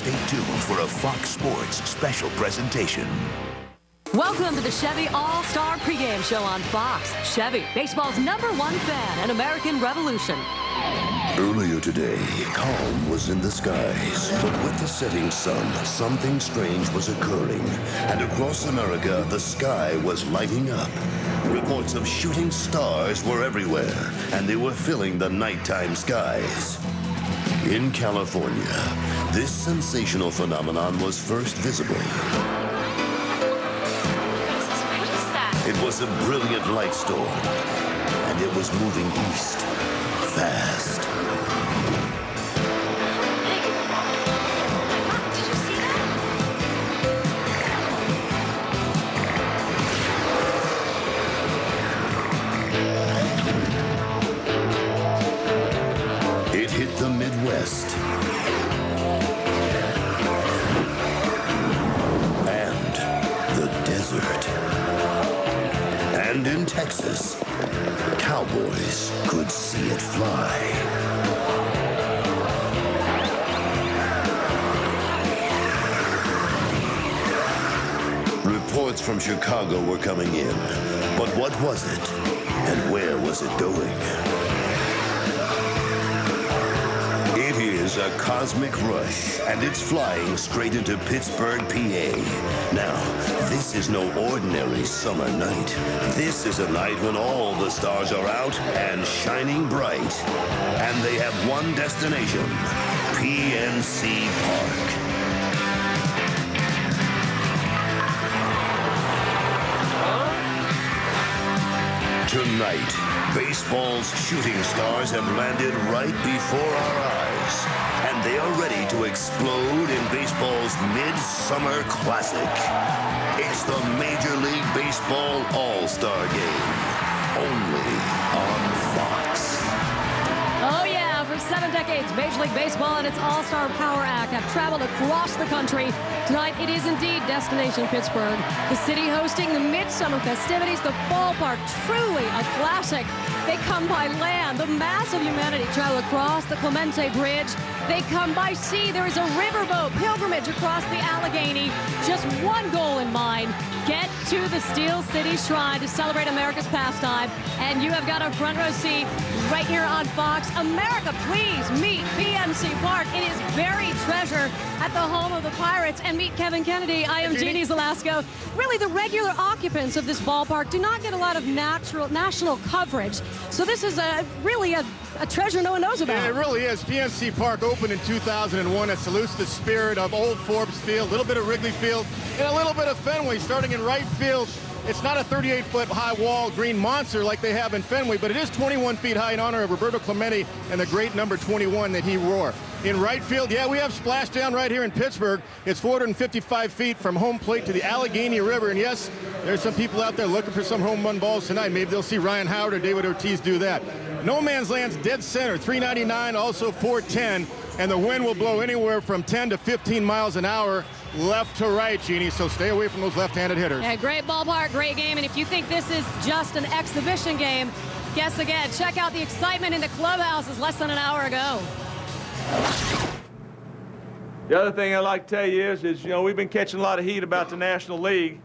stay tuned for a Fox Sports special presentation. Welcome to the Chevy All Star pregame show on Fox. Chevy, baseball's #1 fan and American Revolution. Earlier today, calm was in the skies, but with the setting sun, something strange was occurring, and across America, the sky was lighting up. Reports of shooting stars were everywhere, and they were filling the nighttime skies. In California, this sensational phenomenon was first visible. It was a brilliant light storm, and it was moving east, fast. Did you see that? It hit the Midwest. And the desert. And in Texas, cowboys could see it fly. Reports from Chicago were coming in, but what was it, and where was it going? It is a cosmic rush, and it's flying straight into Pittsburgh, PA. Now, this is no ordinary summer night. This is a night when all the stars are out and shining bright. And they have one destination, PNC Park. Tonight, baseball's shooting stars have landed right before our eyes, and they are ready to explode in baseball's Midsummer Classic. It's the Major League Baseball All Star Game, only on Fox. Oh yeah, for 7 decades, Major League Baseball and its All-Star Power Act have traveled across the country. Tonight, it is indeed Destination Pittsburgh. The city hosting the midsummer festivities, the ballpark, truly a classic. They come by land. The mass of humanity travel across the Clemente Bridge. They come by sea. There is a riverboat pilgrimage across the Allegheny. Just one goal in mind. Get to the Steel City Shrine to celebrate America's pastime. And you have got a front row seat right here on Fox. America, please meet PNC Park. It is buried treasure at the home of the Pirates. And meet Kevin Kennedy. I am Jeannie Zelasko. Really, the regular occupants of this ballpark do not get a lot of national coverage. So this is really a treasure no one knows about. Yeah, it really is. PNC Park opened in 2001. It salutes the spirit of old Forbes Field, a little bit of Wrigley Field, and a little bit of Fenway. Starting in right field, it's not a 38-foot high wall green monster like they have in Fenway, but it is 21 feet high in honor of Roberto Clemente and the great number 21 that he wore. In right field, yeah, we have splashdown right here in Pittsburgh. It's 455 feet from home plate to the Allegheny River. And yes, there's some people out there looking for some home run balls tonight. Maybe they'll see Ryan Howard or David Ortiz do that. No Man's Land's dead center, 399, also 410. And the wind will blow anywhere from 10 to 15 miles an hour left to right, Jeannie. So stay away from those left-handed hitters. Yeah, great ballpark, great game. And if you think this is just an exhibition game, guess again. Check out the excitement in the clubhouses less than an hour ago. The other thing I'd like to tell you is, we've been catching a lot of heat about the National League.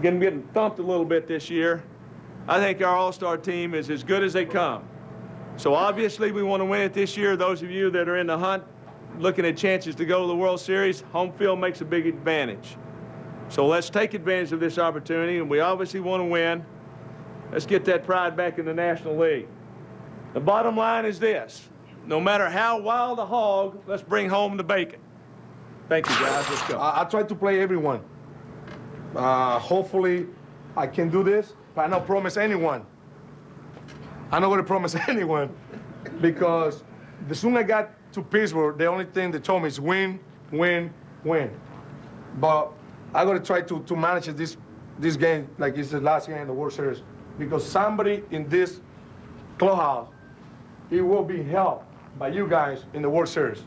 Getting thumped a little bit this year. I think our All-Star team is as good as they come. So obviously we want to win it this year. Those of you that are in the hunt, looking at chances to go to the World Series, home field makes a big advantage. So let's take advantage of this opportunity, and we obviously want to win. Let's get that pride back in the National League. The bottom line is this. No matter how wild a hog, let's bring home the bacon. Thank you, guys. Let's go. I try to play everyone. Hopefully, I can do this, but I don't promise anyone. I'm not going to promise anyone because the sooner I got to Pittsburgh, the only thing they told me is win, win, win. But I'm going to try to manage this game like it's the last game in the World Series because somebody in this clubhouse, it will be helped by you guys in the World Series.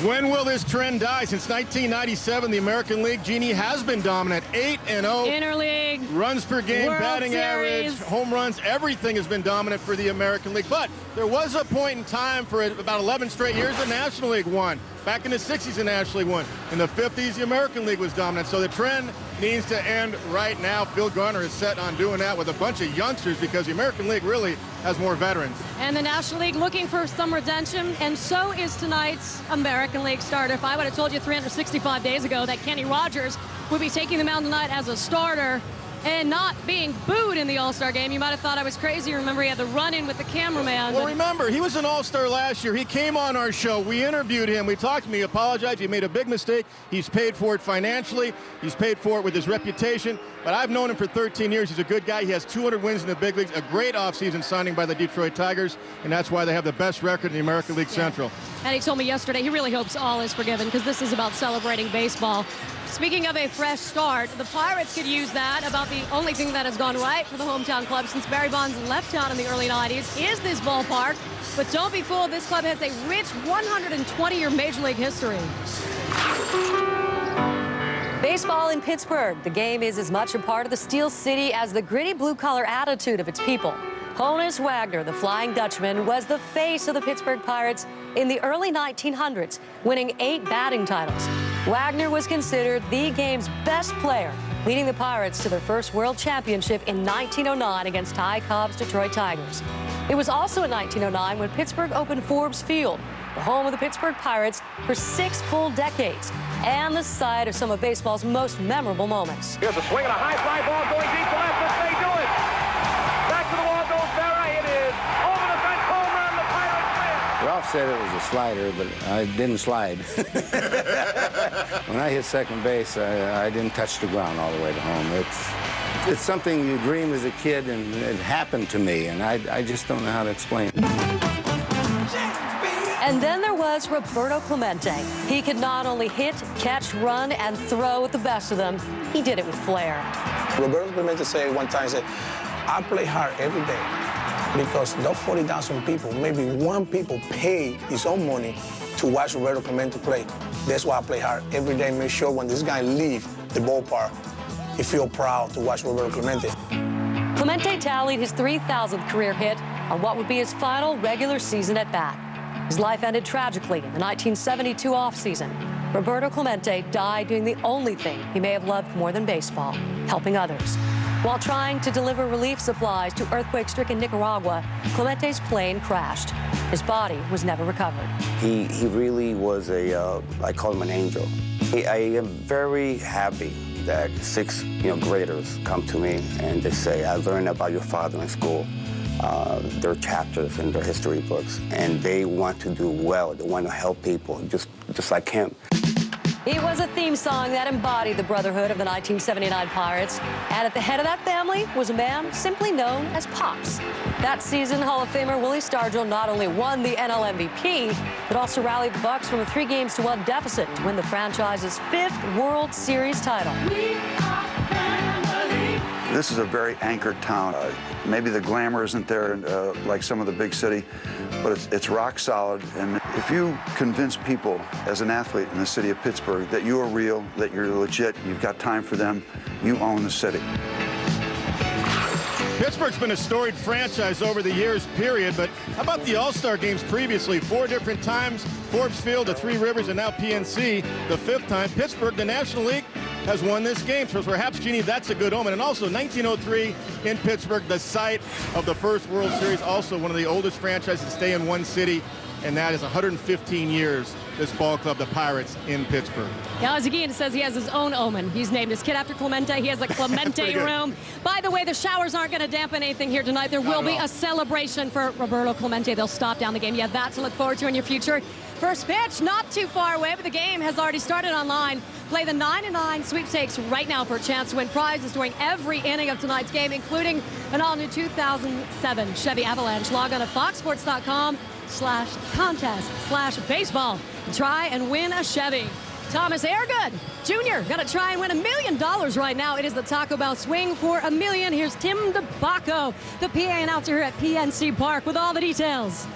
When will this trend die? Since 1997, the American League, Jeannie, has been dominant. 8-0. Interleague. Runs per game, World batting Series. average, home runs, everything has been dominant for the American League. But there was a point in time for about 11 straight years the National League won. Back in the 60s, the National League won. In the 50s, the American League was dominant. So the trend needs to end right now. Phil Garner is set on doing that with a bunch of youngsters because the American League really has more veterans. And the National League looking for some redemption, and so is tonight's American League starter. If I would have told you 365 days ago that Kenny Rogers would be taking the mound tonight as a starter and not being booed in the All-Star game, you might have thought I was crazy. Remember, he had the run-in with the cameraman. Well, remember, he was an All-Star last year. He came on our show. We interviewed him. We talked to him. He apologized. He made a big mistake. He's paid for it financially. He's paid for it with his reputation. But I've known him for 13 years. He's a good guy. He has 200 wins in the big leagues, a great offseason signing by the Detroit Tigers, and that's why they have the best record in the American League Central. And he told me yesterday he really hopes all is forgiven because this is about celebrating baseball. Speaking of a fresh start, the Pirates could use that. About the only thing that has gone right for the hometown club since Barry Bonds left town in the early 90s is this ballpark. But don't be fooled, this club has a rich 120-year Major League history. Baseball in Pittsburgh. The game is as much a part of the Steel City as the gritty blue-collar attitude of its people. Honus Wagner, the Flying Dutchman, was the face of the Pittsburgh Pirates in the early 1900s, winning 8 batting titles. Wagner was considered the game's best player, leading the Pirates to their first World Championship in 1909 against Ty Cobb's Detroit Tigers. It was also in 1909 when Pittsburgh opened Forbes Field, the home of the Pittsburgh Pirates for 6 full decades, and the site of some of baseball's most memorable moments. Here's a swing and a high fly ball going deep to left. Let's say do it. Back to the wall goes Vera. It is over the fence. Home run. The Pirates win. Ralph said it was a slider, but I didn't slide. When I hit second base, I didn't touch the ground all the way to home. It's something you dream as a kid, and it happened to me, and I just don't know how to explain it. And then there was Roberto Clemente. He could not only hit, catch, run, and throw with the best of them, he did it with flair. Roberto Clemente said one time, he said, I play hard every day because those 40,000 people, maybe one people pay his own money to watch Roberto Clemente play. That's why I play hard every day, make sure when this guy leaves the ballpark, he feel proud to watch Roberto Clemente. Clemente tallied his 3,000th career hit on what would be his final regular season at bat. His life ended tragically in the 1972 offseason. Roberto Clemente died doing the only thing he may have loved more than baseball, helping others. While trying to deliver relief supplies to earthquake-stricken Nicaragua, Clemente's plane crashed. His body was never recovered. He really was I call him an angel. I am very happy that 6 graders come to me and they say, I learned about your father in school. Their chapters in their history books, and they want to do well. They want to help people, just like him. It was a theme song that embodied the brotherhood of the 1979 Pirates, and at the head of that family was a man simply known as Pops. That season, Hall of Famer Willie Stargell not only won the NL MVP, but also rallied the Bucks from a 3-1 deficit to win the franchise's 5th World Series title. This is a very anchored town. Maybe the glamour isn't there like some of the big city, but it's rock solid. And if you convince people as an athlete in the city of Pittsburgh that you are real, that you're legit, you've got time for them, you own the city. Pittsburgh's been a storied franchise over the years, period, but how about the All-Star games previously? 4 different times, Forbes Field, the 3 Rivers, and now PNC, the 5th time. Pittsburgh, the National League, has won this game, so perhaps, Jeannie, that's a good omen. And also, 1903 in Pittsburgh, the site of the first World Series, also one of the oldest franchises to stay in one city, and that is 115 years, this ball club, the Pirates, in Pittsburgh. Now, as again says, he has his own omen. He's named his kid after Clemente. He has a Clemente room. By the way, the showers aren't going to dampen anything here tonight. There will be a celebration for Roberto Clemente. They'll stop down the game. You have that to look forward to in your future. First pitch, not too far away, but the game has already started online. Play the 9-9 sweepstakes right now for a chance to win prizes during every inning of tonight's game, including an all-new 2007 Chevy Avalanche. Log on to foxsports.com/contest/baseball. Try and win a Chevy. Thomas Airgood Jr. going to try and win $1 million right now. It is the Taco Bell swing for $1 million. Here's Tim DeBacco, the PA announcer here at PNC Park with all the details.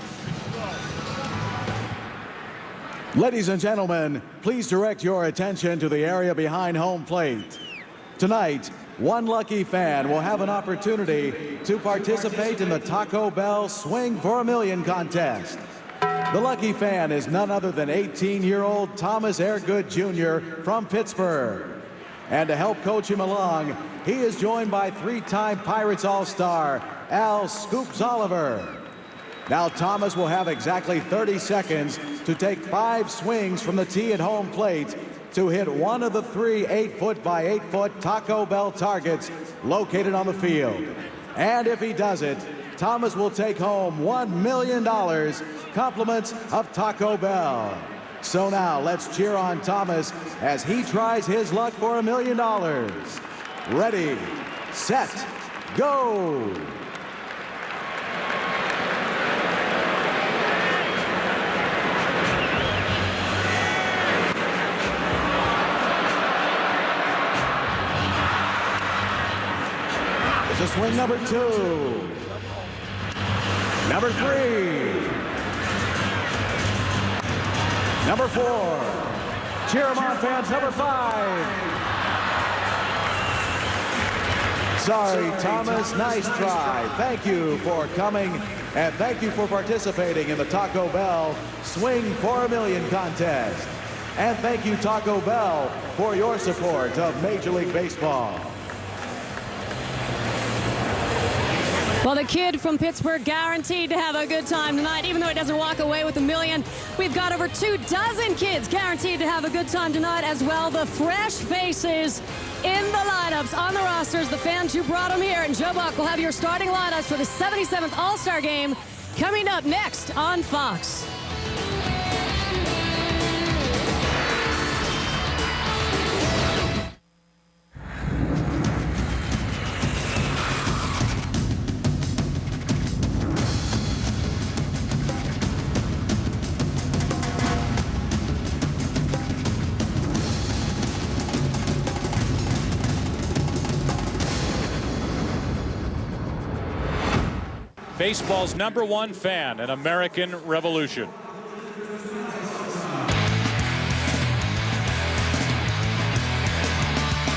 Ladies and gentlemen, please direct your attention to the area behind home plate. Tonight, one lucky fan will have an opportunity to participate in the Taco Bell Swing for a Million contest. The lucky fan is none other than 18-year-old Thomas Airgood Jr. from Pittsburgh. And to help coach him along, he is joined by three-time Pirates All-Star Al Scoops Oliver. Now Thomas will have exactly 30 seconds to take 5 swings from the tee at home plate to hit one of the 3 8-foot by 8-foot Taco Bell targets located on the field. And if he does it, Thomas will take home $1 million, compliments of Taco Bell. So now let's cheer on Thomas as he tries his luck for $1 million. Ready, set, go! This is swing number 2. Number 3. Number 4. Cheer him on, fans. Number 5. Sorry, Thomas. Nice try. Thank you for coming, and thank you for participating in the Taco Bell Swing for a Million contest. And thank you, Taco Bell, for your support of Major League Baseball. Well, the kid from Pittsburgh guaranteed to have a good time tonight, even though he doesn't walk away with $1 million. We've got over 24 kids guaranteed to have a good time tonight as well. The fresh faces in the lineups on the rosters, the fans who brought them here. And Joe Buck will have your starting lineups for the 77th All Star Game coming up next on Fox. Baseball's #1 fan, an American Revolution.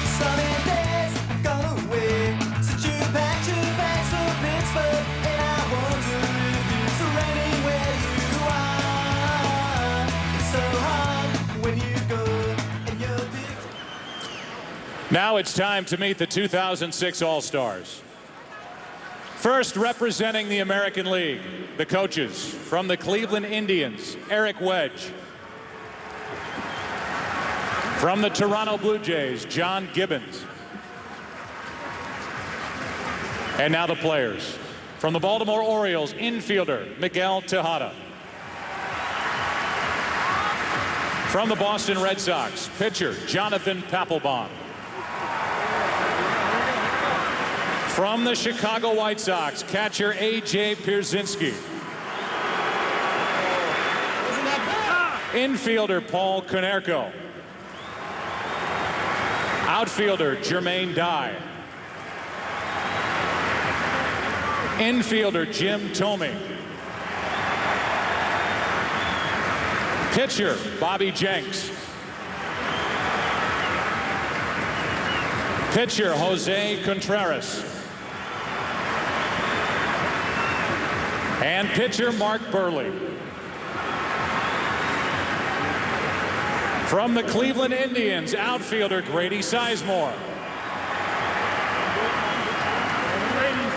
Sunny days gone away since you packed your bags for Pittsburgh, and I wonder if it's raining where you are. It's so hard when you go and you're big. Now it's time to meet the 2006 All-Stars. First, representing the American League, the coaches from the Cleveland Indians, Eric Wedge. From the Toronto Blue Jays, John Gibbons. And now the players. From the Baltimore Orioles, infielder Miguel Tejada. From the Boston Red Sox, pitcher Jonathan Papelbon. From the Chicago White Sox, catcher A.J. Pierzynski. Infielder Paul Konerko. Outfielder Jermaine Dye. Infielder Jim Thome. Pitcher Bobby Jenks. Pitcher Jose Contreras. And pitcher Mark Burley. From the Cleveland Indians, outfielder Grady Sizemore.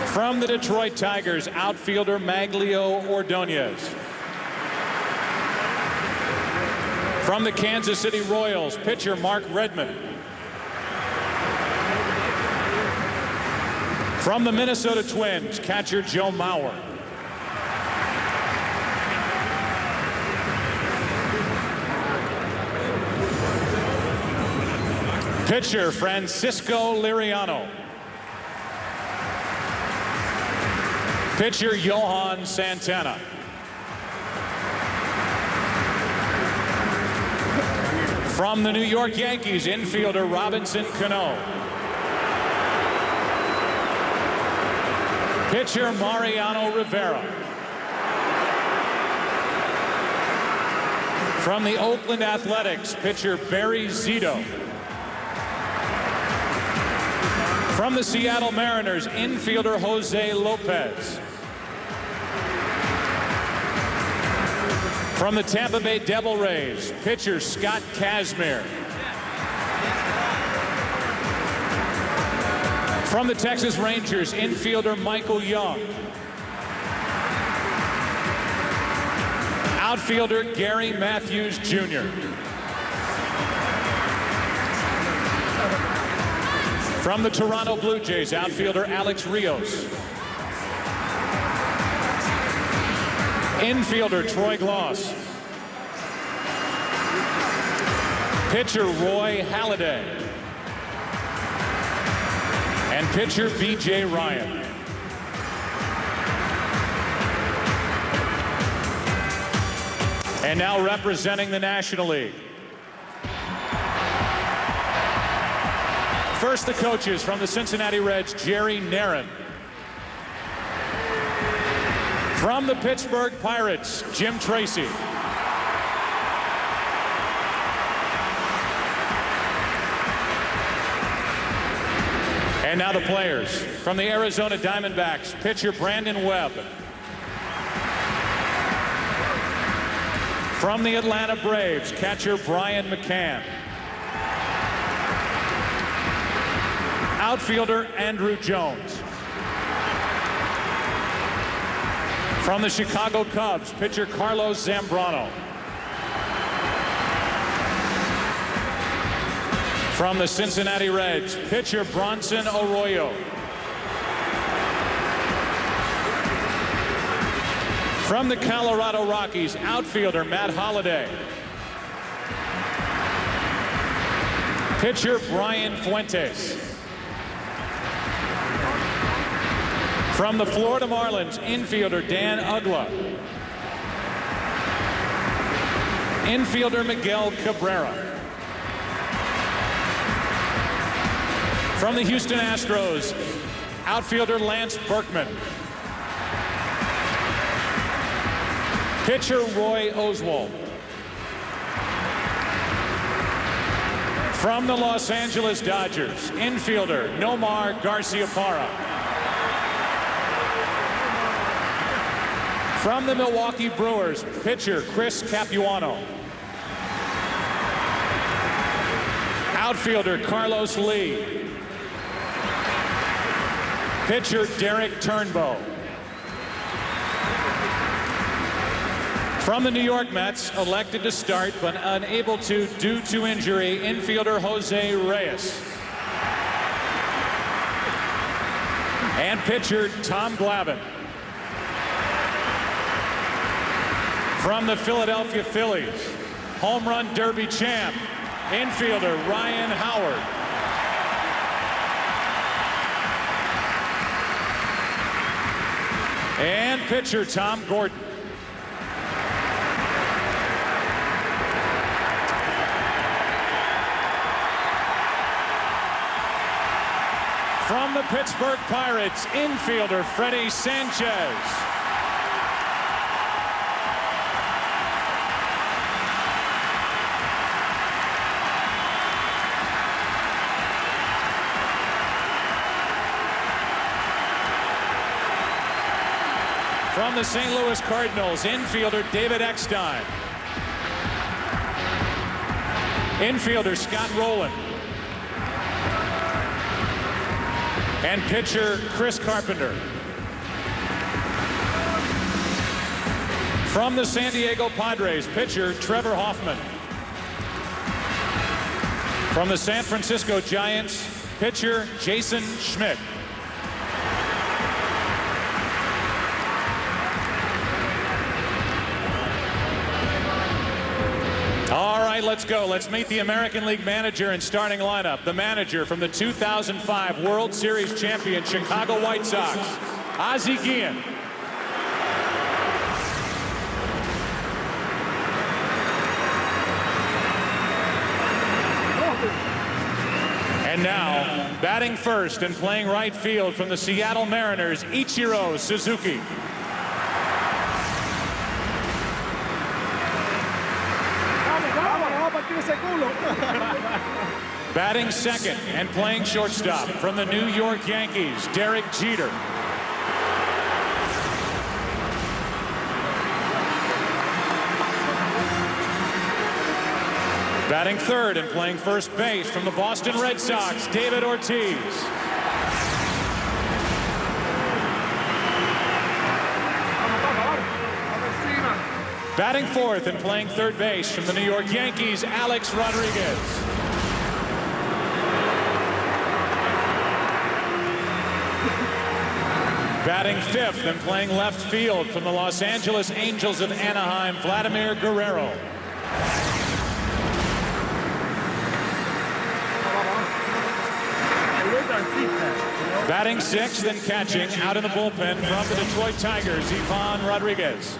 From the Detroit Tigers, outfielder Maglio Ordonez. From the Kansas City Royals, pitcher Mark Redmond. From the Minnesota Twins, catcher Joe Mauer. Pitcher Francisco Liriano. Pitcher Johan Santana. From the New York Yankees, infielder Robinson Cano. Pitcher Mariano Rivera. From the Oakland Athletics, pitcher Barry Zito. From the Seattle Mariners, infielder Jose Lopez. From the Tampa Bay Devil Rays, pitcher Scott Kazmir. From the Texas Rangers, infielder Michael Young. Outfielder Gary Matthews Jr. From the Toronto Blue Jays, outfielder Alex Rios. Infielder Troy Gloss. Pitcher Roy Halladay. And pitcher B.J. Ryan. And now representing the National League. First, the coaches from the Cincinnati Reds, Jerry Narron. From the Pittsburgh Pirates, Jim Tracy. And now the players. From the Arizona Diamondbacks, pitcher Brandon Webb. From the Atlanta Braves, catcher Brian McCann. Outfielder Andrew Jones. From the Chicago Cubs, pitcher Carlos Zambrano. From the Cincinnati Reds, pitcher Bronson Arroyo. From the Colorado Rockies, outfielder Matt Halladay. Pitcher Brian Fuentes. From the Florida Marlins, infielder Dan Ugla. Infielder Miguel Cabrera. From the Houston Astros, outfielder Lance Berkman. Pitcher Roy Oswald. From the Los Angeles Dodgers, infielder Nomar Garciaparra. From the Milwaukee Brewers, pitcher Chris Capuano. Outfielder Carlos Lee. Pitcher Derek Turnbow. From the New York Mets, elected to start but unable to due to injury, infielder Jose Reyes. And pitcher Tom Glavine. From the Philadelphia Phillies, home run derby champ, infielder Ryan Howard. And pitcher Tom Gordon. From the Pittsburgh Pirates, infielder Freddie Sanchez. From the St. Louis Cardinals, infielder David Eckstein. Infielder Scott Rowland. And pitcher Chris Carpenter. From the San Diego Padres, pitcher Trevor Hoffman. From the San Francisco Giants, pitcher Jason Schmidt. All right, let's go. Let's meet the American League manager and starting lineup. The manager from the 2005 World Series champion Chicago White Sox, Ozzie Guillen. And now, batting first and playing right field from the Seattle Mariners, Ichiro Suzuki. Batting second and playing shortstop from the New York Yankees, Derek Jeter. Batting third and playing first base from the Boston Red Sox, David Ortiz. Batting fourth and playing third base from the New York Yankees, Alex Rodriguez. Batting fifth and playing left field from the Los Angeles Angels of Anaheim, Vladimir Guerrero. Batting sixth and catching out in the bullpen from the Detroit Tigers, Ivan Rodriguez.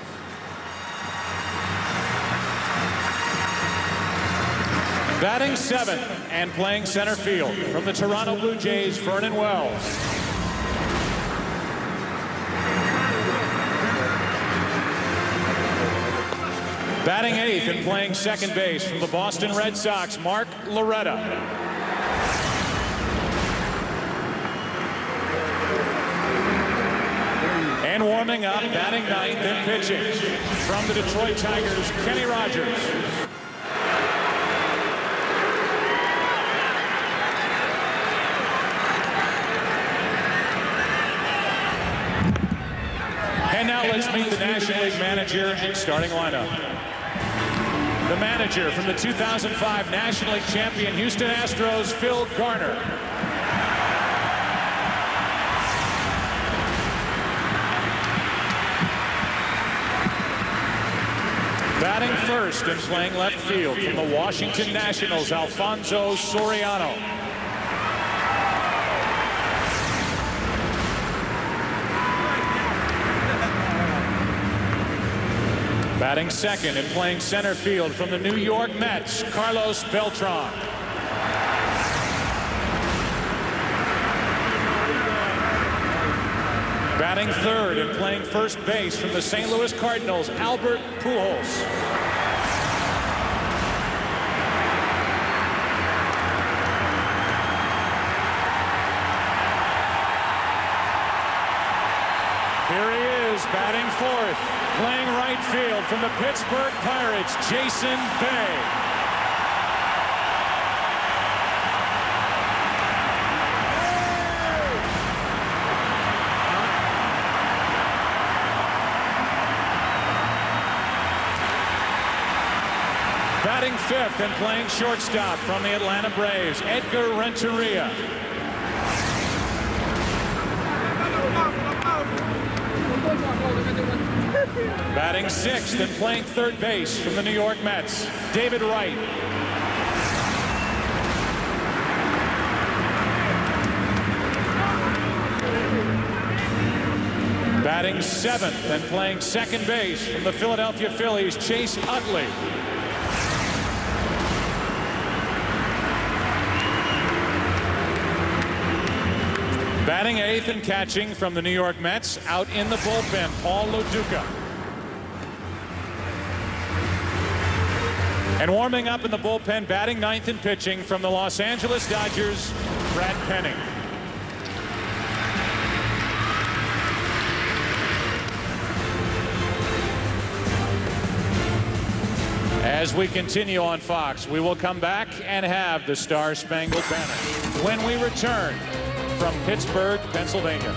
Batting seventh and playing center field from the Toronto Blue Jays, Vernon Wells. Batting eighth and playing second base from the Boston Red Sox, Mark Loretta. And warming up, batting ninth and pitching from the Detroit Tigers, Kenny Rogers. And now let's meet the National League manager and starting lineup. The manager from the 2005 National League champion Houston Astros, Phil Garner. Batting first and playing left field from the Washington Nationals, Alfonso Soriano. Batting second and playing center field from the New York Mets, Carlos Beltran. Batting third and playing first base from the St. Louis Cardinals, Albert Pujols. Here he is, batting fourth, playing right field from the Pittsburgh Pirates, Jason Bay. Batting fifth and playing shortstop from the Atlanta Braves, Edgar Renteria. Batting sixth and playing third base from the New York Mets, David Wright. Batting seventh and playing second base from the Philadelphia Phillies, Chase Utley. Batting eighth and catching from the New York Mets, out in the bullpen, Paul Loduca. And warming up in the bullpen, batting ninth and pitching from the Los Angeles Dodgers, Brad Penning. As we continue on Fox, we will come back and have the Star Spangled Banner when we return from Pittsburgh, Pennsylvania.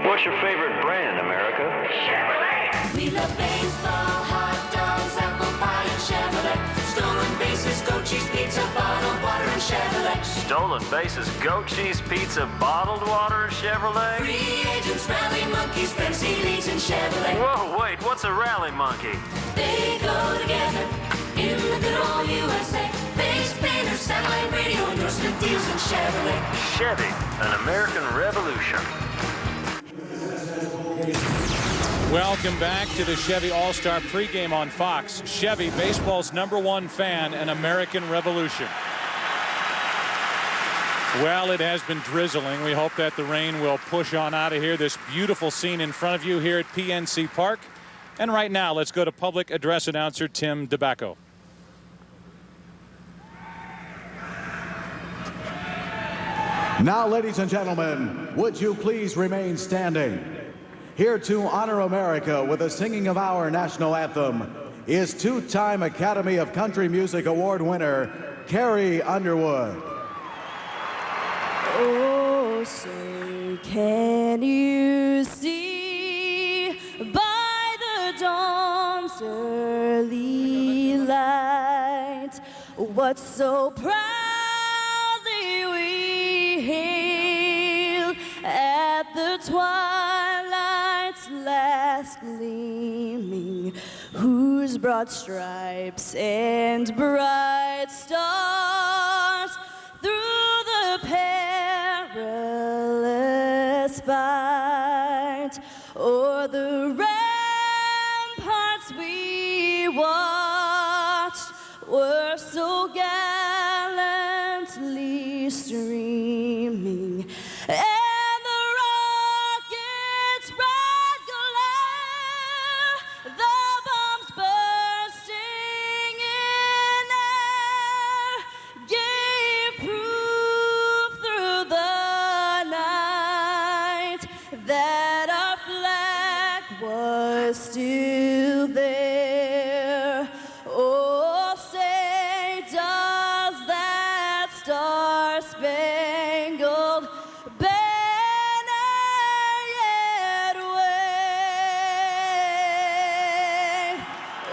What's your favorite brand, America? Chevrolet. We love baseball, hot dogs, apple pie, and Chevrolet. Stolen bases, goat cheese, pizza, bottled water, and Chevrolet. Stolen bases, goat cheese, pizza, bottled water, and Chevrolet. Free agents, rally monkeys, fancy leagues, and Chevrolet. Whoa, wait, what's a rally monkey? They go together in the good old USA. Face painters, satellite radio, endorsement deals, and Chevrolet. Chevy, an American Revolution. Welcome back to the Chevy All-Star pregame on Fox. Chevy, baseball's #1 fan, an American Revolution. Well, it has been drizzling. We hope that the rain will push on out of here. This beautiful scene in front of you here at PNC Park. And right now, let's go to public address announcer Tim DeBacco. Now, ladies and gentlemen, would you please remain standing? Here to honor America with the singing of our national anthem is two-time Academy of Country Music Award winner, Carrie Underwood. Oh, say, can you see by the dawn's early light what so proudly we hailed at the twilight's last gleaming, whose broad stripes and bright stars through the perilous fight o'er the ramparts we watched were so gallantly streaming, and the rocket's bright glare, the bombs bursting in air, gave proof through the night that our flag was still there. Oh, say, does that star-spangled banner yet wave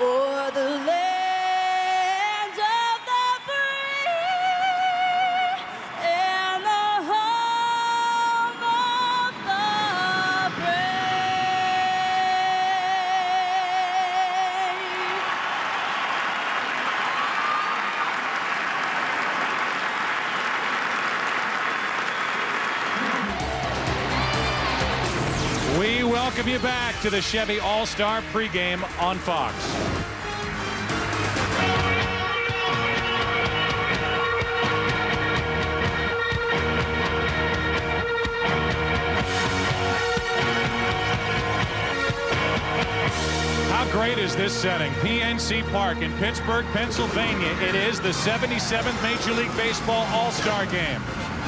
o'er the land of the free and the home of the We welcome you back to the Chevy All-Star pregame on Fox. How great is this setting? PNC Park in Pittsburgh, Pennsylvania. It is the 77th Major League Baseball All-Star Game,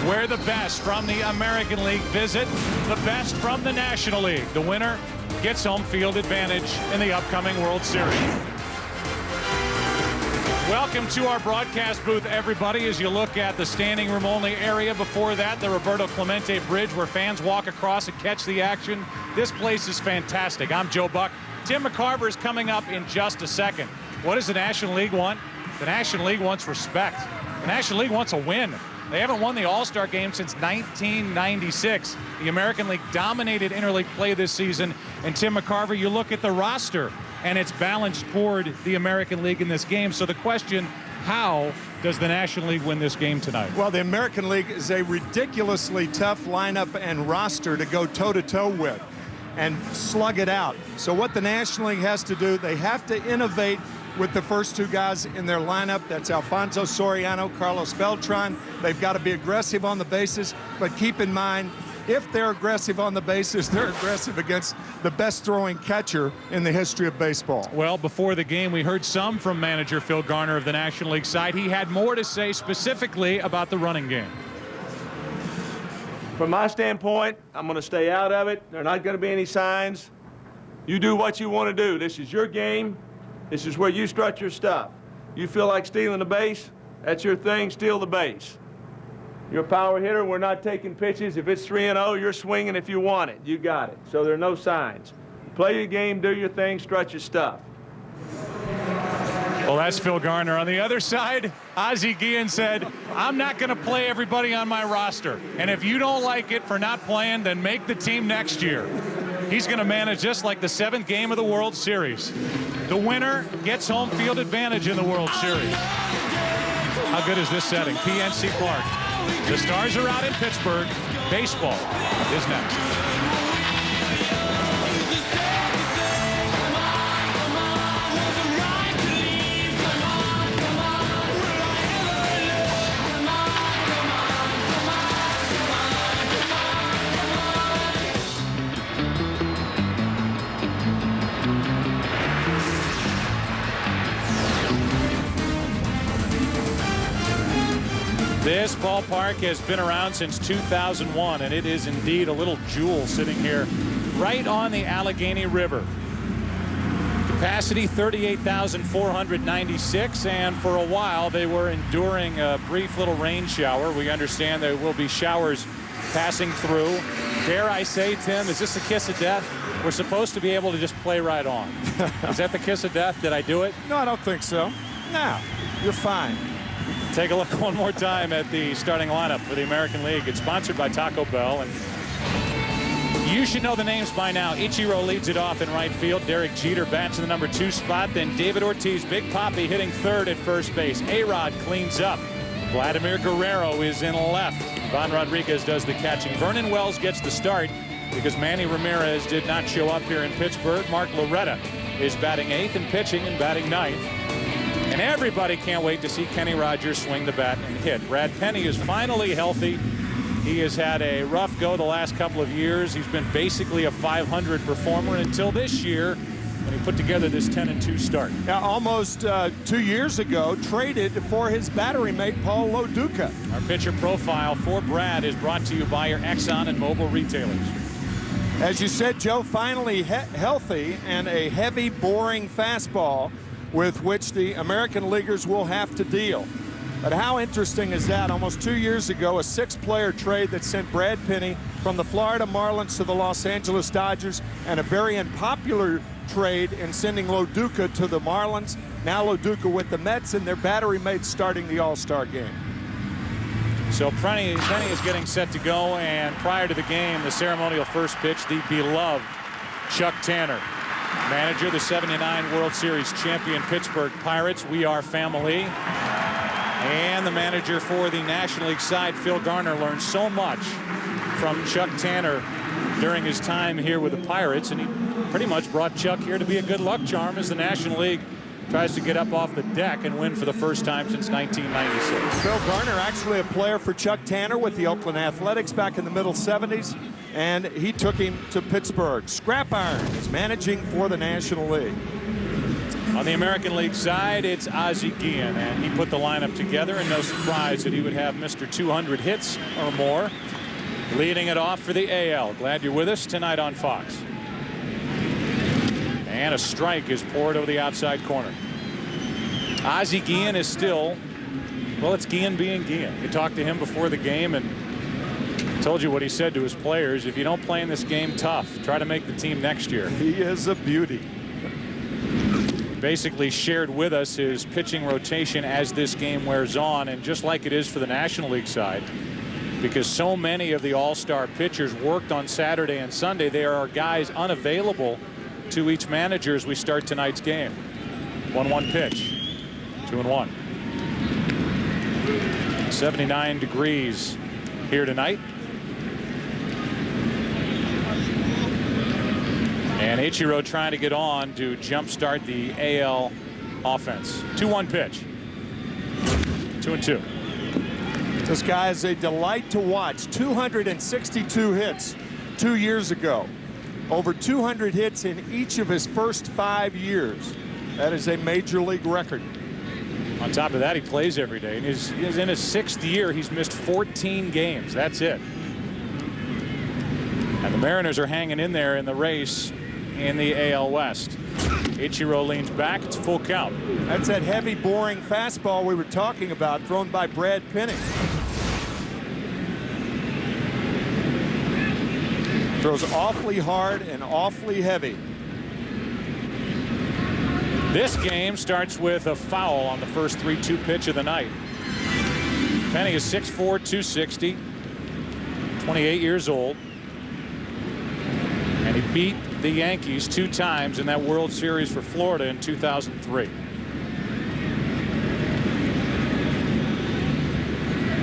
where the best from the American League visit the best from the National League. The winner gets home field advantage in the upcoming World Series. Welcome to our broadcast booth, everybody, as you look at the standing room only area. Before that, the Roberto Clemente Bridge, where fans walk across and catch the action. This place is fantastic. I'm Joe Buck. Tim McCarver is coming up in just a second. What does the National League want? The National League wants respect. The National League wants a win. They haven't won the All-Star Game since 1996. The American League dominated interleague play this season. And Tim McCarver, you look at the roster, and it's balanced toward the American League in this game. So the question, how does the National League win this game tonight? Well, the American League is a ridiculously tough lineup and roster to go toe-to-toe with and slug it out. So what the National League has to do, they have to innovate with the first two guys in their lineup. That's Alfonso Soriano, Carlos Beltran. They've got to be aggressive on the bases, but keep in mind, if they're aggressive on the bases, they're aggressive against the best throwing catcher in the history of baseball. Well, before the game, we heard some from manager Phil Garner of the National League side. He had more to say specifically about the running game. From my standpoint, I'm going to stay out of it. There are not going to be any signs. You do what you want to do. This is your game. This is where you strut your stuff. You feel like stealing the base, that's your thing, steal the base. You're a power hitter, we're not taking pitches. If it's 3-0, you're swinging if you want it. You got it. So there are no signs. Play your game, do your thing, strut your stuff. Well, that's Phil Garner. On the other side, Ozzie Guillen said, I'm not going to play everybody on my roster. And if you don't like it for not playing, then make the team next year. He's going to manage just like the 7th game of the World Series. The winner gets home field advantage in the World Series. How good is this setting? PNC Park. The Stars are out in Pittsburgh. Baseball is next. This ballpark has been around since 2001, and it is indeed a little jewel sitting here right on the Allegheny River. Capacity 38,496, and for a while they were enduring a brief little rain shower. We understand there will be showers passing through. Dare I say, Tim, is this the kiss of death? We're supposed to be able to just play right on. Is that the kiss of death? Did I do it? No, I don't think so. No, you're fine. Take a look one more time at the starting lineup for the American League. It's sponsored by Taco Bell, and you should know the names by now. Ichiro leads it off in right field. Derek Jeter bats in the number 2 spot. Then David Ortiz, Big Papi, hitting third at first base. A-Rod cleans up. Vladimir Guerrero is in left. Ivan Rodriguez does the catching. Vernon Wells gets the start because Manny Ramirez did not show up here in Pittsburgh. Mark Loretta is batting 8th and pitching and batting 9th. And everybody can't wait to see Kenny Rogers swing the bat and hit. Brad Penny is finally healthy. He has had a rough go the last couple of years. He's been basically a 500 performer until this year when he put together this 10-2 start. Now, almost 2 years ago, traded for his battery mate, Paul Loduca. Our pitcher profile for Brad is brought to you by your Exxon and Mobil retailers. As you said, Joe, finally healthy, and a heavy, boring fastball with which the American leaguers will have to deal. But how interesting is that? Almost 2 years ago, a 6-player trade that sent Brad Penny from the Florida Marlins to the Los Angeles Dodgers, and a very unpopular trade in sending Loduca to the Marlins. Now Loduca with the Mets, and their battery mates starting the All-Star game. So Penny is getting set to go, and prior to the game, the ceremonial first pitch, the beloved Chuck Tanner, manager of the '79 World Series champion Pittsburgh Pirates. We are family. And the manager for the National League side, Phil Garner, learned so much from Chuck Tanner during his time here with the Pirates, and he pretty much brought Chuck here to be a good luck charm as the National League tries to get up off the deck and win for the first time since 1996. Phil Garner, actually a player for Chuck Tanner with the Oakland Athletics back in the middle '70s, and he took him to Pittsburgh. Scrap Iron is managing for the National League. On the American League side, it's Ozzie Guillen, and he put the lineup together, and no surprise that he would have Mr. 200 hits or more, leading it off for the AL. Glad you're with us tonight on Fox. And a strike is poured over the outside corner. Ozzie Guillen is still, well, it's Guillen being Guillen. You talked to him before the game and told you what he said to his players. If you don't play in this game tough, try to make the team next year. He is a beauty. Basically shared with us his pitching rotation as this game wears on, and just like it is for the National League side, because so many of the all-star pitchers worked on Saturday and Sunday, there are guys unavailable to each manager as we start tonight's game. 1-1 pitch. 2-1. 79 degrees here tonight. And Ichiro trying to get on to jumpstart the AL offense. 2-1 pitch. 2-2. This guy is a delight to watch. 262 hits 2 years ago. Over 200 hits in each of his first 5 years. That is a major league record. On top of that, he plays every day. And he's in his 6th year. He's missed 14 games. That's it. And the Mariners are hanging in there in the race in the AL West. Ichiro leans back. It's full count. That's that heavy, boring fastball we were talking about, thrown by Brad Penny. Throws awfully hard and awfully heavy. This game starts with a foul on the first 3-2 pitch of the night. Penny is 6'4", 260, 28 years old. And he beat the Yankees 2 times in that World Series for Florida in 2003.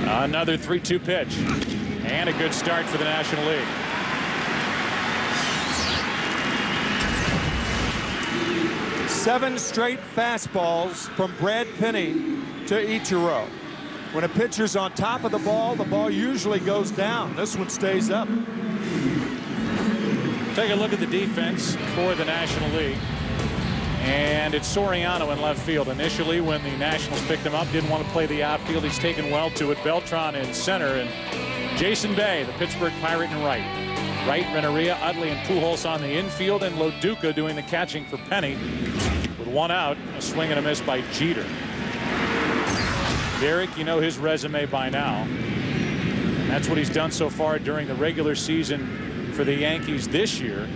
Another 3-2 pitch. And a good start for the National League. Seven straight fastballs from Brad Penny to Ichiro. When a pitcher's on top of the ball usually goes down. This one stays up. Take a look at the defense for the National League. And it's Soriano in left field. Initially, when the Nationals picked him up, didn't want to play the outfield. He's taken well to it. Beltran in center, and Jason Bay, the Pittsburgh Pirate, in right. Wright, Renneria, Utley, and Pujols on the infield, and Loduca doing the catching for Penny. With one out, a swing and a miss by Jeter. Derek, you know his resume by now. And that's what he's done so far during the regular season for the Yankees this year.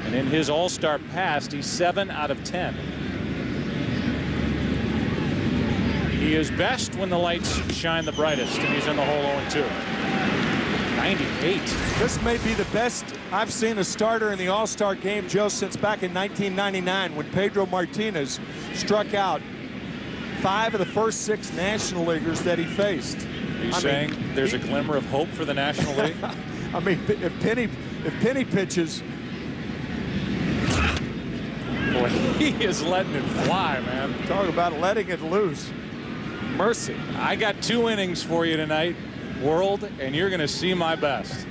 And in his All-Star past, he's 7 out of 10. He is best when the lights shine the brightest, and he's in the hole 0-2. 98. This may be the best I've seen a starter in the All-Star game, Joe, since back in 1999 when Pedro Martinez struck out 5 of the first 6 National Leaguers that he faced. Are you saying there's a glimmer of hope for the National League? I mean, if Penny pitches. Boy, he is letting it fly, man. Talk about letting it loose. Mercy. I got 2 innings for you tonight, world, and you're going to see my best.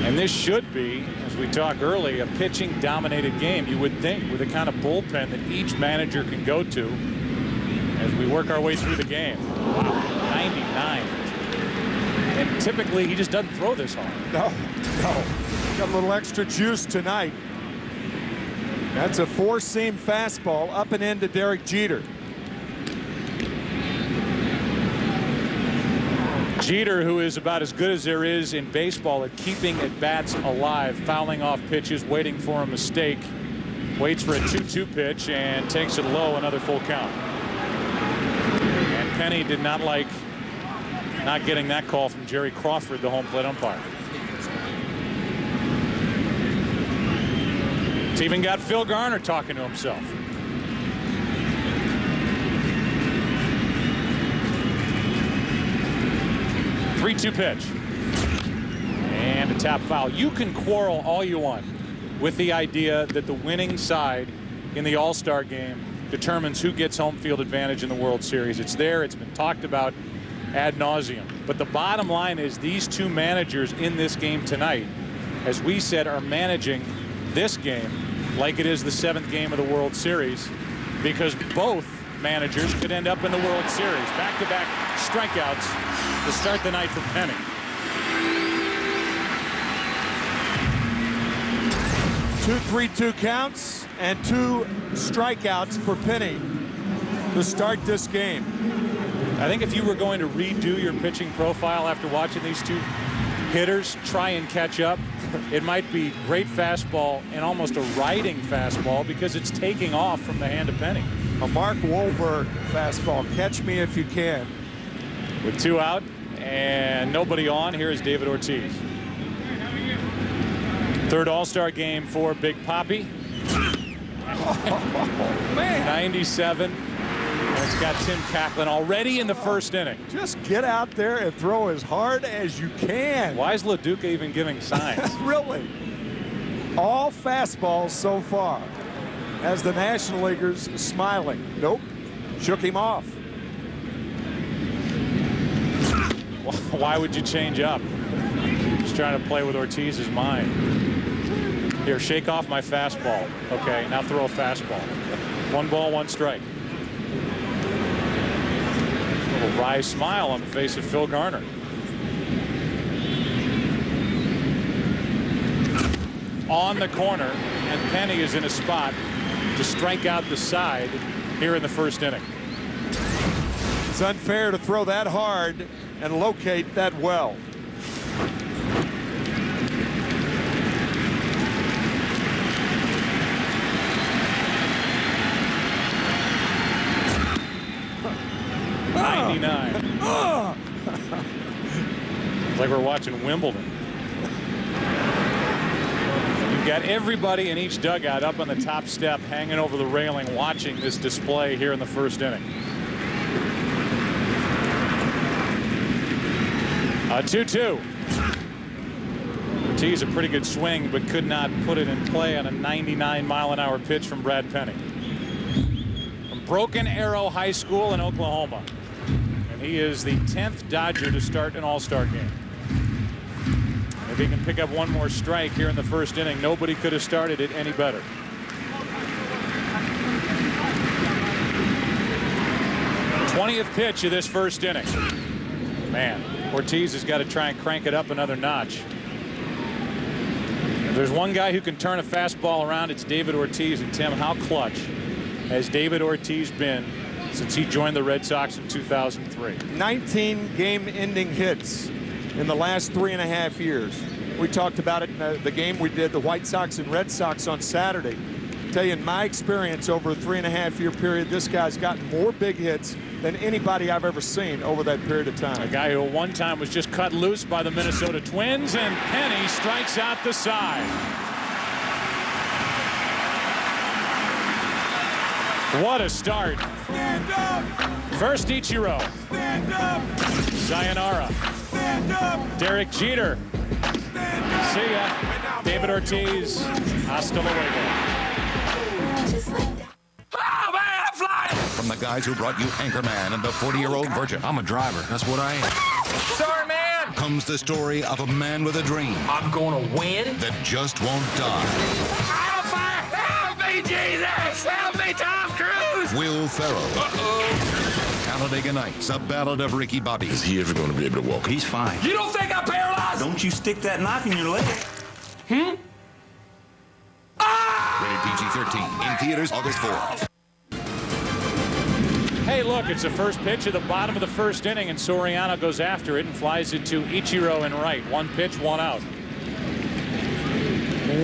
And this should be, as we talked early, a pitching-dominated game. You would think, with the kind of bullpen that each manager can go to as we work our way through the game. Wow, 99. And typically, he just doesn't throw this hard. No. Got a little extra juice tonight. That's a 4-seam fastball up and into Derek Jeter. Jeter, who is about as good as there is in baseball at keeping at-bats alive, fouling off pitches, waiting for a mistake, waits for a 2-2 pitch and takes it low, another full count. And Penny did not like not getting that call from Jerry Crawford, the home plate umpire. It's even got Phil Garner talking to himself. Three-2 pitch. And a tap foul. You can quarrel all you want with the idea that the winning side in the All-Star game determines who gets home field advantage in the World Series. It's there. It's been talked about ad nauseum. But the bottom line is these 2 managers in this game tonight, as we said, are managing this game like it is the 7th game of the World Series, because both managers could end up in the World Series. Back-to-back strikeouts to start the night for Penny. Two 3-2 counts and 2 strikeouts for Penny to start this game. I think if you were going to redo your pitching profile after watching these 2 hitters try and catch up, it might be great fastball and almost a riding fastball because it's taking off from the hand of Penny. A Mark Wahlberg fastball. Catch me if you can. With 2 out and nobody on, here is David Ortiz. 3rd All-Star game for Big Papi. Oh, man. 97. And it's got Tim Cacklin already in the first inning. Just get out there and throw as hard as you can. Why is Loduca even giving signs? Really? All fastballs so far. As the National Leaguers smiling. Nope. Shook him off. Why would you change up? Just trying to play with Ortiz's mind. Here, shake off my fastball. Okay, now throw a fastball. 1 ball, 1 strike. A little wry smile on the face of Phil Garner. On the corner, and Penny is in a spot to strike out the side here in the first inning. It's unfair to throw that hard and locate that well. It's like we're watching Wimbledon. You've got everybody in each dugout up on the top step, hanging over the railing, watching this display here in the first inning. 2-2. Ortiz a pretty good swing, but could not put it in play on a 99-mile-an-hour pitch from Brad Penny. From Broken Arrow High School in Oklahoma. And he is the 10th Dodger to start an All-Star game. If he can pick up 1 more strike here in the first inning, nobody could have started it any better. 20th pitch of this first inning. Man, Ortiz has got to try and crank it up another notch. If there's one guy who can turn a fastball around, it's David Ortiz. And Tim, how clutch has David Ortiz been since he joined the Red Sox in 2003? 19 game-ending hits in the last 3.5 years. We talked about it in the game we did, the White Sox and Red Sox on Saturday. I tell you, in my experience over a 3.5-year period, this guy's gotten more big hits than anybody I've ever seen over that period of time. A guy who at one time was just cut loose by the Minnesota Twins, and Penny strikes out the side. What a start. Stand up. First Ichiro. Stand up. Sayonara. Stand up. Derek Jeter. Stand up. See ya. David Ortiz. Hasta luego. Oh, man, I'm flying. From the guys who brought you Anchorman and the 40-year-old virgin. I'm a driver. That's what I am. Sorry, man. Comes the story of a man with a dream. I'm going to win. That just won't die. I'm on fire. Help me, Jesus. Help me, Tom Cruise. Will Ferrell. Uh-oh. Talladega Nights, a ballad of Ricky Bobby. Is he ever going to be able to walk? He's fine. You don't think I'm paralyzed? Don't you stick that knife in your leg. Rated PG-13. In theaters August 4th. Hey, look, it's the first pitch of the bottom of the first inning, and Soriano goes after it and flies it to Ichiro and Wright. One pitch, one out.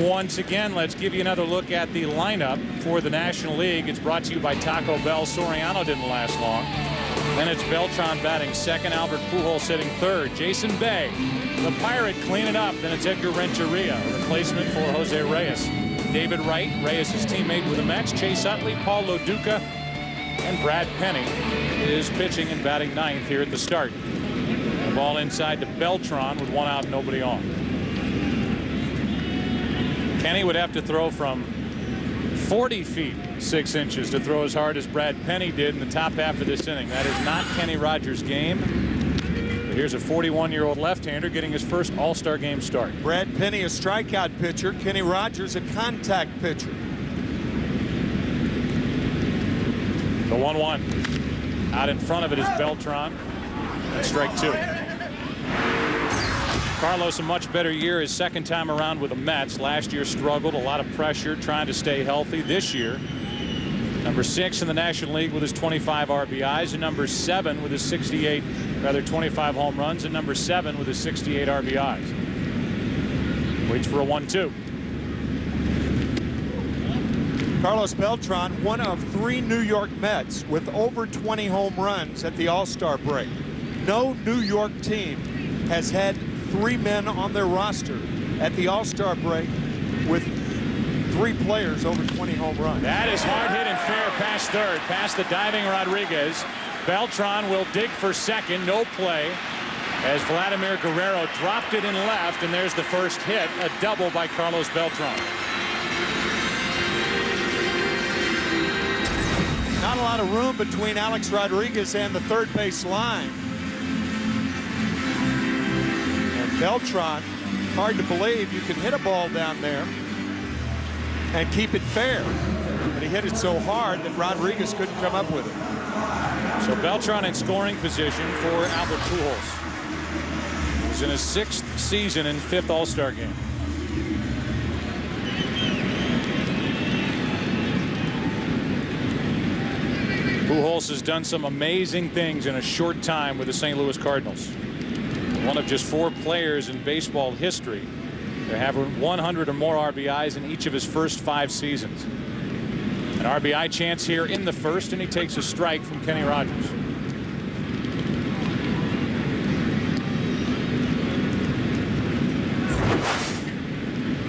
Once again, let's give you another look at the lineup for the National League. It's brought to you by Taco Bell. Soriano didn't last long. Then it's Beltran batting second, Albert Pujols hitting third, Jason Bay, the Pirate, clean it up. Then it's Edgar Renteria, a replacement for Jose Reyes. David Wright, Reyes' teammate with the Mets, Chase Utley, Paul Loduca, and Brad Penny is pitching and batting ninth here at the start. The ball inside to Beltran with one out and nobody on. Kenny would have to throw from 40 feet 6 inches to throw as hard as Brad Penny did in the top half of this inning. That is not Kenny Rogers' game. But here's a 41-year-old left-hander getting his first All-Star Game start. Brad Penny, a strikeout pitcher. Kenny Rogers, a contact pitcher. The 1-1. Out in front of it is Beltran. And strike two. Carlos, a much better year his second time around with the Mets. Last year struggled, a lot of pressure, trying to stay healthy. This year, number 6 in the National League with his 25 RBIs, and number 7 with his 25 home runs, and number 7 with his 68 RBIs. Waits for a 1-2. Carlos Beltran, one of 3 New York Mets with over 20 home runs at the All-Star break. No New York team has had 3 men on their roster at the All-Star break with 3 players over 20 home runs. That is hard hit and fair past third, past the diving Rodriguez. Beltran will dig for second, no play, as Vladimir Guerrero dropped it in left, and there's the first hit, a double by Carlos Beltran. Not a lot of room between Alex Rodriguez and the third base line. And Beltran, hard to believe you can hit a ball down there and keep it fair. But he hit it so hard that Rodriguez couldn't come up with it. So Beltran in scoring position for Albert Pujols. He's in his 6th season and 5th All-Star game. Pujols has done some amazing things in a short time with the St. Louis Cardinals. One of just 4 players in baseball history to have 100 or more RBIs in each of his first 5 seasons. An RBI chance here in the first, and he takes a strike from Kenny Rogers.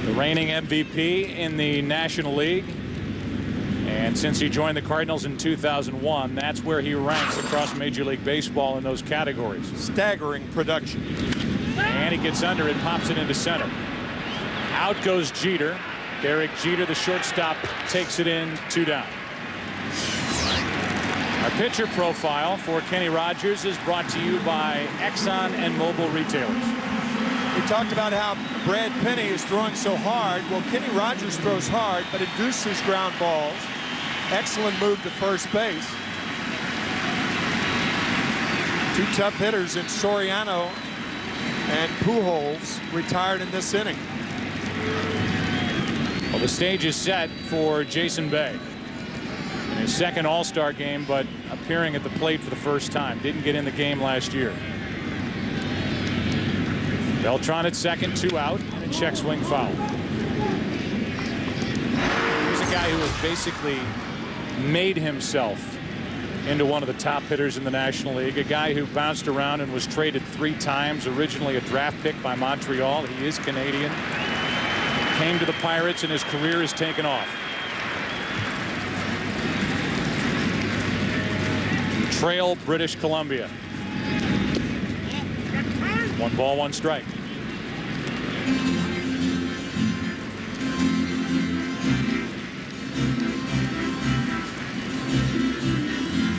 The reigning MVP in the National League. And since he joined the Cardinals in 2001, that's where he ranks across Major League Baseball in those categories. Staggering production. And he gets under it, pops it into center. Out goes Jeter. Derek Jeter, the shortstop, takes it in, 2 down. Our pitcher profile for Kenny Rogers is brought to you by Exxon and Mobil Retailers. We talked about how Brad Penny is throwing so hard. Well, Kenny Rogers throws hard, but induces ground balls. Excellent move to first base. Two tough hitters in Soriano and Pujols retired in this inning. Well, the stage is set for Jason Bay. In his second All-Star game, but appearing at the plate for the first time. Didn't get in the game last year. Beltran at second, 2 out, and a check swing foul. Here's a guy who has basically made himself into one of the top hitters in the National League. A guy who bounced around and was traded 3 times. Originally a draft pick by Montreal. He is Canadian. Came to the Pirates and his career has taken off. Trail, British Columbia. 1 ball, 1 strike.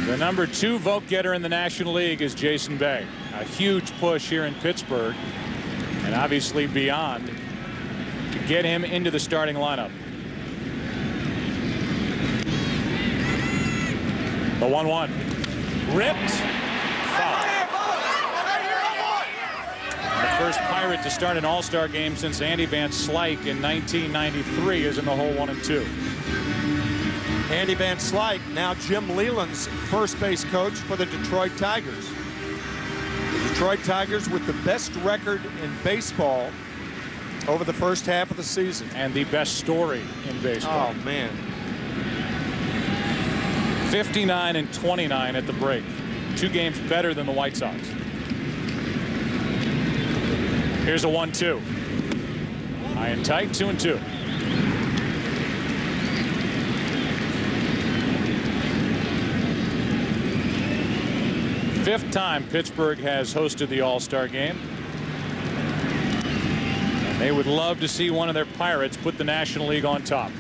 The number 2 vote getter in the National League is Jason Bay. A huge push here in Pittsburgh and obviously beyond to get him into the starting lineup. The 1-1. Ripped. Foul. The first Pirate to start an All-Star game since Andy Van Slyke in 1993 is in the hole 1-2. Andy Van Slyke, now Jim Leland's first base coach for the Detroit Tigers. The Detroit Tigers with the best record in baseball over the first half of the season. And the best story in baseball. Oh, man. 59-29 at the break. 2 games better than the White Sox. Here's a 1-2. High and tight, 2-2. Fifth time Pittsburgh has hosted the All-Star game. And they would love to see one of their Pirates put the National League on top.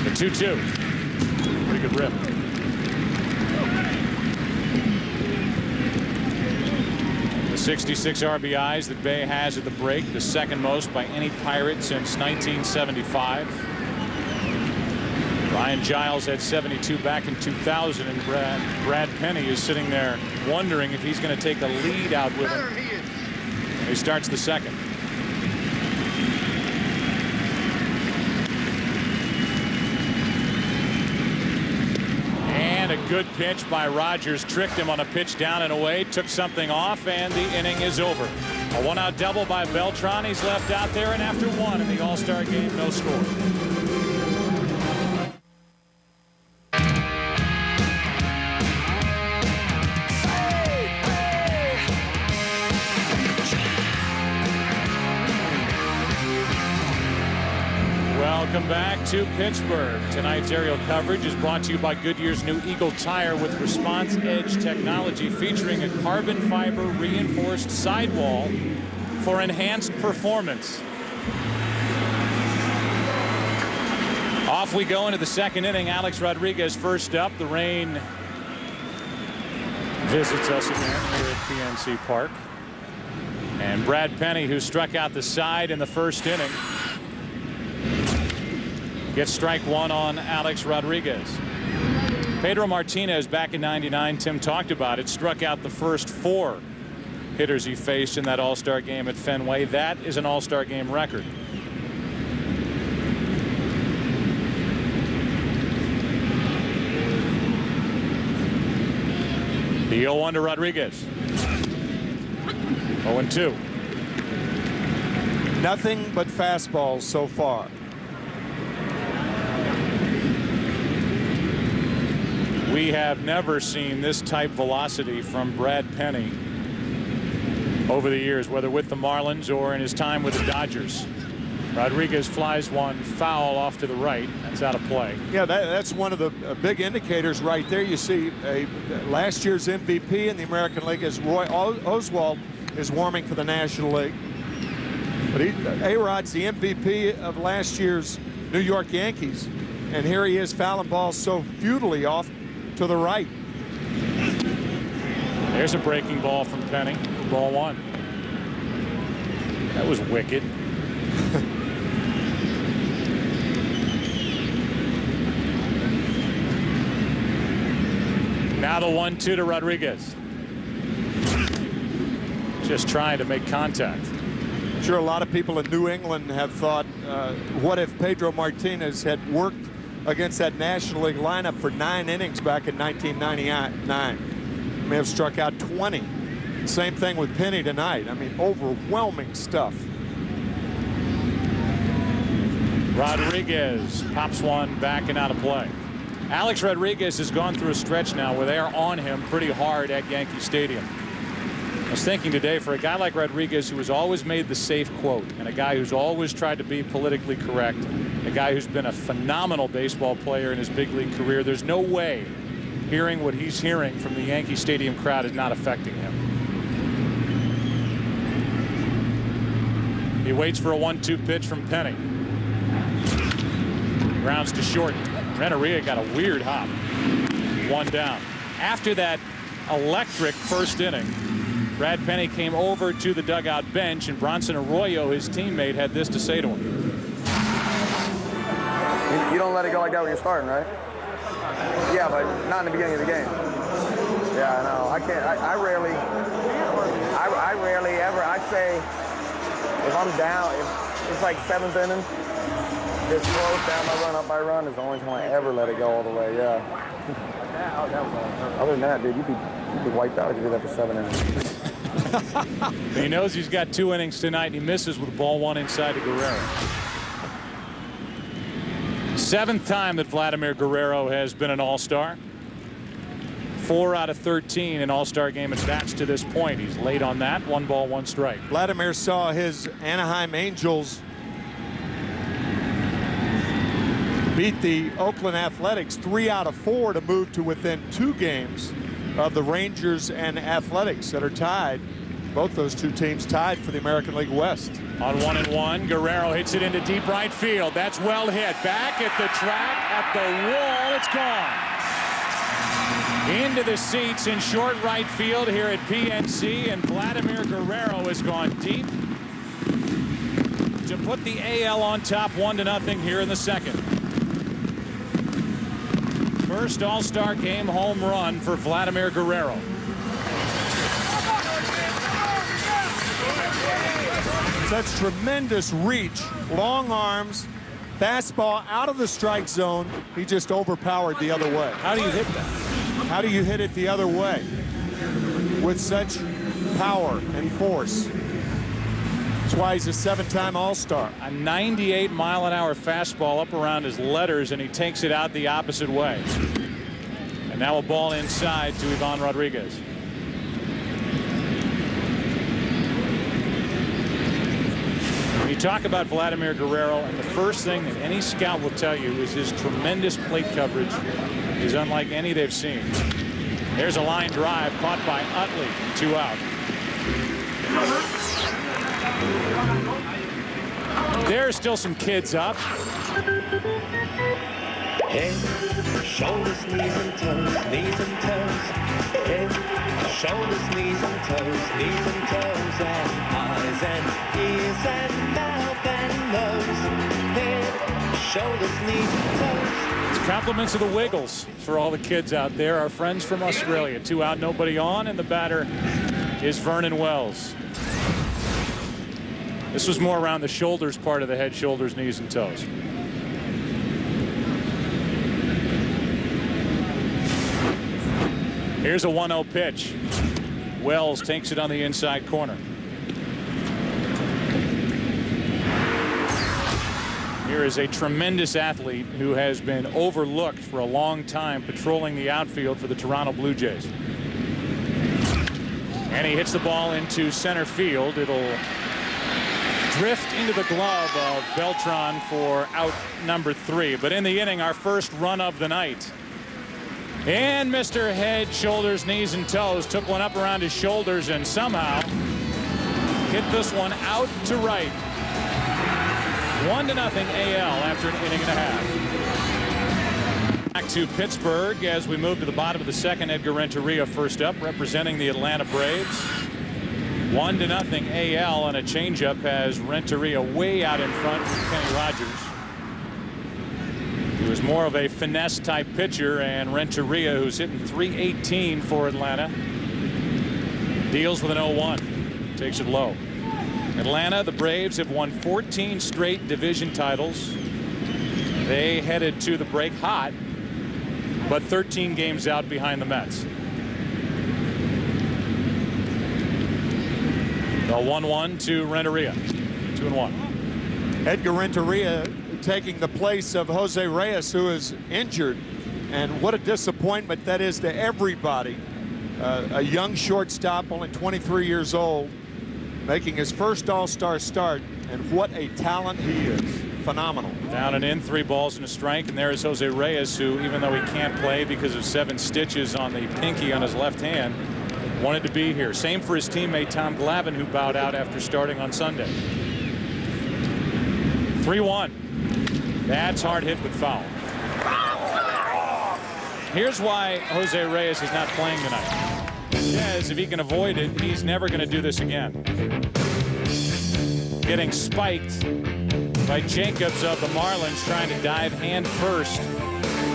The 2-2. Pretty good rip. The 66 RBIs that Bay has at the break, the second most by any Pirate since 1975. Ryan Giles had 72 back in 2000, and Brad Penny is sitting there wondering if he's going to take a lead out with him. And he starts the second. And a good pitch by Rogers, tricked him on a pitch down and away, took something off, and the inning is over. A 1-out double by Beltran. He's left out there, and after 1 in the All-Star game, no score. Welcome back to Pittsburgh. Tonight's aerial coverage is brought to you by Goodyear's new Eagle tire with Response Edge technology, featuring a carbon fiber reinforced sidewall for enhanced performance. Off we go into the second inning. Alex Rodriguez first up. The rain visits us again here at PNC Park. And Brad Penny, who struck out the side in the first inning, gets strike 1 on Alex Rodriguez. Pedro Martinez back in '99, Tim talked about it, struck out the first 4 hitters he faced in that All-Star game at Fenway. That is an All-Star game record. The 0-1 to Rodriguez. 0-2. Nothing but fastballs so far. We have never seen this type velocity from Brad Penny over the years, whether with the Marlins or in his time with the Dodgers. Rodriguez flies one foul off to the right. That's out of play. Yeah, that's one of the big indicators right there. You see last year's MVP in the American League is Roy Oswalt is warming for the National League. But A-Rod's the MVP of last year's New York Yankees. And here he is fouling balls so futilely off to the right. There's a breaking ball from Penny. Ball 1. That was wicked. Now the 1-2 to Rodriguez. Just trying to make contact. I'm sure a lot of people in New England have thought, what if Pedro Martinez had worked against that National League lineup for 9 innings back in 1999? May have struck out 20. Same thing with Penny tonight. I mean, overwhelming stuff. Rodriguez pops one back and out of play. Alex Rodriguez has gone through a stretch now where they are on him pretty hard at Yankee Stadium. I was thinking today, for a guy like Rodriguez, who has always made the safe quote, and a guy who's always tried to be politically correct, a guy who's been a phenomenal baseball player in his big league career, there's no way hearing what he's hearing from the Yankee Stadium crowd is not affecting him. He waits for a 1-2 pitch from Penny. Grounds to short. Renteria got a weird hop. 1 down. After that electric first inning, Brad Penny came over to the dugout bench, and Bronson Arroyo, his teammate, had this to say to him. You don't let it go like that when you're starting, right? Yeah, but not in the beginning of the game. Yeah, I know. I can't. I rarely ever. I'd say if I'm down, if it's like 7th inning, it's close, down by run, up by run, is the only time I ever let it go all the way. Yeah. Other than that, dude, you'd be wiped out if you did that for 7 innings. He knows he's got 2 innings tonight, and he misses with ball 1 inside to Guerrero. 7th time that Vladimir Guerrero has been an All-Star. 4 out of 13 in All-Star game at-bats to this point. He's late on that. 1 ball, 1 strike. Vladimir saw his Anaheim Angels beat the Oakland Athletics 3 out of 4 to move to within 2 games of the Rangers and Athletics that are tied. Both those 2 teams tied for the American League West. On 1-1, Guerrero hits it into deep right field. That's well hit. Back at the track, at the wall, it's gone. Into the seats in short right field here at PNC, and Vladimir Guerrero has gone deep to put the AL on top 1-0 here in the 2nd. First All-Star game home run for Vladimir Guerrero. Such tremendous reach, long arms, fastball out of the strike zone. He just overpowered the other way. How do you hit that? How do you hit it the other way with such power and force? That's why he's a 7-time All-Star. A 98-mile-an-hour fastball up around his letters, and he takes it out the opposite way. And now a ball inside to Ivan Rodriguez. When you talk about Vladimir Guerrero, and the first thing that any scout will tell you is his tremendous plate coverage is unlike any they've seen. There's a line drive caught by Utley, 2 out. There are still some kids up. Head, shoulders, knees and toes, knees and toes. Head, shoulders, knees and toes, and eyes and ears and mouth and nose. Head, shoulders, knees and toes. It's compliments of the Wiggles for all the kids out there. Our friends from Australia. 2 out, nobody on, and the batter is Vernon Wells. This was more around the shoulders part of the head, shoulders, knees, and toes. Here's a 1-0 pitch. Wells takes it on the inside corner. Here is a tremendous athlete who has been overlooked for a long time, patrolling the outfield for the Toronto Blue Jays. And he hits the ball into center field. It'll drift into the glove of Beltran for out number 3. But in the inning, our first run of the night. And Mr. Head, shoulders, knees, and toes took one up around his shoulders and somehow hit this one out to right. 1-0 AL after an inning and a half. Back to Pittsburgh as we move to the bottom of the 2nd. Edgar Renteria first up, representing the Atlanta Braves. 1-0 AL, and a changeup has Renteria way out in front with Kenny Rogers, who was more of a finesse-type pitcher, and Renteria, who's hitting .318 for Atlanta, deals with an 0-1. Takes it low. Atlanta, the Braves, have won 14 straight division titles. They headed to the break hot, but 13 games out behind the Mets. The 1-1 to Renteria. 2-1. Edgar Renteria taking the place of Jose Reyes, who is injured. And what a disappointment that is to everybody. A young shortstop, only 23 years old, making his first All-Star start. And what a talent he is. Phenomenal. Down and in, 3 balls and a strike. And there is Jose Reyes, who, even though he can't play because of 7 stitches on the pinky on his left hand, wanted to be here. Same for his teammate Tom Glavine, who bowed out after starting on Sunday. 3-1. That's hard hit but foul. Here's why Jose Reyes is not playing tonight. He says if he can avoid it, he's never going to do this again. Getting spiked by Jacobs of the Marlins, trying to dive hand first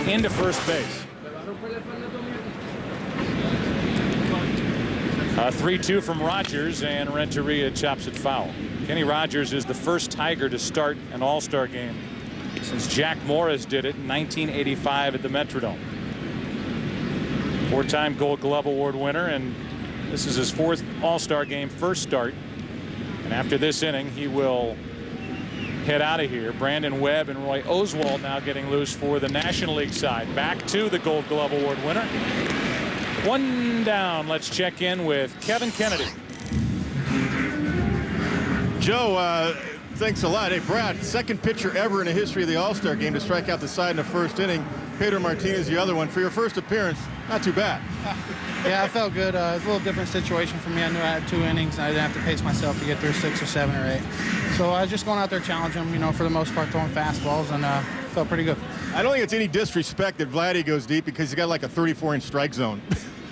into first base. 3-2 from Rogers, and Renteria chops it foul. Kenny Rogers is the first Tiger to start an All-Star game since Jack Morris did it in 1985 at the Metrodome. 4-time Gold Glove Award winner, and this is his 4th All-Star game first start. And after this inning, he will head out of here. Brandon Webb and Roy Oswald now getting loose for the National League side. Back to the Gold Glove Award winner. 1 down. Let's check in with Kevin Kennedy. Joe, thanks a lot. Hey, Brad, second pitcher ever in the history of the All-Star game to strike out the side in the first inning. Pedro Martinez, the other one. For your first appearance, not too bad. Yeah, I felt good. It was a little different situation for me. I knew I had 2 innings, and I didn't have to pace myself to get through 6 or 7 or 8. So I was just going out there challenging him, you know, for the most part, throwing fastballs, and felt pretty good. I don't think it's any disrespect that Vladdy goes deep because he's got like a 34-inch strike zone.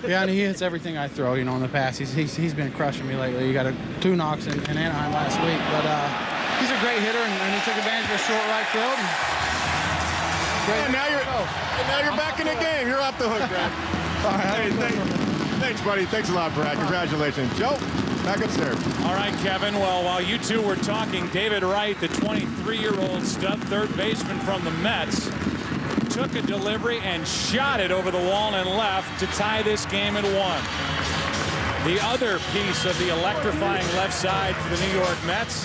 Yeah, and he hits everything I throw, you know, in the past. He's been crushing me lately. He got 2 knocks in Anaheim last week. But he's a great hitter, and he took advantage of a short right field. And now you're back in the game. You're off the hook, Brad. All right, thanks, buddy. Thanks a lot, Brad. Congratulations. Joe, back upstairs. All right, Kevin. Well, while you two were talking, David Wright, the 23-year-old stud third baseman from the Mets, took a delivery and shot it over the wall and left to tie this game at 1. The other piece of the electrifying left side for the New York Mets,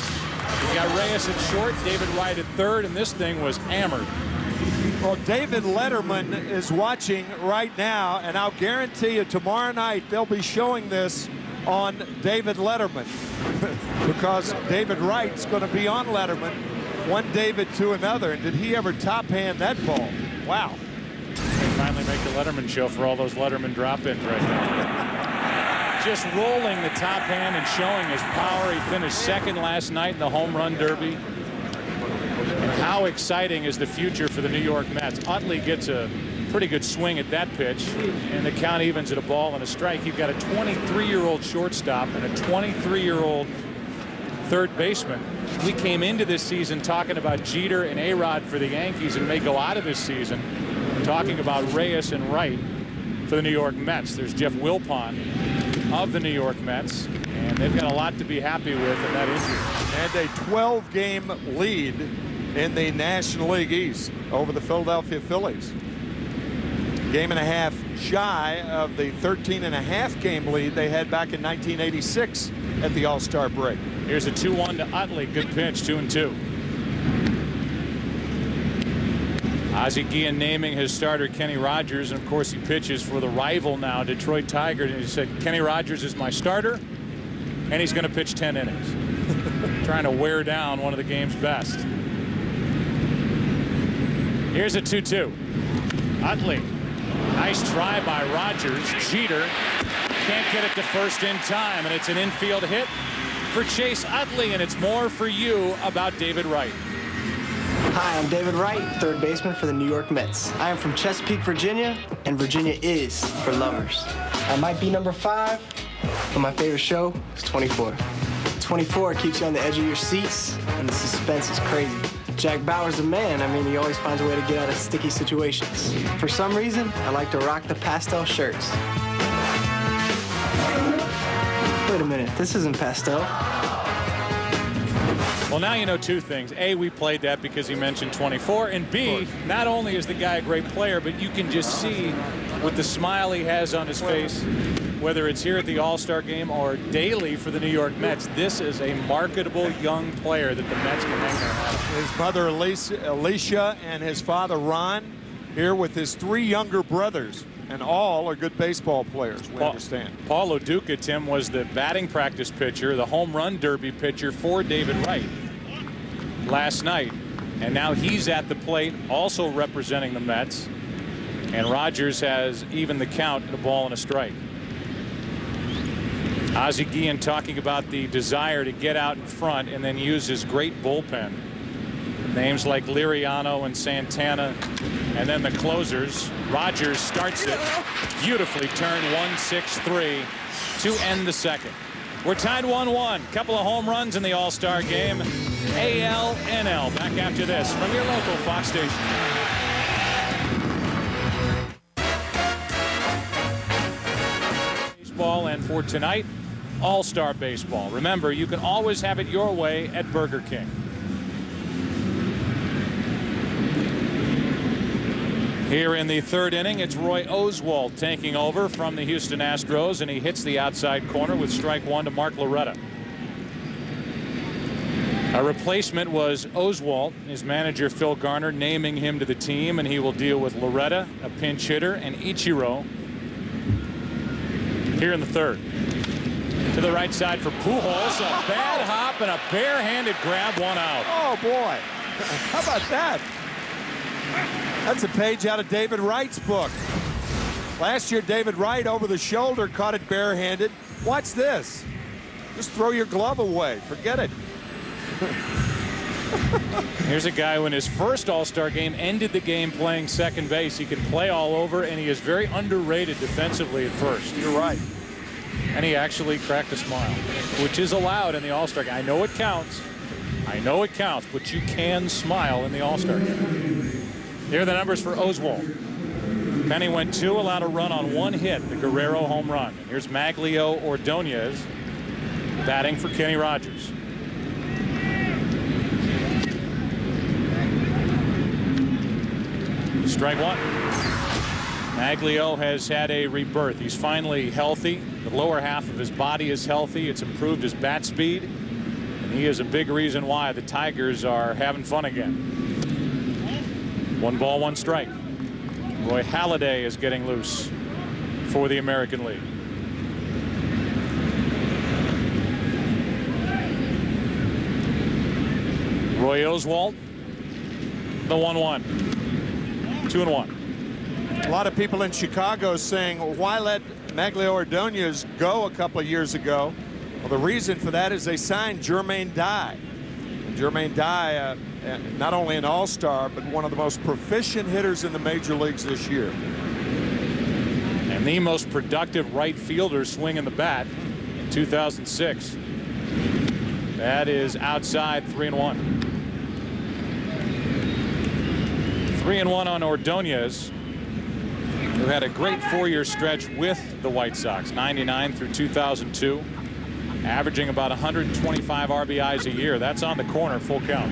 we got Reyes at short, David Wright at third, and this thing was hammered. Well, David Letterman is watching right now, and I'll guarantee you tomorrow night they'll be showing this on David Letterman because David Wright's going to be on Letterman, one David to another. And did he ever top hand that ball? Wow. They finally make the Letterman show for all those Letterman drop-ins right now. Just rolling the top hand and showing his power. He finished second last night in the home run derby. And how exciting is the future for the New York Mets? Utley gets a pretty good swing at that pitch, and the count evens at a ball and a strike. You've got a 23-year-old shortstop and a 23-year-old third baseman. We came into this season talking about Jeter and A-Rod for the Yankees, and may go out of this season talking about Reyes and Wright for the New York Mets. There's Jeff Wilpon of the New York Mets, and they've got a lot to be happy with in that injury. And a 12-game lead in the National League East over the Philadelphia Phillies. Game and a half shy of the 13.5-game lead they had back in 1986 at the All-Star break. Here's a 2-1 to Utley. Good pitch, 2-2. Ozzie Guillen naming his starter Kenny Rogers, and of course he pitches for the rival now, Detroit Tigers, and he said Kenny Rogers is my starter, and he's going to pitch 10 innings. Trying to wear down one of the game's best. Here's a 2-2. Utley. Nice try by Rogers. Jeter can't get it to first in time, and it's an infield hit for Chase Utley, and it's more for you about David Wright. Hi, I'm David Wright, third baseman for the New York Mets. I am from Chesapeake, Virginia, and Virginia is for lovers. I might be number 5, but my favorite show is 24. 24 keeps you on the edge of your seats, and the suspense is crazy. Jack Bauer's the man. I mean, he always finds a way to get out of sticky situations. For some reason, I like to rock the pastel shirts. Wait a minute, this isn't pastel. Well, now you know two things. A, we played that because he mentioned 24. And B, not only is the guy a great player, but you can just see with the smile he has on his face, whether it's here at the All-Star Game or daily for the New York Mets, this is a marketable young player that the Mets can hang their hat on. His mother, Alicia, and his father, Ron, here with his 3 younger brothers. And all are good baseball players, we understand. Paul Lo Duca, Tim, was the batting practice pitcher, the home run derby pitcher for David Wright last night. And now he's at the plate, also representing the Mets. And Rogers has even the count at a ball and a strike. Ozzie Guillen talking about the desire to get out in front and then use his great bullpen. Names like Liriano and Santana, and then the closers. Rogers starts it. Beautifully turned 1-6-3 to end the second. We're tied 1-1. Couple of home runs in the All-Star Game. AL, NL. Back after this from your local Fox station. Baseball, and for tonight, All-Star Baseball. Remember, you can always have it your way at Burger King. Here in the third inning, it's Roy Oswalt taking over from the Houston Astros, and he hits the outside corner with strike 1 to Mark Loretta. A replacement was Oswalt, his manager Phil Garner naming him to the team, and he will deal with Loretta, a pinch hitter, and Ichiro here in the third. To the right side for Pujols, a bad hop and a barehanded grab, 1 out. Oh boy, how about that? That's a page out of David Wright's book. Last year, David Wright over the shoulder caught it barehanded. Watch this. Just throw your glove away. Forget it. Here's a guy who in his first All-Star game ended the game playing second base. He can play all over, and he is very underrated defensively at first. You're right. And he actually cracked a smile, which is allowed in the All-Star game. I know it counts. I know it counts, but you can smile in the All-Star game. Here are the numbers for Oswalt. Penny went 2, allowed a run on 1 hit, the Guerrero home run. And here's Maglio Ordonez batting for Kenny Rogers. Strike 1. Maglio has had a rebirth. He's finally healthy. The lower half of his body is healthy. It's improved his bat speed. And he is a big reason why the Tigers are having fun again. 1 ball, 1 strike. Roy Halladay is getting loose for the American League. Roy Oswalt, the 1-1. 2-1. A lot of people in Chicago saying, well, why let Maglio Ordonez go a couple of years ago? Well, the reason for that is they signed Jermaine Dye. And Jermaine Dye, not only an all-star, but one of the most proficient hitters in the major leagues this year. And the most productive right fielder swinging the bat in 2006. That is outside, 3-1. 3-1 on Ordonez, who had a great 4-year stretch with the White Sox, 99 through 2002, averaging about 125 RBIs a year. That's on the corner, full count.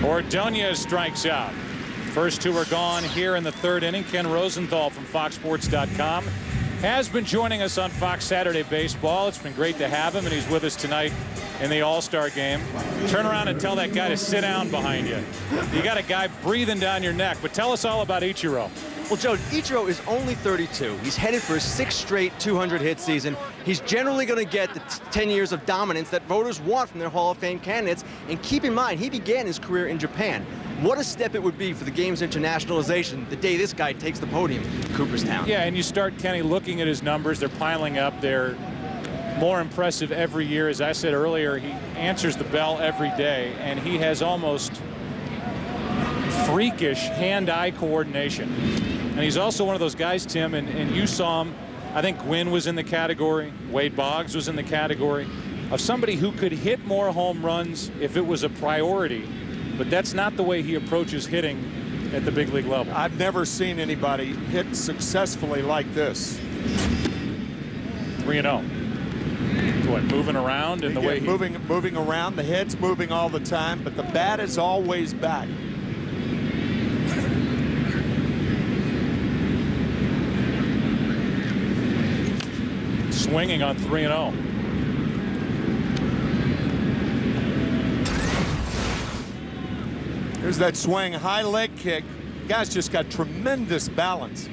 Ordonez strikes out. First 2 are gone here in the third inning. Ken Rosenthal from FoxSports.com has been joining us on Fox Saturday Baseball. It's been great to have him, and he's with us tonight in the All-Star Game. Turn around and tell that guy to sit down behind you. You got a guy breathing down your neck, but tell us all about Ichiro. Well, Joe, Ichiro is only 32. He's headed for a 6th straight 200-hit season. He's generally going to get the 10 years of dominance that voters want from their Hall of Fame candidates. And keep in mind, he began his career in Japan. What a step it would be for the game's internationalization the day this guy takes the podium in Cooperstown. Yeah, and you start, Kenny, looking at his numbers. They're piling up. They're more impressive every year. As I said earlier, he answers the bell every day, and he has almost freakish hand-eye coordination. And he's also one of those guys, Tim, and you saw him. I think Gwynn was in the category. Wade Boggs was in the category of somebody who could hit more home runs if it was a priority. But that's not the way he approaches hitting at the big league level. I've never seen anybody hit successfully like this. 3-0. What, moving around in the way he... Moving around, the head's moving all the time, but the bat is always back. Swinging on 3-0. There's that swing, high leg kick. Guy's just got tremendous balance.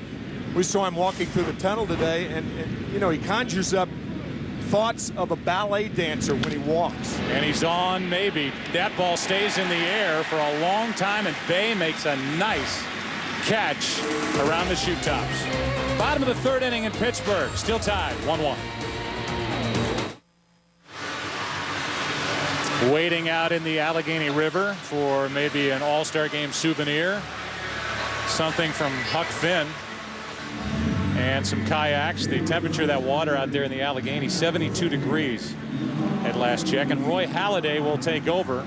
We saw him walking through the tunnel today, and you know, he conjures up thoughts of a ballet dancer when he walks. And he's on, maybe. That ball stays in the air for a long time, and Bay makes a nice catch around the shoe tops. Bottom of the third inning in Pittsburgh, still tied, 1-1. Waiting out in the Allegheny River for maybe an All-Star Game souvenir. Something from Huck Finn. And some kayaks. The temperature of that water out there in the Allegheny, 72 degrees at last check. And Roy Halladay will take over.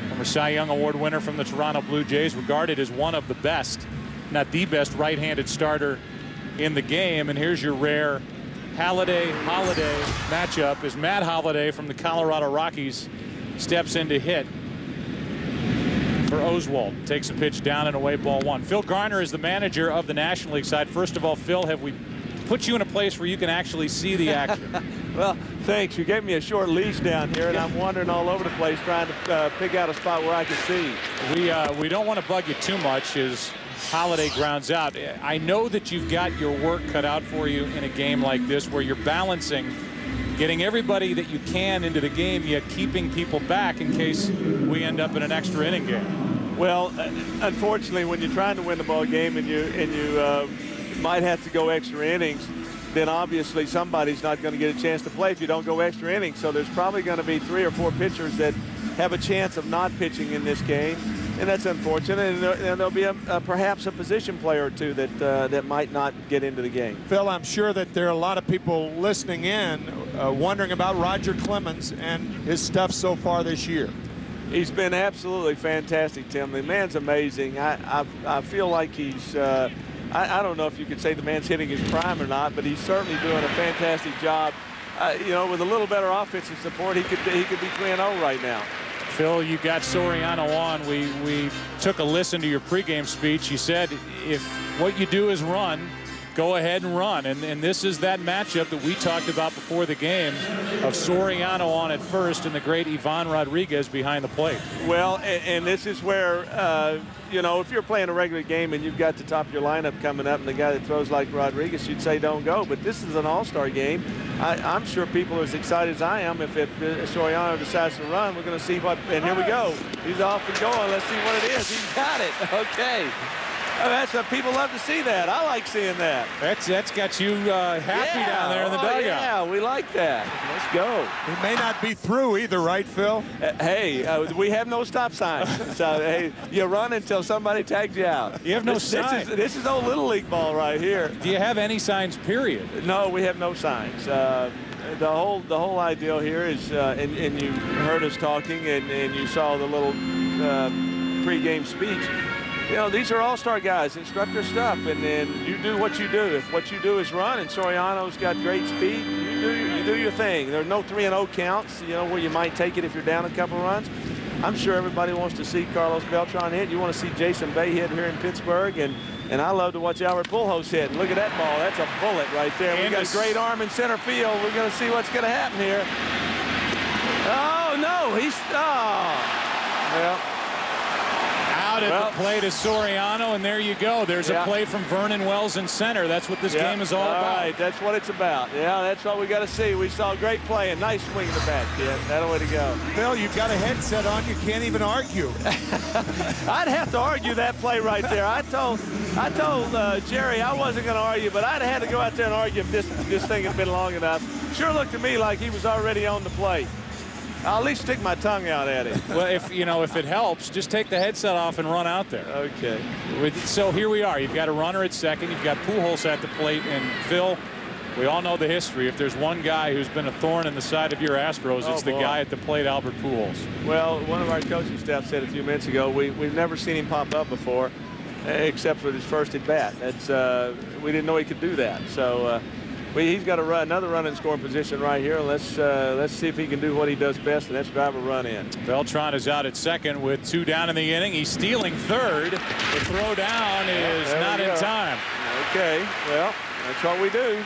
Former Cy Young Award winner from the Toronto Blue Jays, regarded as one of the best, not the best, right-handed starter in the game. And here's your rare Halladay-Halladay matchup as Matt Halladay from the Colorado Rockies steps in to hit for Oswald. Takes a pitch down and away, ball one. Phil Garner is the manager of the National League side. First of all, Phil, have we put you in a place where you can actually see the action? Well, thanks. You gave me a short leash down here, and I'm wandering all over the place trying to pick out a spot where I can see. We don't want to bug you too much as Halladay grounds out. I know that you've got your work cut out for you in a game like this where you're balancing getting everybody that you can into the game, yet keeping people back in case we end up in an extra inning game. Well, unfortunately, when you're trying to win the ball game and you might have to go extra innings, then obviously somebody's not going to get a chance to play if you don't go extra innings. So there's probably going to be 3 or 4 pitchers that have a chance of not pitching in this game, and that's unfortunate. And there'll be perhaps a position player or two that might not get into the game. Phil, I'm sure that there are a lot of people listening in wondering about Roger Clemens and his stuff so far this year. He's been absolutely fantastic, Tim. The man's amazing. I feel like he's I don't know if you could say the man's hitting his prime or not, but he's certainly doing a fantastic job. You know, with a little better offensive support, he could be 3-0 right now. Phil, you got Soriano on. We took a listen to your pregame speech. You said if what you do is run, go ahead and run. And this is that matchup that we talked about before the game of Soriano on at first and the great Ivan Rodriguez behind the plate. Well, and this is where, you know, if you're playing a regular game and you've got the top of your lineup coming up and the guy that throws like Rodriguez, you'd say don't go. But this is an all-star game. I'm sure people are as excited as I am. If Soriano decides to run, we're going to see what, and here we go. He's off and going. Let's see what it is. He's got it. Okay. That's what people love to see that. I like seeing that. That's got you happy down there in the dugout. Yeah, we like that. Let's go. He may not be through either, right, Phil? Hey, we have no stop signs. So, hey, you run until somebody tags you out. You have no signs. This is old Little League ball right here. Do you have any signs, period? No, we have no signs. The whole ideal here is, and you heard us talking, and you saw the little pregame speech. You know, these are all-star guys, instructor stuff, and then you do what you do. If what you do is run, and Soriano's got great speed, you do your thing. There are no 3-0 counts, you know, where you might take it if you're down a couple runs. I'm sure everybody wants to see Carlos Beltran hit. You want to see Jason Bay hit here in Pittsburgh, and I love to watch Albert Pujols hit. And look at that ball. That's a bullet right there. We got a great arm in center field. We're going to see what's going to happen here. Oh, no. Well. Out at the plate is Soriano, and there you go. There's a play from Vernon Wells in center. That's what this game is all about. All right, that's what it's about. Yeah, that's what we got to see. We saw great play and nice swing in the bat, kid. That'll way to go. Phil, you've got a headset on. You can't even argue. I'd have to argue that play right there. I told Jerry I wasn't going to argue, but I'd have had to go out there and argue if this thing had been long enough. Sure looked to me like he was already on the plate. I'll at least stick my tongue out at it. Well, if it helps, just take the headset off and run out there. Okay. So here we are. You've got a runner at second. You've got Pujols at the plate. And Phil, we all know the history. If there's one guy who's been a thorn in the side of your Astros, it's the guy at the plate, Albert Pujols. Well, one of our coaching staff said a few minutes ago, we've never seen him pop up before, except for his first at bat. We didn't know he could do that. So he's got another run in scoring position right here. Let's see if he can do what he does best, and that's drive a run in. Beltran is out at second with 2 down in the inning. He's stealing third. The throw down is not in time. Okay, well, that's what we do.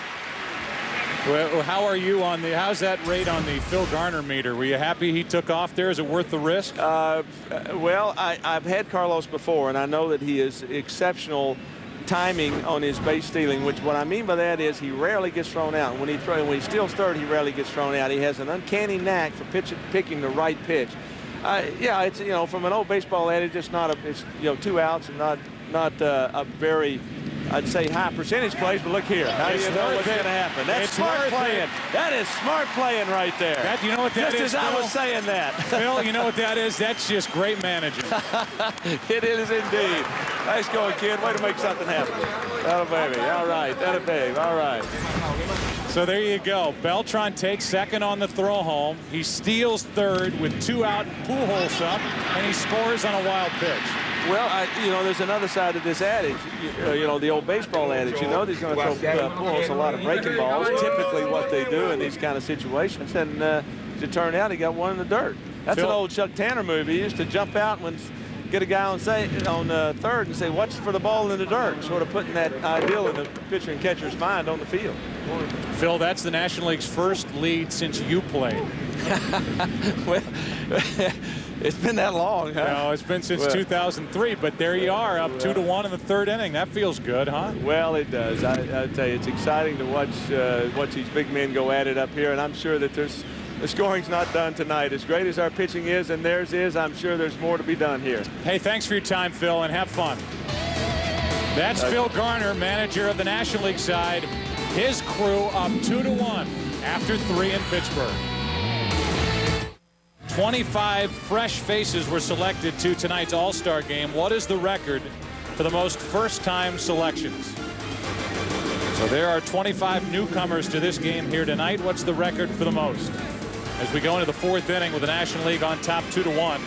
Well, how are you on how's that rate on the Phil Garner meter? Were you happy he took off there? Is it worth the risk? Well, I've had Carlos before, and I know that he is exceptional timing on his base stealing, which what I mean by that is he rarely gets thrown out. When he steals third, he rarely gets thrown out. He has an uncanny knack for picking the right pitch. Yeah, it's from an old baseball adage, it's 2 outs and not a very, I'd say, high percentage plays, but look here. How do you know what's going to happen? That's smart playing. That is smart playing right there. You know what that is, Just as I was saying that. Phil, you know what that is? That's just great managing. It is indeed. Nice going, kid. Way to make something happen. That'll baby. All right. That'll babe. All right. So there you go. Beltran takes second on the throw home. He steals third with 2 out, Pujols up, and he scores on a wild pitch. Well, there's another side of this adage, the old baseball adage. He's going to throw Pujols a lot of breaking balls, typically what they do in these kind of situations. And as it turned out, he got one in the dirt. That's an old Chuck Tanner movie. He used to jump out and get a guy on third and say, "What's for the ball in the dirt?" Sort of putting that ideal in the pitcher and catcher's mind on the field. Phil, that's the National League's first lead since you played. Well, it's been that long, huh? No, it's been since 2003, but there you are, up 2-1 in the third inning. That feels good, huh? Well, it does. I tell you, it's exciting to watch these big men go at it up here, and I'm sure that the scoring's not done tonight. As great as our pitching is and theirs is, I'm sure there's more to be done here. Hey, thanks for your time, Phil, and have fun. That's Phil Garner, manager of the National League side. His crew up 2-1 after 3 in Pittsburgh. 25 fresh faces were selected to tonight's All-Star Game. What is the record for the most first-time selections? So there are 25 newcomers to this game here tonight. What's the record for the most? As we go into the 4th inning with the National League on top 2-1,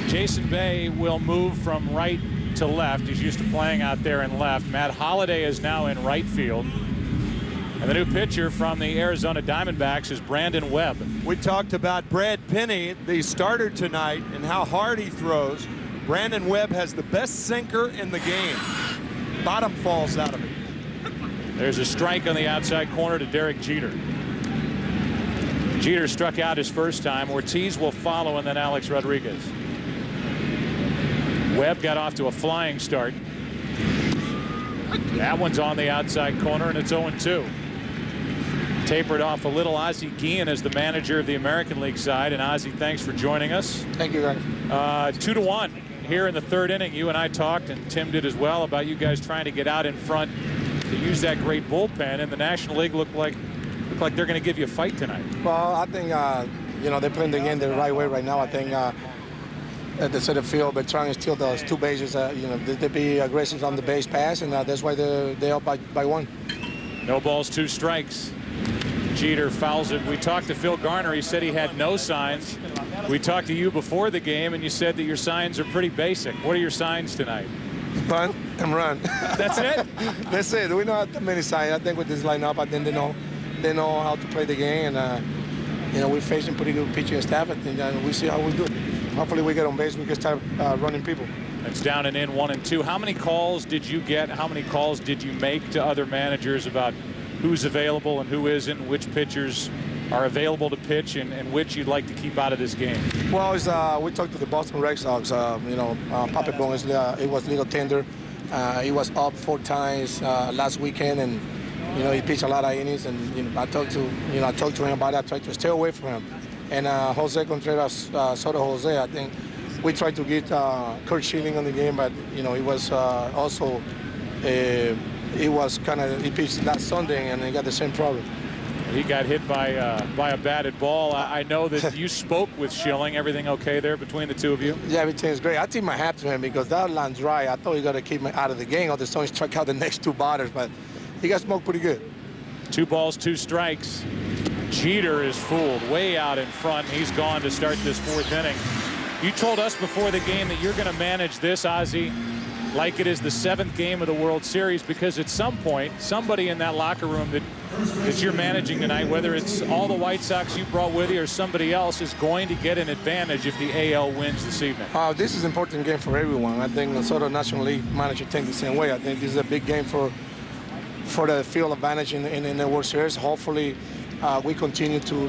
Jason Bay will move from right to left. He's used to playing out there in left. Matt Halladay is now in right field. And the new pitcher from the Arizona Diamondbacks is Brandon Webb. We talked about Brad Penny, the starter tonight, and how hard he throws. Brandon Webb has the best sinker in the game. Bottom falls out of it. There's a strike on the outside corner to Derek Jeter. Jeter struck out his first time. Ortiz will follow, and then Alex Rodriguez. Webb got off to a flying start. That one's on the outside corner, and it's 0-2. Tapered off a little. Ozzie Guillen is the manager of the American League side. And Ozzie, thanks for joining us. Thank you, guys. 2-1 here in the 3rd inning. You and I talked, and Tim did as well, about you guys trying to get out in front to use that great bullpen. And the National League look like they're going to give you a fight tonight. Well, I think they're playing the game the right way right now. I think at the center field, but trying to steal those 2 bases. They be aggressive on the base pass, and that's why they're up by 1. No balls, 2 strikes. Jeter fouls it. We talked to Phil Garner. He said he had no signs. We talked to you before the game, and you said that your signs are pretty basic. What are your signs tonight? Bunt and run. That's it? That's it. We don't have that many signs. I think with this lineup, I think they know how to play the game, and we're facing pretty good pitching staff, and we see how we do. Hopefully we get on base, we can start running people. It's down and in, 1-2. How many calls did you get? How many calls did you make to other managers about who's available and who isn't, which pitchers are available to pitch, and which you'd like to keep out of this game? Well, we talked to the Boston Red Sox. Pape Bone, it was a little tender. He was up 4 times last weekend, and he pitched a lot of innings. And I talked to him about it. I tried to stay away from him. And Jose Contreras, Soto Jose, I think we tried to get Kurt Schilling on the game, but he was also he pitched last Sunday and he got the same problem. He got hit by a batted ball. I know that you spoke with Schilling. Everything okay there between the two of you? Yeah, everything's great. I tip my hat to him because that line dry. I thought he got to keep him out of the game, or the Sony struck out the next two batters, but he got smoked pretty good. 2 balls, 2 strikes. Jeter is fooled way out in front. He's gone to start this 4th inning. You told us before the game that you're going to manage this, Ozzie, like it is the 7th game of the World Series, because at some point, somebody in that locker room that you're managing tonight, whether it's all the White Sox you brought with you or somebody else, is going to get an advantage if the AL wins this evening. This is an important game for everyone. I think the sort of National League manager think the same way. I think this is a big game for the field advantage in the World Series. Hopefully, we continue to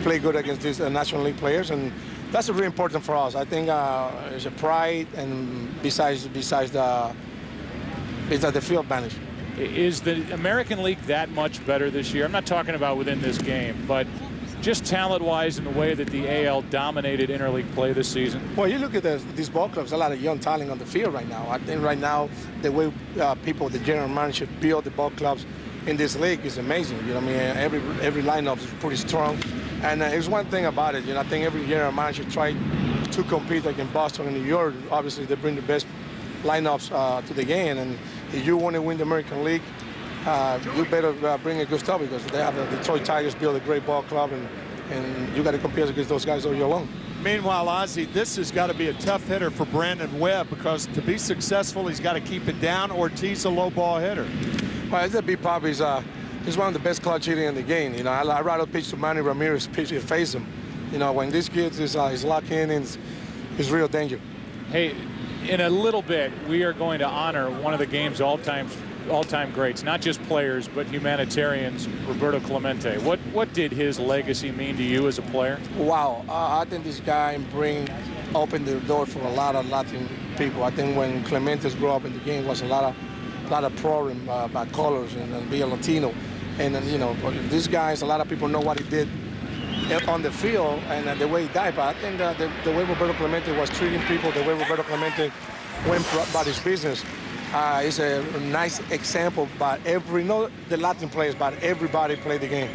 play good against these National League players, and that's really important for us. I think there's a pride, and besides the field advantage. Is the American League that much better this year? I'm not talking about within this game, but just talent-wise in the way that the AL dominated interleague play this season? Well, you look at these ball clubs, a lot of young talent on the field right now. I think right now the way people, the general manager, build the ball clubs in this league is amazing. You know what I mean? Every lineup is pretty strong. And there's one thing about it, I think every general manager tried to compete like in Boston and New York. Obviously, they bring the best lineups to the game. And if you want to win the American League, you better bring a good stuff, because they have the Detroit Tigers build a great ball club, and you got to compete against those guys all year long. Meanwhile, Ozzie, this has got to be a tough hitter for Brandon Webb, because to be successful, he's got to keep it down. Ortiz, a low ball hitter. Well, it's a big pop. He's one of the best clutch hitters in the game. I'd rather pitch to Manny Ramirez, face him. When this kid is locked in, it's real danger. Hey, in a little bit, we are going to honor one of the game's all-time greats, not just players, but humanitarians, Roberto Clemente. What did his legacy mean to you as a player? Wow, I think this guy opened the door for a lot of Latin people. I think when Clemente grew up in the game, was a lot of problem by colors and being Latino. And these guys, a lot of people know what he did on the field and the way he died. But I think the way Roberto Clemente was treating people, the way Roberto Clemente went about his business, is a nice example. But not the Latin players, but everybody played the game.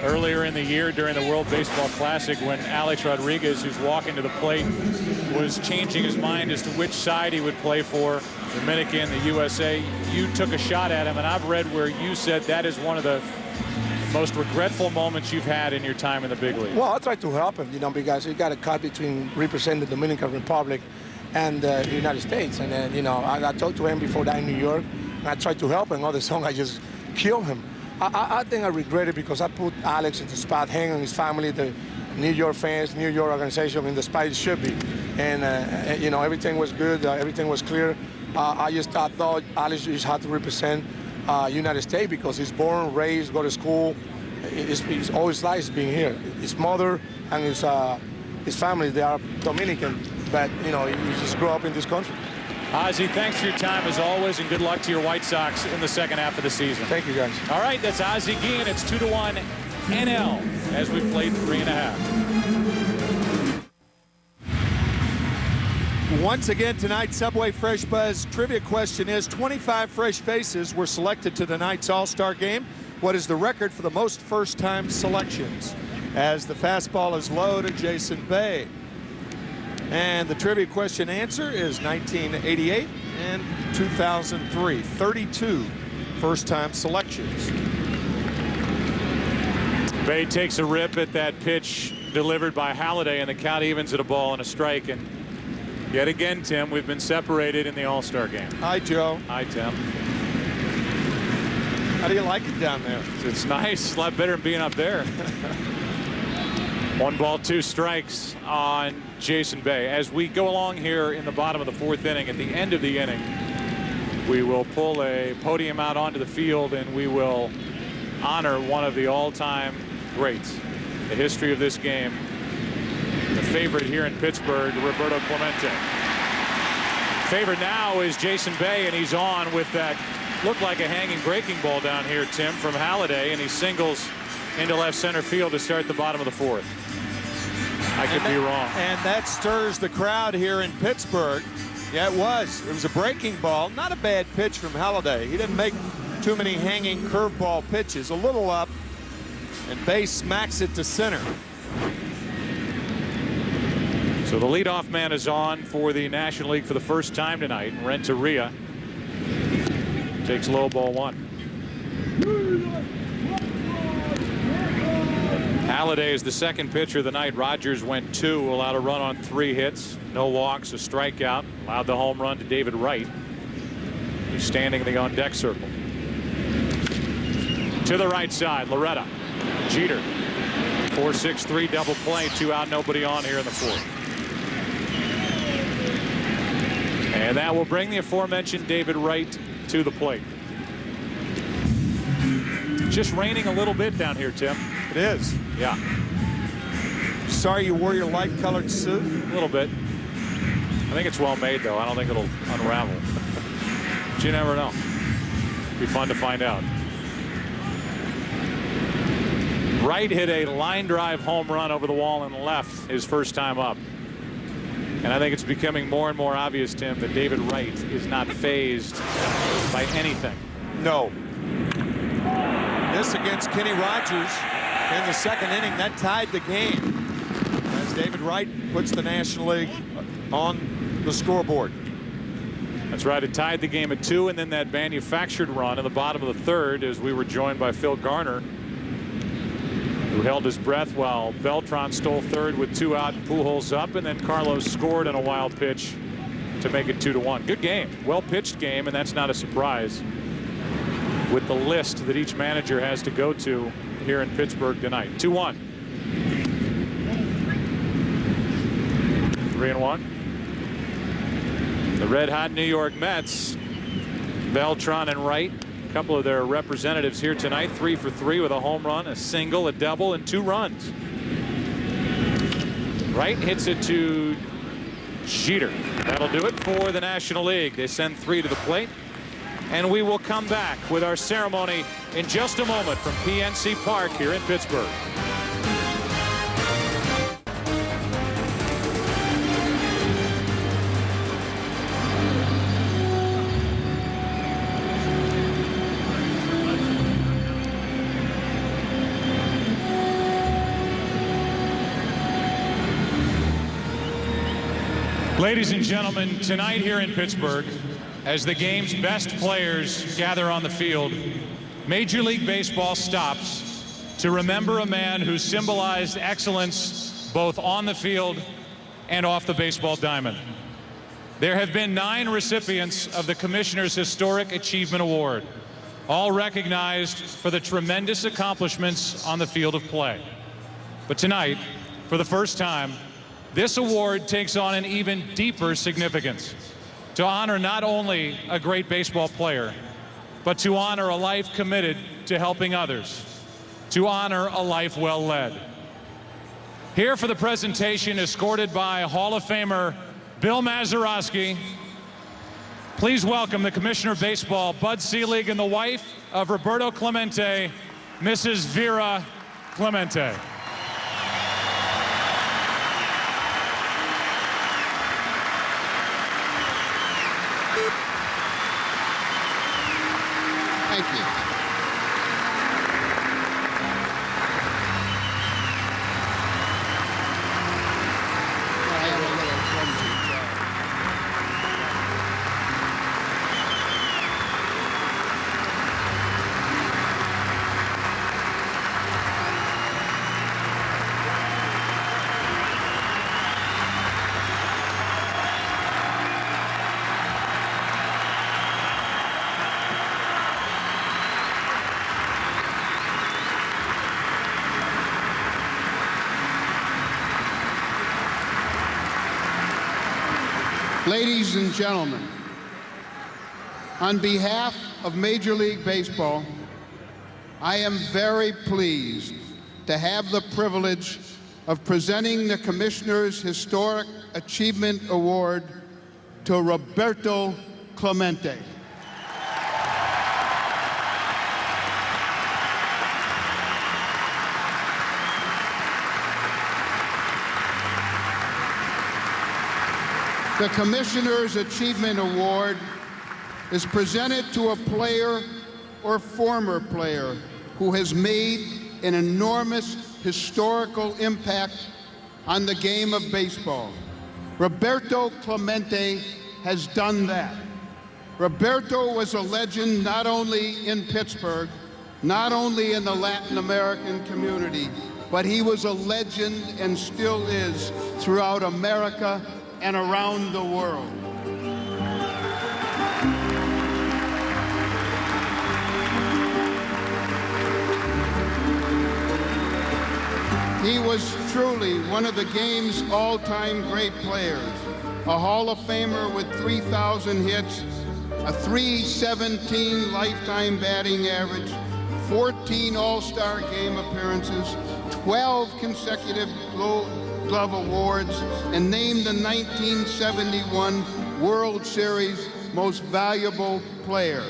Earlier in the year during the World Baseball Classic, when Alex Rodriguez, who's walking to the plate, was changing his mind as to which side he would play for, Dominican, the USA, you took a shot at him, and I've read where you said that is one of the most regretful moments you've had in your time in the big league. Well, I tried to help him, because he got a cut between representing the Dominican Republic and the United States. And then, I talked to him before that in New York, and I tried to help him. On the song, I just killed him. I think I regret it, because I put Alex in the spot, hanging on his family, the New York fans, New York organization in the spot it should be. And, everything was good, everything was clear. I thought Alex just had to represent United States, because he's born, raised, go to school. His always likes being here. His mother and his family, they are Dominican, but, he just grew up in this country. Ozzie, thanks for your time as always, and good luck to your White Sox in the second half of the season. Thank you, guys. All right, that's Ozzie Guillen. It's 2-1 NL as we played 3.5. Once again tonight, Subway Fresh Buzz trivia question is, 25 fresh faces were selected to tonight's All-Star Game. What is the record for the most first-time selections? As the fastball is low to Jason Bay. And the trivia question answer is 1988 and 2003. 32 first-time selections. Bay takes a rip at that pitch delivered by Halladay, and the count evens at a ball and a strike. And yet again, Tim, we've been separated in the All-Star Game. Hi, Joe. Hi, Tim. How do you like it down there? It's nice. A lot better than being up there. 1 ball, 2 strikes on Jason Bay. As we go along here in the bottom of the 4th inning, at the end of the inning, we will pull a podium out onto the field, and we will honor one of the all-time greats. The history of this game, the favorite here in Pittsburgh, Roberto Clemente. Favorite now is Jason Bay, and he's on with that looked like a hanging breaking ball down here, Tim, from Halladay, and he singles into left center field to start the bottom of the 4th. I could be wrong. And that stirs the crowd here in Pittsburgh. Yeah, it was. It was a breaking ball. Not a bad pitch from Halladay. He didn't make too many hanging curveball pitches. A little up, And Bass smacks it to center. So the leadoff man is on for the National League for the first time tonight. Renteria takes low, ball one. Halladay is the second pitcher of the night. Rogers went 2, allowed a run on 3 hits, no walks, a strikeout, allowed the home run to David Wright, who's standing in the on-deck circle. To the right side, Loretta, Jeter, 4-6-3 double play, 2 out, nobody on here in the 4th. And that will bring the aforementioned David Wright to the plate. Just raining a little bit down here, Tim. It is. Yeah. Sorry you wore your light-colored suit? A little bit. I think it's well made, though. I don't think it'll unravel. But you never know. Be fun to find out. Wright hit a line drive home run over the wall and left his first time up. And I think it's becoming more and more obvious, Tim, that David Wright is not fazed by anything. No. This against Kenny Rogers in the second inning, that tied the game as David Wright puts the National League on the scoreboard. That's right. It tied the game at 2, and then that manufactured run in the bottom of the 3rd as we were joined by Phil Garner, who held his breath while Beltran stole 3rd with 2 out and Pujols up, and then Carlos scored on a wild pitch to make it 2-1. Good game. Well pitched game, and that's not a surprise with the list that each manager has to go to here in Pittsburgh tonight. 2-1. 3-1. The red-hot New York Mets, Beltran and Wright, a couple of their representatives here tonight, 3 for 3 with a home run, a single, a double, and 2 runs. Wright hits it to Jeter. That'll do it for the National League. They send 3 to the plate. And we will come back with our ceremony in just a moment from PNC Park here in Pittsburgh. Ladies and gentlemen, tonight here in Pittsburgh, as the game's best players gather on the field, Major League Baseball stops to remember a man who symbolized excellence both on the field and off the baseball diamond. There have been 9 recipients of the Commissioner's Historic Achievement Award, all recognized for the tremendous accomplishments on the field of play. But tonight, for the first time, this award takes on an even deeper significance, to honor not only a great baseball player, but to honor a life committed to helping others, to honor a life well led. Here for the presentation, escorted by Hall of Famer Bill Mazeroski, please welcome the Commissioner of Baseball, Bud Selig, and the wife of Roberto Clemente, Mrs. Vera Clemente. Thank you. Ladies and gentlemen, on behalf of Major League Baseball, I am very pleased to have the privilege of presenting the Commissioner's Historic Achievement Award to Roberto Clemente. The Commissioner's Achievement Award is presented to a player or former player who has made an enormous historical impact on the game of baseball. Roberto Clemente has done that. Roberto was a legend not only in Pittsburgh, not only in the Latin American community, but he was a legend and still is throughout America and around the world. He was truly one of the game's all-time great players, a Hall of Famer with 3,000 hits, a .317 lifetime batting average, 14 All-Star Game appearances, 12 consecutive Gold Glove awards, and named the 1971 World Series Most Valuable Player.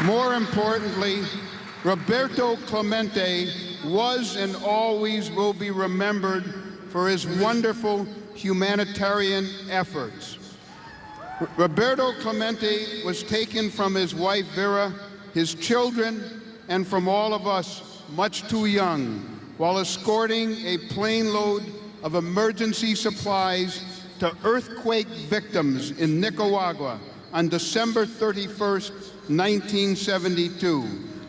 More importantly, Roberto Clemente was and always will be remembered for his wonderful humanitarian efforts. Roberto Clemente was taken from his wife Vera, his children, and from all of us much too young, while escorting a plane load of emergency supplies to earthquake victims in Nicaragua on December 31st, 1972.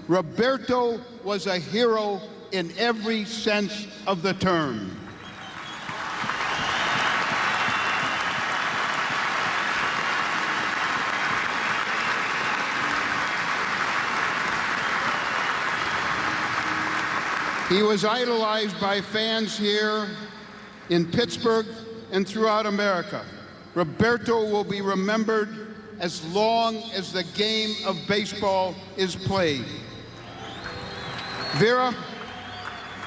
Roberto was a hero in every sense of the term. He was idolized by fans here in Pittsburgh and throughout America. Roberto will be remembered as long as the game of baseball is played. Vera,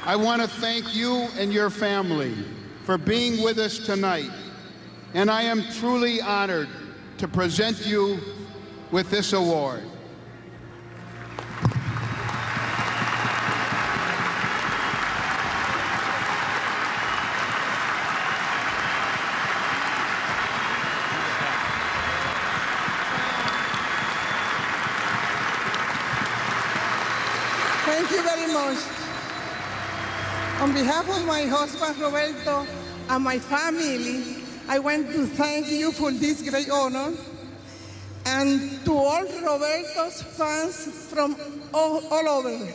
I want to thank you and your family for being with us tonight, and I am truly honored to present you with this award. Thank you very much. On behalf of my husband, Roberto, and my family, I want to thank you for this great honor. And to all Roberto's fans from all over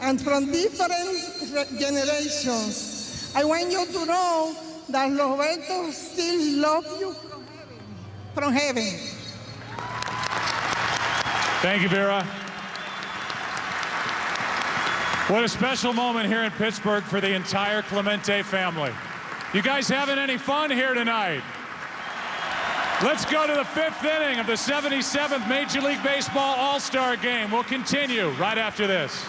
and from different generations, I want you to know that Roberto still loves you from heaven. Thank you, Vera. What a special moment here in Pittsburgh for the entire Clemente family. You guys having any fun here tonight? Let's go to the 5th inning of the 77th Major League Baseball All Star Game. We'll continue right after this.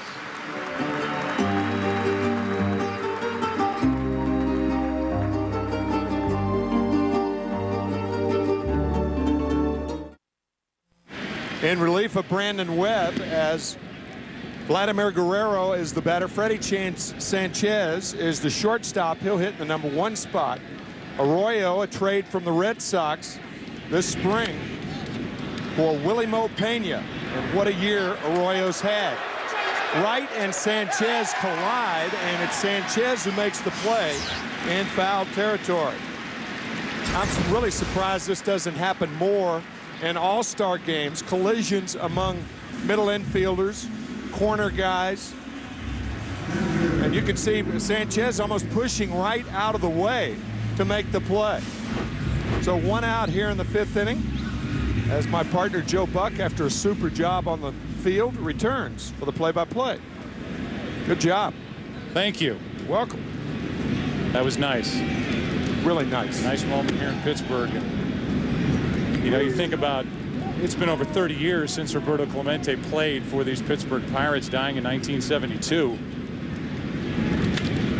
In relief of Brandon Webb, as Vladimir Guerrero is the batter. Freddie Sanchez is the shortstop. He'll hit in the #1 spot. Arroyo, a trade from the Red Sox this spring for Willie Mo Pena. And what a year Arroyo's had. Wright and Sanchez collide, and it's Sanchez who makes the play in foul territory. I'm really surprised this doesn't happen more in all-star games. Collisions among middle infielders, corner guys, and you can see Sanchez almost pushing Wright out of the way to make the play. So 1 out here in the 5th inning as my partner Joe Buck, after a super job on the field, returns for the play-by-play. Good job. Thank you. You're welcome. That was nice. Really nice. Nice moment here in Pittsburgh. And, you know, you think about, it's been over 30 years since Roberto Clemente played for these Pittsburgh Pirates, dying in 1972.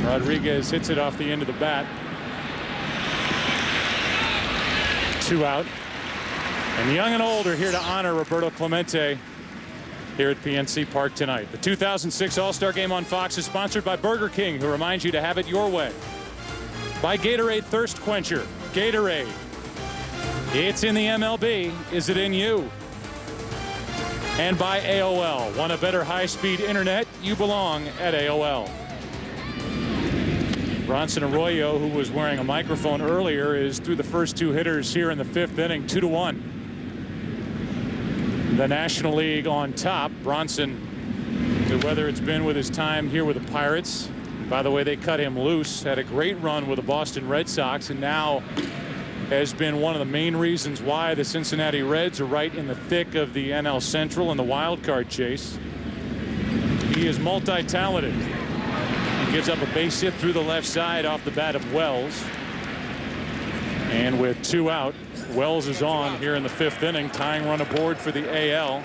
Rodriguez hits it off the end of the bat. 2 out. And young and old are here to honor Roberto Clemente here at PNC Park tonight. The 2006 All-Star Game on Fox is sponsored by Burger King, who reminds you to have it your way. By Gatorade Thirst Quencher. Gatorade. It's in the MLB. Is it in you? And by AOL. Want a better high-speed internet? You belong at AOL. Bronson Arroyo, who was wearing a microphone earlier, is through the first two hitters here in the fifth inning, 2-1. The National League on top. Bronson, whether it's been with his time here with the Pirates, by the way, they cut him loose, had a great run with the Boston Red Sox, and now has been one of the main reasons why the Cincinnati Reds are right in the thick of the NL Central and the wild card chase. He is multi-talented. He gives up a base hit through the left side off the bat of Wells. And with 2 out, Wells is on here in the fifth inning, tying run aboard for the AL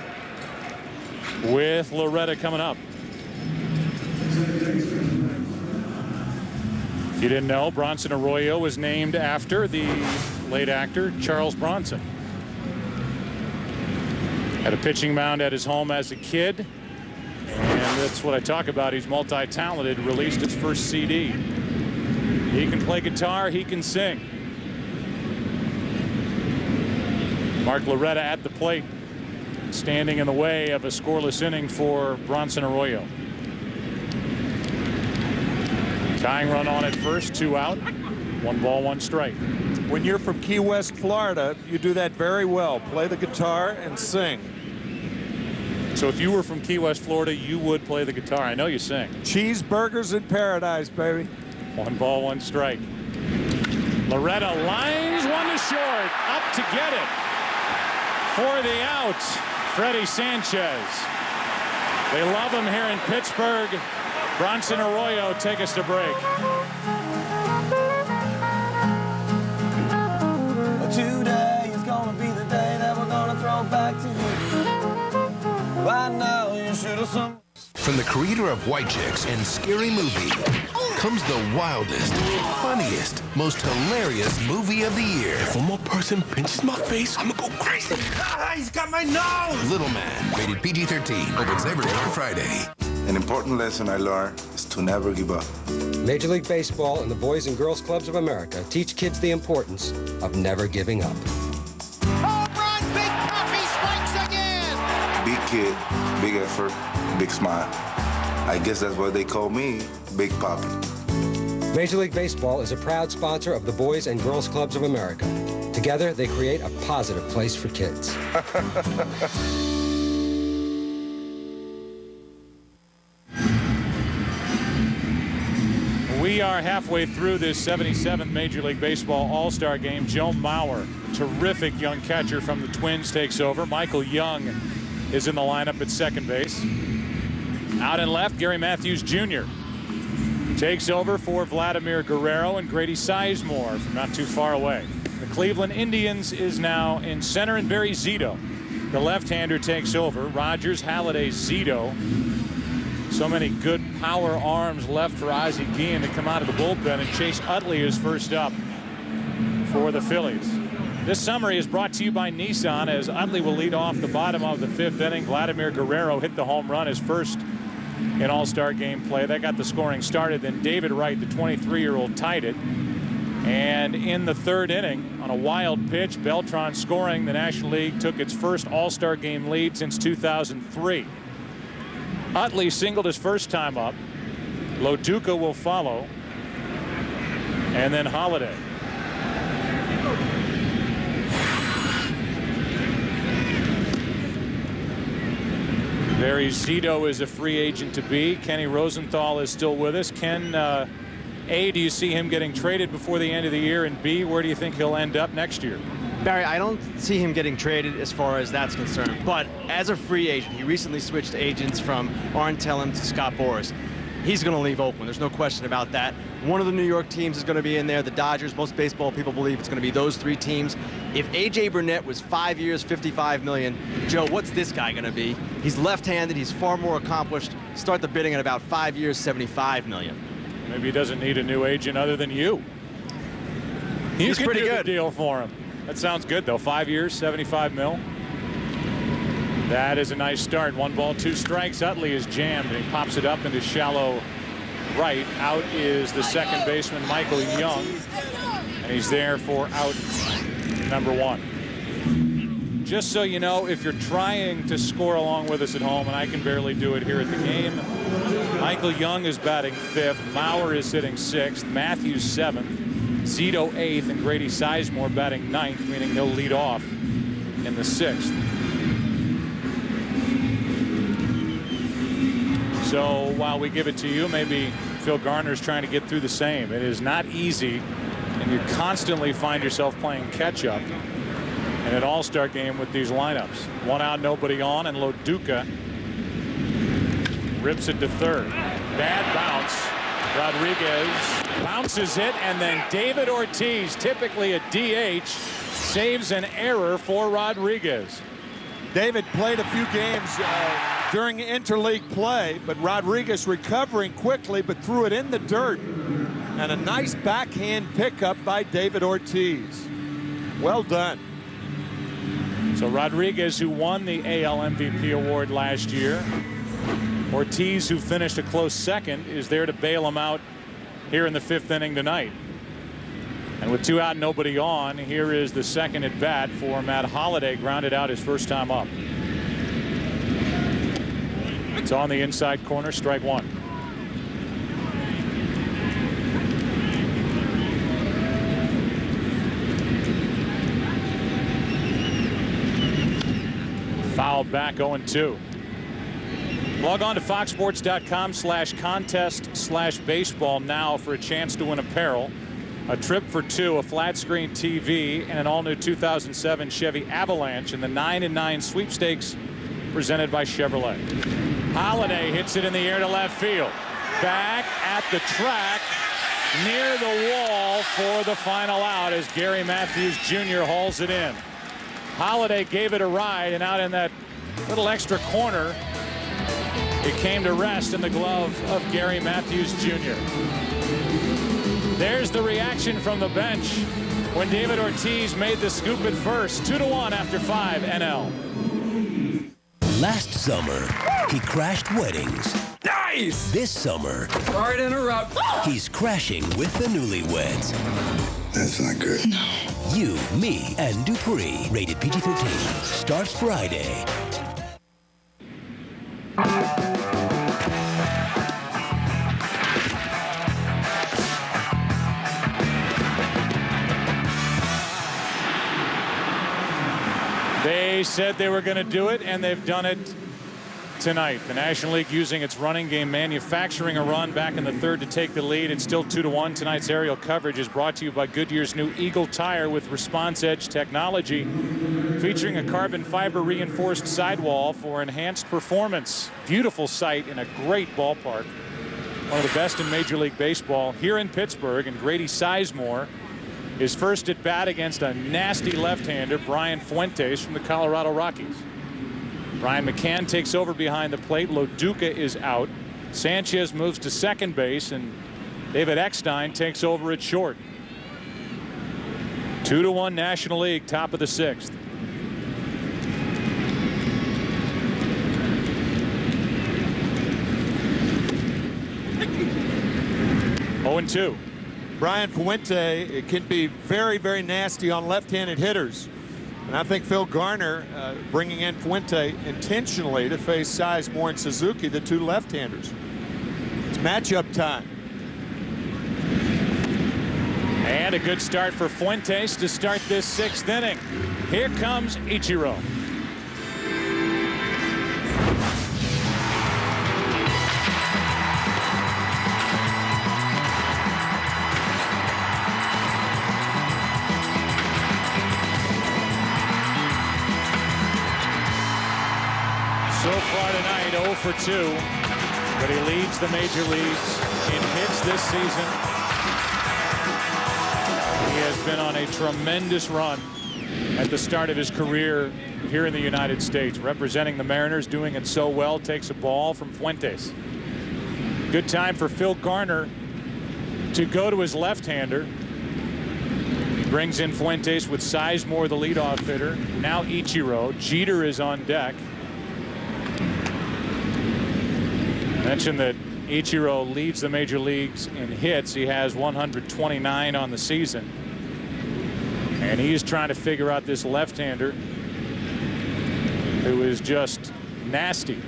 with Loretta coming up. If you didn't know, Bronson Arroyo was named after the late actor Charles Bronson. Had a pitching mound at his home as a kid, and that's what I talk about. He's multi-talented. Released his first CD. He can play guitar, he can sing. Mark Loretta at the plate, standing in the way of a scoreless inning for Bronson Arroyo. Tying run on at first, 2 out, 1 ball, 1 strike. When you're from Key West, Florida, you do that very well. Play the guitar and sing. So if you were from Key West, Florida, you would play the guitar. I know you sing. Cheeseburgers in paradise, baby. 1 ball, 1 strike. Loretta lines one to short, up to get it. For the out, Freddie Sanchez. They love him here in Pittsburgh. Bronson Arroyo, take us to break. Today is gonna be the day that we're gonna throw back to you. Right now, you should have some. From the creator of White Chicks and Scary Movie comes the wildest, funniest, most hilarious movie of the year. If one more person pinches my face, I'm gonna go crazy. Ah, he's got my nose! Little Man, rated PG-13, opens every day on Friday. An important lesson I learned is to never give up. Major League Baseball and the Boys and Girls Clubs of America teach kids the importance of never giving up. Home run, Big Papi strikes again! Big kid, big effort, big smile. I guess that's why they call me Big Papi. Major League Baseball is a proud sponsor of the Boys and Girls Clubs of America. Together, they create a positive place for kids. We are halfway through this 77th Major League Baseball All Star Game. Joe Mauer, terrific young catcher from the Twins, takes over. Michael Young is in the lineup at second base. Out and left, Gary Matthews Jr. takes over for Vladimir Guerrero and Grady Sizemore from not too far away. The Cleveland Indians is now in center, and Barry Zito, the left-hander, takes over. Rogers, Halladay, Zito. So many good power arms left for Ozzie Guillen to come out of the bullpen, and Chase Utley is first up for the Phillies. This summary is brought to you by Nissan, as Utley will lead off the bottom of the fifth inning. Vladimir Guerrero hit the home run, his first in All-Star Game play. That got the scoring started. Then David Wright, the 23-year-old, tied it. And in the third inning, on a wild pitch, Beltran scoring, the National League took its first All-Star Game lead since 2003. Utley singled his first time up. Loduca will follow. And then Halladay. Barry Zito is a free agent to be. Kenny Rosenthal is still with us. Ken, A, do you see him getting traded before the end of the year? And B, where do you think he'll end up next year? Barry, I don't see him getting traded as far as that's concerned. But as a free agent, he recently switched agents from Arn Tellem to Scott Boras. He's going to leave Oakland. There's no question about that. One of the New York teams is going to be in there. The Dodgers, most baseball people believe it's going to be those three teams. If A.J. Burnett was 5 years, $55 million, Joe, what's this guy going to be? He's left-handed. He's far more accomplished. Start the bidding at about 5 years, $75 million. Maybe he doesn't need a new agent other than you. He's pretty good. The deal for him. That sounds good, though. 5 years, $75 million. That is a nice start. 1 ball, 2 strikes. Utley is jammed, and he pops it up into shallow Wright. Out is the second baseman, Michael Young. And he's there for out number 1. Just so you know, if you're trying to score along with us at home, and I can barely do it here at the game, Michael Young is batting 5th. Mauer is hitting 6th. Matthews 7th. Zito 8th. And Grady Sizemore batting 9th, meaning he'll lead off in the 6th. So while we give it to you, maybe Phil Garner's trying to get through the same. It is not easy, and you constantly find yourself playing catch-up in an all-star game with these lineups. 1 out, nobody on, and Loduca rips it to third. Bad bounce. Rodriguez bounces it, and then David Ortiz, typically a DH, saves an error for Rodriguez. David played a few games during interleague play, but Rodriguez recovering quickly, but threw it in the dirt. And a nice backhand pickup by David Ortiz. Well done. So Rodriguez, who won the AL MVP award last year, Ortiz, who finished a close second, is there to bail him out here in the 5th inning tonight. And with 2 out, nobody on, here is the second at bat for Matt Halladay, grounded out his first time up. It's on the inside corner, strike 1. Foul back, 0-2. Log on to foxsports.com/contest/baseball now for a chance to win apparel, a trip for 2, a flat screen TV, and an all-new 2007 Chevy Avalanche in the 9 and 9 sweepstakes presented by Chevrolet. Halladay hits it in the air to left field. Back at the track near the wall for the final out as Gary Matthews Jr. hauls it in. Halladay gave it a ride, and out in that little extra corner, it came to rest in the glove of Gary Matthews Jr. There's the reaction from the bench when David Ortiz made the scoop at first. 2-1 after 5, NL. Last summer, he crashed weddings. Nice! This summer, sorry to interrupt, he's crashing with the newlyweds. That's not good. No. You, Me, and Dupree. Rated PG-13. Starts Friday. They said they were going to do it, and they've done it tonight. The National League using its running game, manufacturing a run back in the 3rd to take the lead. It's still 2-1. Tonight's aerial coverage is brought to you by Goodyear's new Eagle tire with Response Edge technology, featuring a carbon fiber reinforced sidewall for enhanced performance. Beautiful sight in a great ballpark. One of the best in Major League Baseball here in Pittsburgh, and Grady Sizemore is first at bat against a nasty left-hander, Brian Fuentes from the Colorado Rockies. Brian McCann takes over behind the plate. Loduca is out. Sanchez moves to second base, and David Eckstein takes over at short. 2-1 National League, top of the 6th. Oh, 2. Brian Fuente, it can be very, very nasty on left-handed hitters. And I think Phil Garner bringing in Fuente intentionally to face Sizemore and Suzuki, the 2 left-handers. It's matchup time. And a good start for Fuentes to start this 6th inning. Here comes Ichiro. So far tonight, 0 for 2, but he leads the major leagues in hits this season. He has been on a tremendous run at the start of his career here in the United States. Representing the Mariners, doing it so well, takes a ball from Fuentes. Good time for Phil Garner to go to his left-hander. Brings in Fuentes with Sizemore, the leadoff hitter. Now Ichiro. Jeter is on deck. Mentioned that Ichiro leads the major leagues in hits. He has 129 on the season. And he's trying to figure out this left-hander who is just nasty.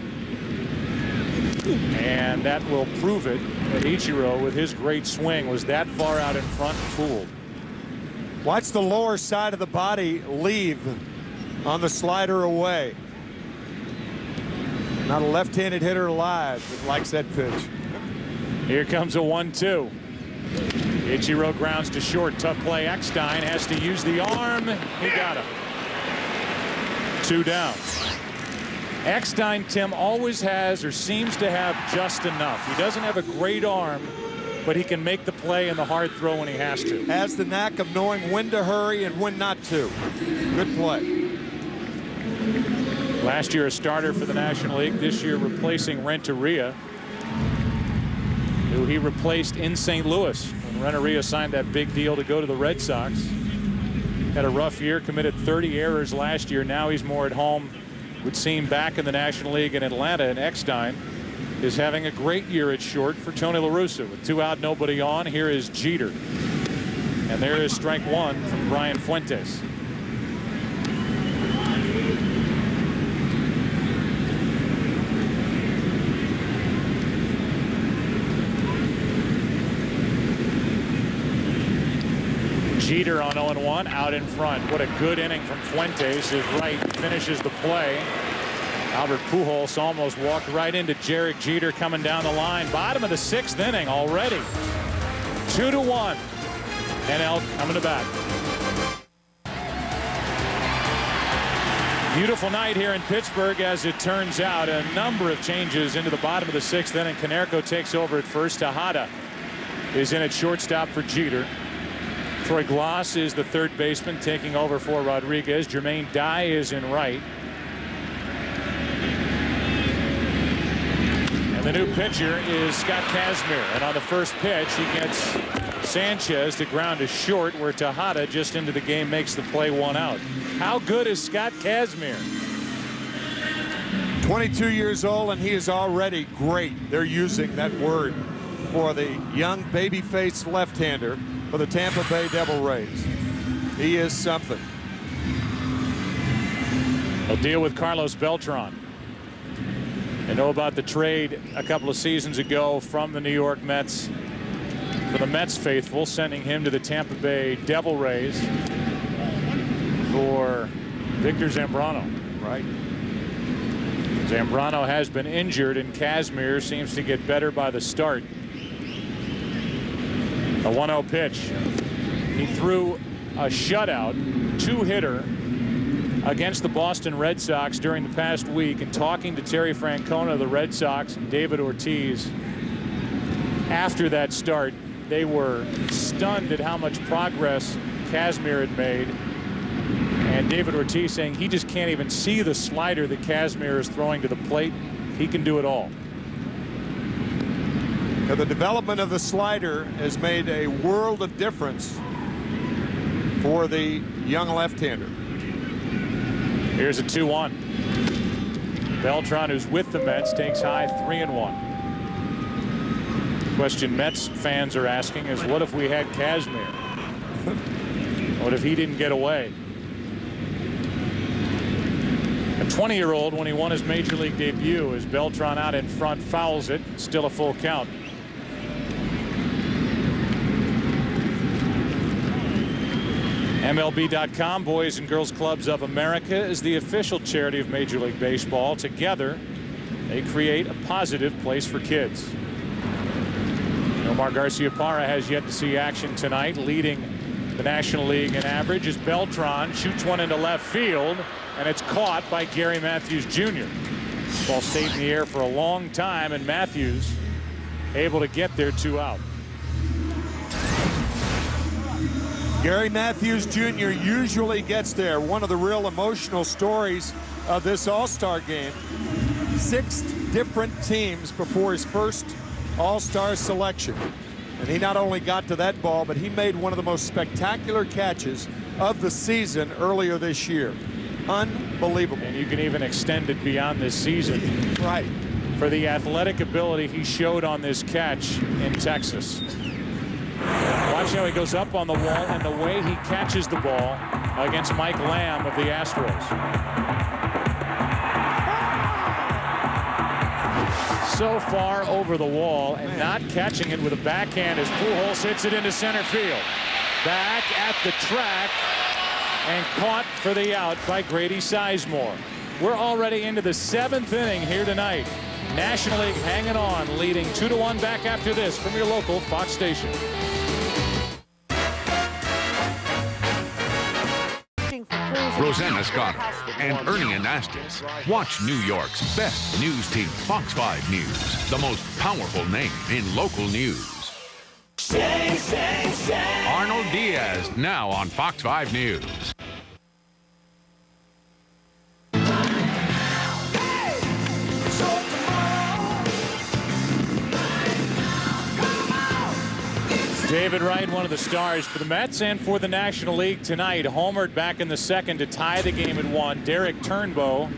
And that will prove it that Ichiro, with his great swing, was that far out in front and fooled. Watch the lower side of the body leave on the slider away. Not a left-handed hitter alive that likes that pitch. Here comes a 1-2. Ichiro grounds to short. Tough play. Eckstein has to use the arm. He got him. 2 down. Eckstein, Tim, always has or seems to have just enough. He doesn't have a great arm, but he can make the play and the hard throw when he has to. Has the knack of knowing when to hurry and when not to. Good play. Last year a starter for the National League. This year replacing Renteria, who he replaced in St. Louis when Renteria signed that big deal to go to the Red Sox. Had a rough year, committed 30 errors last year. Now he's more at home. Would seem back in the National League in Atlanta, and Eckstein is having a great year at short for Tony La Russa. With 2 out, nobody on, here is Jeter. And there is strike 1 from Brian Fuentes. Jeter on 0-1, out in front. What a good inning from Fuentes. His right finishes the play. Albert Pujols almost walked right into Derek Jeter coming down the line. Bottom of the 6th inning already. 2-1. NL coming to bat. Beautiful night here in Pittsburgh, as it turns out. A number of changes into the bottom of the 6th inning. Konerko takes over at first. Tejada is in at shortstop for Jeter. Troy Glass is the third baseman, taking over for Rodriguez. Jermaine Dye is in right. And the new pitcher is Scott Kazmir. And on the first pitch, he gets Sanchez to ground to short, where Tejada just into the game makes the play 1 out. How good is Scott Kazmir? 22 years old, and he is already great. They're using that word for the young baby-faced left-hander for the Tampa Bay Devil Rays. He is something. A deal with Carlos Beltran. I know about the trade a couple of seasons ago from the New York Mets for the Mets faithful, sending him to the Tampa Bay Devil Rays for Victor Zambrano. Right. Zambrano has been injured, and Kazmir seems to get better by the start. A 1-0 pitch. He threw a shutout, 2-hitter against the Boston Red Sox during the past week. And talking to Terry Francona of the Red Sox and David Ortiz after that start, they were stunned at how much progress Kazmir had made. And David Ortiz saying he just can't even see the slider that Kazmir is throwing to the plate. He can do it all. Now, the development of the slider has made a world of difference for the young left-hander. Here's a 2-1. Beltran, who's with the Mets, takes high, 3-1. Question Mets fans are asking is, what if we had Kazmir? What if he didn't get away? A 20-year-old when he won his major league debut, as Beltran out in front fouls it. Still a full count. MLB.com, Boys and Girls Clubs of America, is the official charity of Major League Baseball. Together, they create a positive place for kids. Omar Garcia-Parra has yet to see action tonight. Leading the National League in average is Beltran. Shoots one into left field, and it's caught by Gary Matthews Jr. Ball stayed in the air for a long time, and Matthews able to get there 2 out. Gary Matthews Jr. usually gets there. One of the real emotional stories of this All-Star game. 6 different teams before his first All-Star selection. And he not only got to that ball, but he made one of the most spectacular catches of the season earlier this year. Unbelievable. And you can even extend it beyond this season. Right. for the athletic ability he showed on this catch in Texas. Watch how he goes up on the wall and the way he catches the ball against Mike Lamb of the Astros. So far over the wall and not catching it with a backhand as Pujols hits it into center field. Back at the track and caught for the out by Grady Sizemore. We're already into the 7th inning here tonight. National League hanging on, leading 2-1 back after this from your local Fox station. Rosanna Scott and Ernie Anastas. Watch New York's best news team, Fox 5 News, the most powerful name in local news. Arnold Diaz, now on Fox 5 News. David Wright, one of the stars for the Mets and for the National League tonight, homered back in the second to tie the game at 1. Derek Turnbow,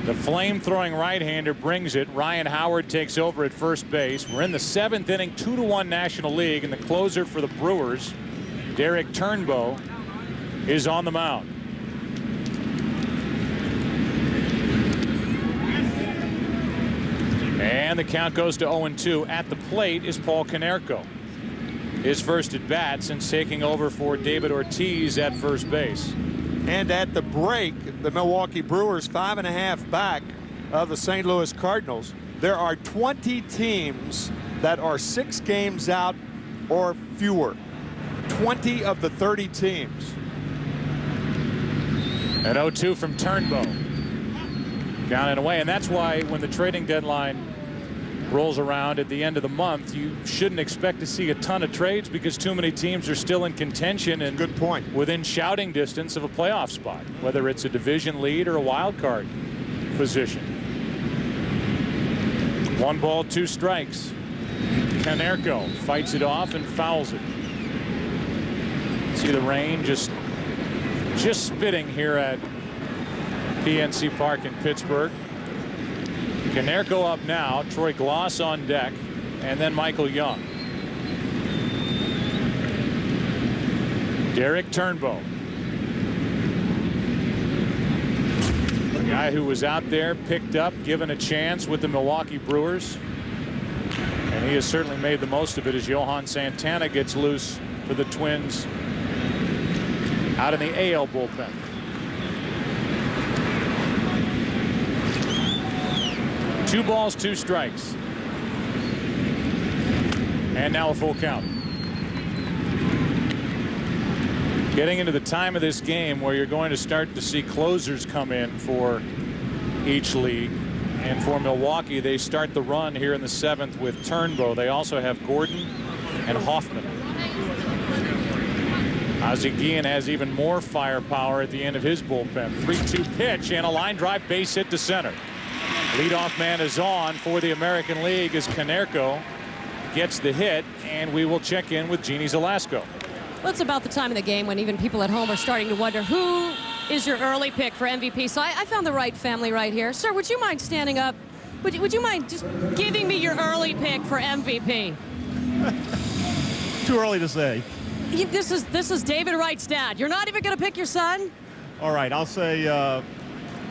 the flame-throwing right-hander, brings it. Ryan Howard takes over at first base. We're in the 7th inning, 2-1 National League, and the closer for the Brewers, Derek Turnbow, is on the mound. And the count goes to 0-2. At the plate is Paul Konerko. His first at bat since taking over for David Ortiz at first base. And at the break, the Milwaukee Brewers 5.5 back of the St. Louis Cardinals. There are 20 teams that are 6 games out or fewer. 20 of the 30 teams. An 0-2 from Turnbow. Down and away, and that's why when the trading deadline rolls around at the end of the month, you shouldn't expect to see a ton of trades because too many teams are still in contention and good point within shouting distance of a playoff spot, whether it's a division lead or a wild card position. 1 ball, 2 strikes. Konerko fights it off and fouls it. See the rain just spitting here at PNC Park in Pittsburgh. Konerko up now, Troy Gloss on deck, and then Michael Young. Derek Turnbow. The guy who was out there, picked up, given a chance with the Milwaukee Brewers. And he has certainly made the most of it as Johan Santana gets loose for the Twins out in the AL bullpen. 2 balls, 2 strikes. And now a full count. Getting into the time of this game where you're going to start to see closers come in for each league. And for Milwaukee, they start the run here in the 7th with Turnbow. They also have Gordon and Hoffman. Ozzie Guillen has even more firepower at the end of his bullpen. 3-2 pitch and a line drive base hit to center. Leadoff man is on for the American League as Konerko gets the hit, and we will check in with Jeannie Zelasko. Well, it's about the time of the game when even people at home are starting to wonder who is your early pick for MVP. So I found the Wright family right here. Sir, would you mind standing up? Would you mind just giving me your early pick for MVP? Too early to say. This is David Wright's dad. You're not even going to pick your son? All right, I'll say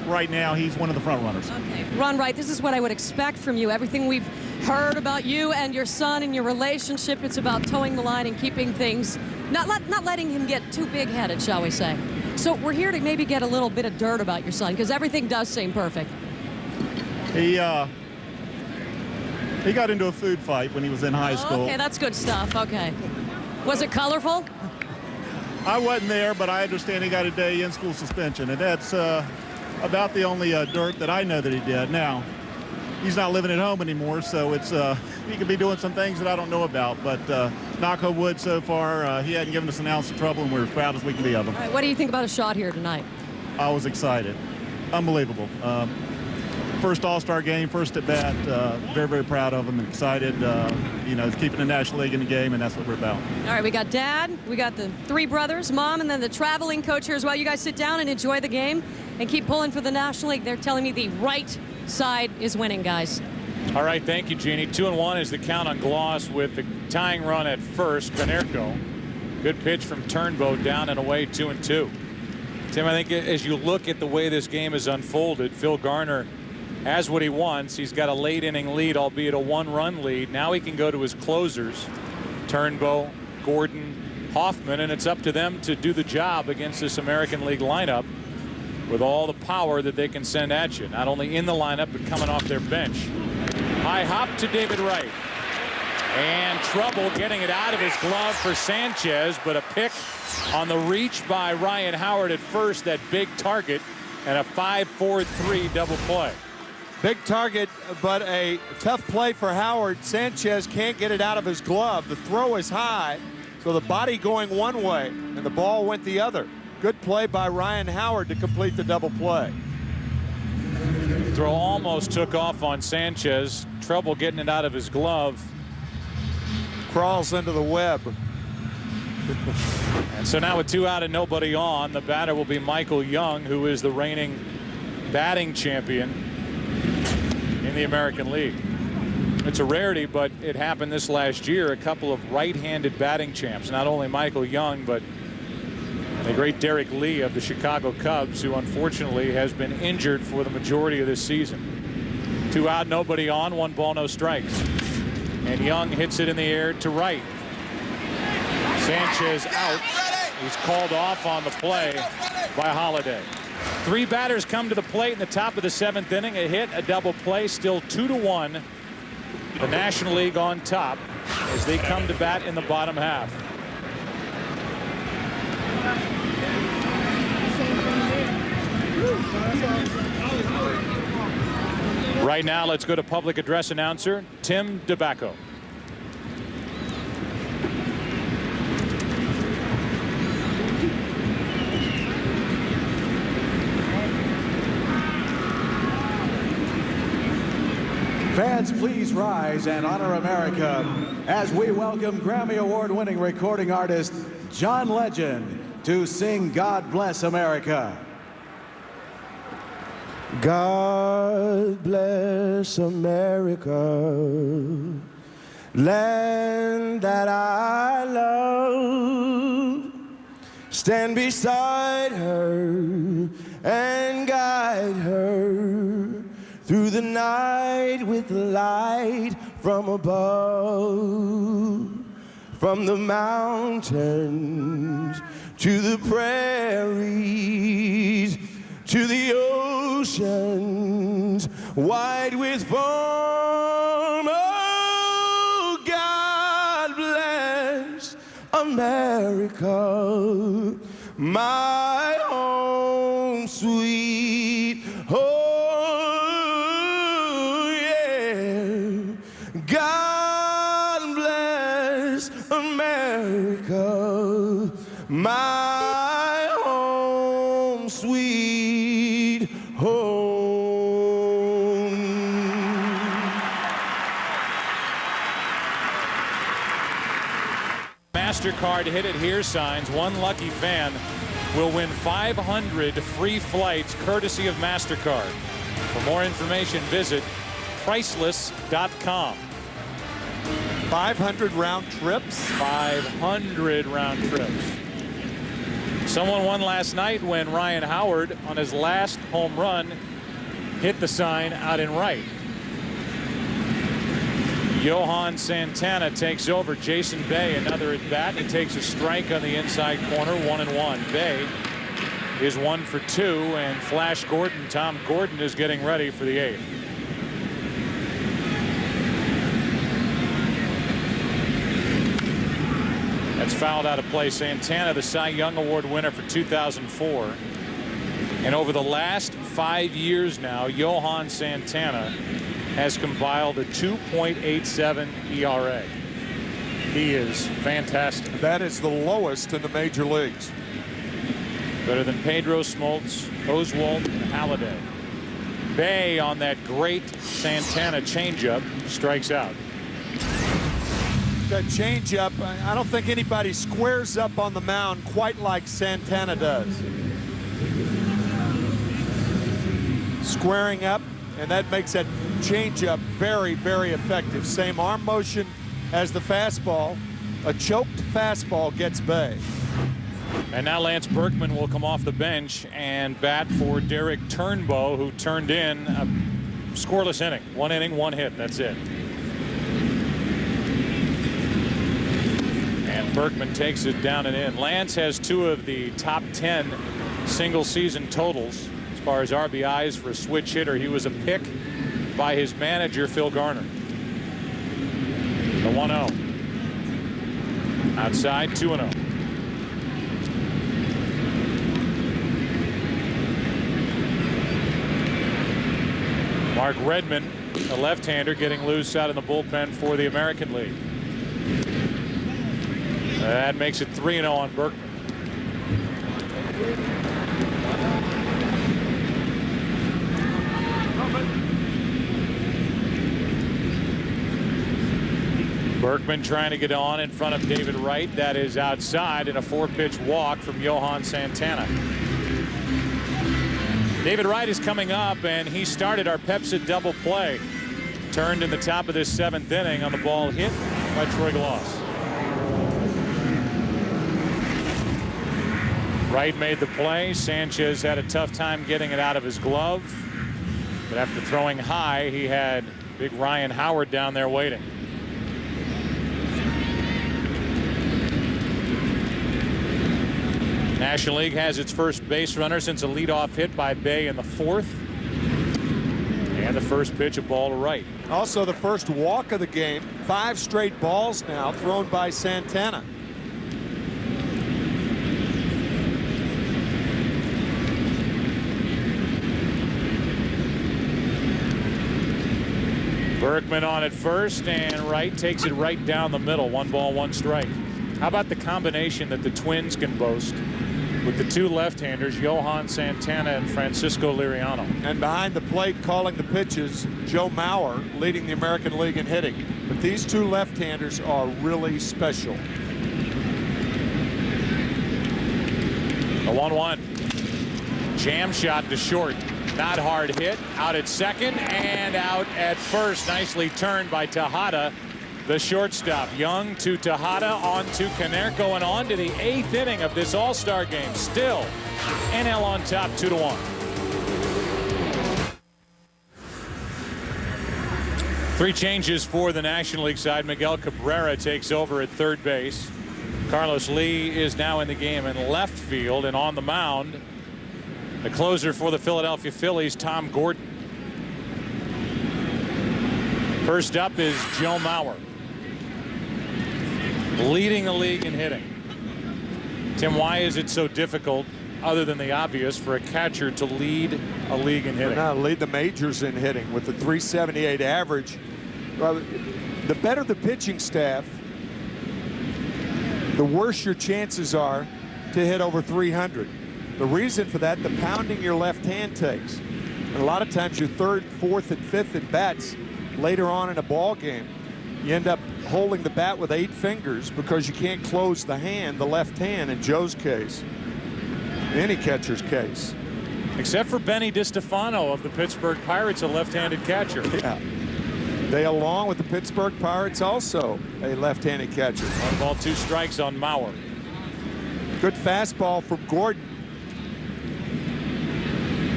right now he's one of the front runners. Okay, Ron Wright, this is what I would expect from you. Everything we've heard about you and your son and your relationship, it's about towing the line and keeping things, not letting him get too big-headed, shall we say. So we're here to maybe get a little bit of dirt about your son, because everything does seem perfect. He got into a food fight when he was in high school. Okay, that's good stuff. Okay. Was it colorful? I wasn't there, but I understand he got a day in-school suspension, and that's about the only dirt that I know that he did. Now, he's not living at home anymore, so it's he could be doing some things that I don't know about. But knock on wood, so far, he hadn't given us an ounce of trouble, and we're as proud as we can be of him. All right, what do you think about a shot here tonight? I was excited. Unbelievable. First All-Star game, first at bat. Very, very proud of him and excited. You know, keeping the National League in the game, and that's what we're about. All right, we got Dad, we got the 3 brothers, Mom, and then the traveling coach here as well. You guys sit down and enjoy the game. and keep pulling for the National League. They're telling me the right side is winning, guys. All right, thank you, Jeannie. 2-1 is the count on Gloss with the tying run at first. Guerrero, good pitch from Turnbow, down and away, 2-2. Tim, I think as you look at the way this game has unfolded, Phil Garner has what he wants. He's got a late inning lead, albeit a 1-run lead. Now he can go to his closers, Turnbow, Gordon, Hoffman, and it's up to them to do the job against this American League lineup with all the power that they can send at you, not only in the lineup but coming off their bench. High hop to David Wright, and trouble getting it out of his glove for Sanchez, but a pick on the reach by Ryan Howard at first, that big target, and a 5-4-3 double play. Big target, but a tough play for Howard. Sanchez can't get it out of his glove. The throw is high, so the body going one way, and the ball went the other. Good play by Ryan Howard to complete the double play. Throw almost took off on Sanchez. Trouble getting it out of his glove. Crawls into the web. And so now with 2 out and nobody on, the batter will be Michael Young, who is the reigning batting champion in the American League. It's a rarity, but it happened this last year. A couple of right-handed batting champs. Not only Michael Young, but the great Derek Lee of the Chicago Cubs, who unfortunately has been injured for the majority of this season. 2 out, nobody on, 1 ball, no strikes. And Young hits it in the air to right. Sanchez out. He's called off on the play by Halladay. 3 batters come to the plate in the top of the 7th inning. A hit, a double play, still 2-1. The National League on top as they come to bat in the bottom half. Right now, let's go to public address announcer Tim DeBacco. Fans, please rise and honor America as we welcome Grammy Award-winning recording artist John Legend to sing God Bless America. God bless America, land that I love. Stand beside her and guide her through the night with light from above. From the mountains to the prairies, to the oceans wide with foam. Oh, God bless America, my home sweet home. Oh, yeah. God bless America, my home sweet home. MasterCard Hit It Here signs. One lucky fan will win 500 free flights courtesy of MasterCard. For more information, visit priceless.com. 500 round trips? 500 round trips. Someone won last night when Ryan Howard, on his last home run, hit the sign out in right. Johan Santana takes over. Jason Bay, another at bat. He takes a strike on the inside corner, 1-1. Bay is 1 for 2, and Flash Gordon, Tom Gordon, is getting ready for the 8th. That's fouled out of play. Santana, the Cy Young Award winner for 2004. And over the last 5 years now, Johan Santana has compiled a 2.87 ERA. He is fantastic. That is the lowest in the major leagues. Better than Pedro, Smoltz, Oswalt, and Halladay. Bay on that great Santana changeup strikes out. That changeup, I don't think anybody squares up on the mound quite like Santana does. squaring up, and that makes that changeup very, very effective. Same arm motion as the fastball. A choked fastball gets bay. And now Lance Berkman will come off the bench and bat for Derek Turnbow, who turned in a scoreless inning. 1 inning, 1 hit. That's it. And Berkman takes it down and in. Lance has 2 of the top 10 single season totals as far as RBIs for a switch hitter. He was a pick by his manager, Phil Garner. The 1-0. Outside, 2-0. Mark Redmond, a left-hander, getting loose out in the bullpen for the American League. That makes it 3-0 on Berkman. Berkman trying to get on in front of David Wright. That is outside, and a 4-pitch walk from Johan Santana. David Wright is coming up, and he started our Pepsi double play. Turned in the top of this 7th inning on the ball hit by Troy Gloss. Wright made the play. Sanchez had a tough time getting it out of his glove. But after throwing high, he had big Ryan Howard down there waiting. National League has its first base runner since a leadoff hit by Bay in the 4th. And the first pitch, a ball to right. Also the first walk of the game. 5 straight balls now thrown by Santana. Berkman on at first, and Wright takes it right down the middle. 1 ball, 1 strike. How about the combination that the Twins can boast with the 2 left-handers, Johan Santana and Francisco Liriano? And behind the plate calling the pitches, Joe Mauer, leading the American League in hitting. But these 2 left-handers are really special. The 1-1. Jam shot to short. Not hard hit. Out at second and out at first. Nicely turned by Tejada, the shortstop. Young to Tejada, on to Konerko, and on to the 8th inning of this All-Star game. Still NL on top, 2-1. Three changes for the National League side. Miguel Cabrera takes over at third base. Carlos Lee is now in the game in left field, and on the mound, the closer for the Philadelphia Phillies, Tom Gordon. First up is Joe Mauer, leading the league in hitting. Tim, why is it so difficult, other than the obvious, for a catcher to lead a league in hitting? No, lead the majors in hitting with the 378 average. Well, the better the pitching staff, the worse your chances are to hit over 300. The reason for that, the pounding your left hand takes. And a lot of times your 3rd, 4th, and 5th at bats later on in a ball game, you end up holding the bat with 8 fingers because you can't close the hand, the left hand, in Joe's case, any catcher's case. Except for Benny DiStefano of the Pittsburgh Pirates, a left-handed catcher. Yeah. They, along with the Pittsburgh Pirates, also a left-handed catcher. 1 ball, 2 strikes on Mauer. Good fastball from Gordon.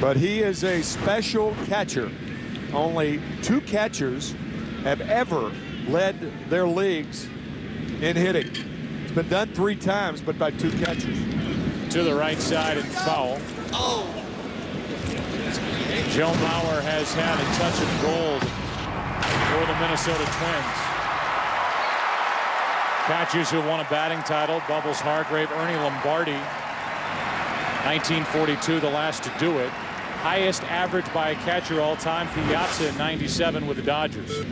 But he is a special catcher. Only 2 catchers have ever led their leagues in hitting. It's been done 3 times, but by 2 catchers. To the right side and foul. Joe Mauer has had a touch of gold for the Minnesota Twins. Catchers who won a batting title: Bubbles Hargrave, Ernie Lombardi. 1942, the last to do it. Highest average by a catcher all time, Piazza in '97 with the Dodgers.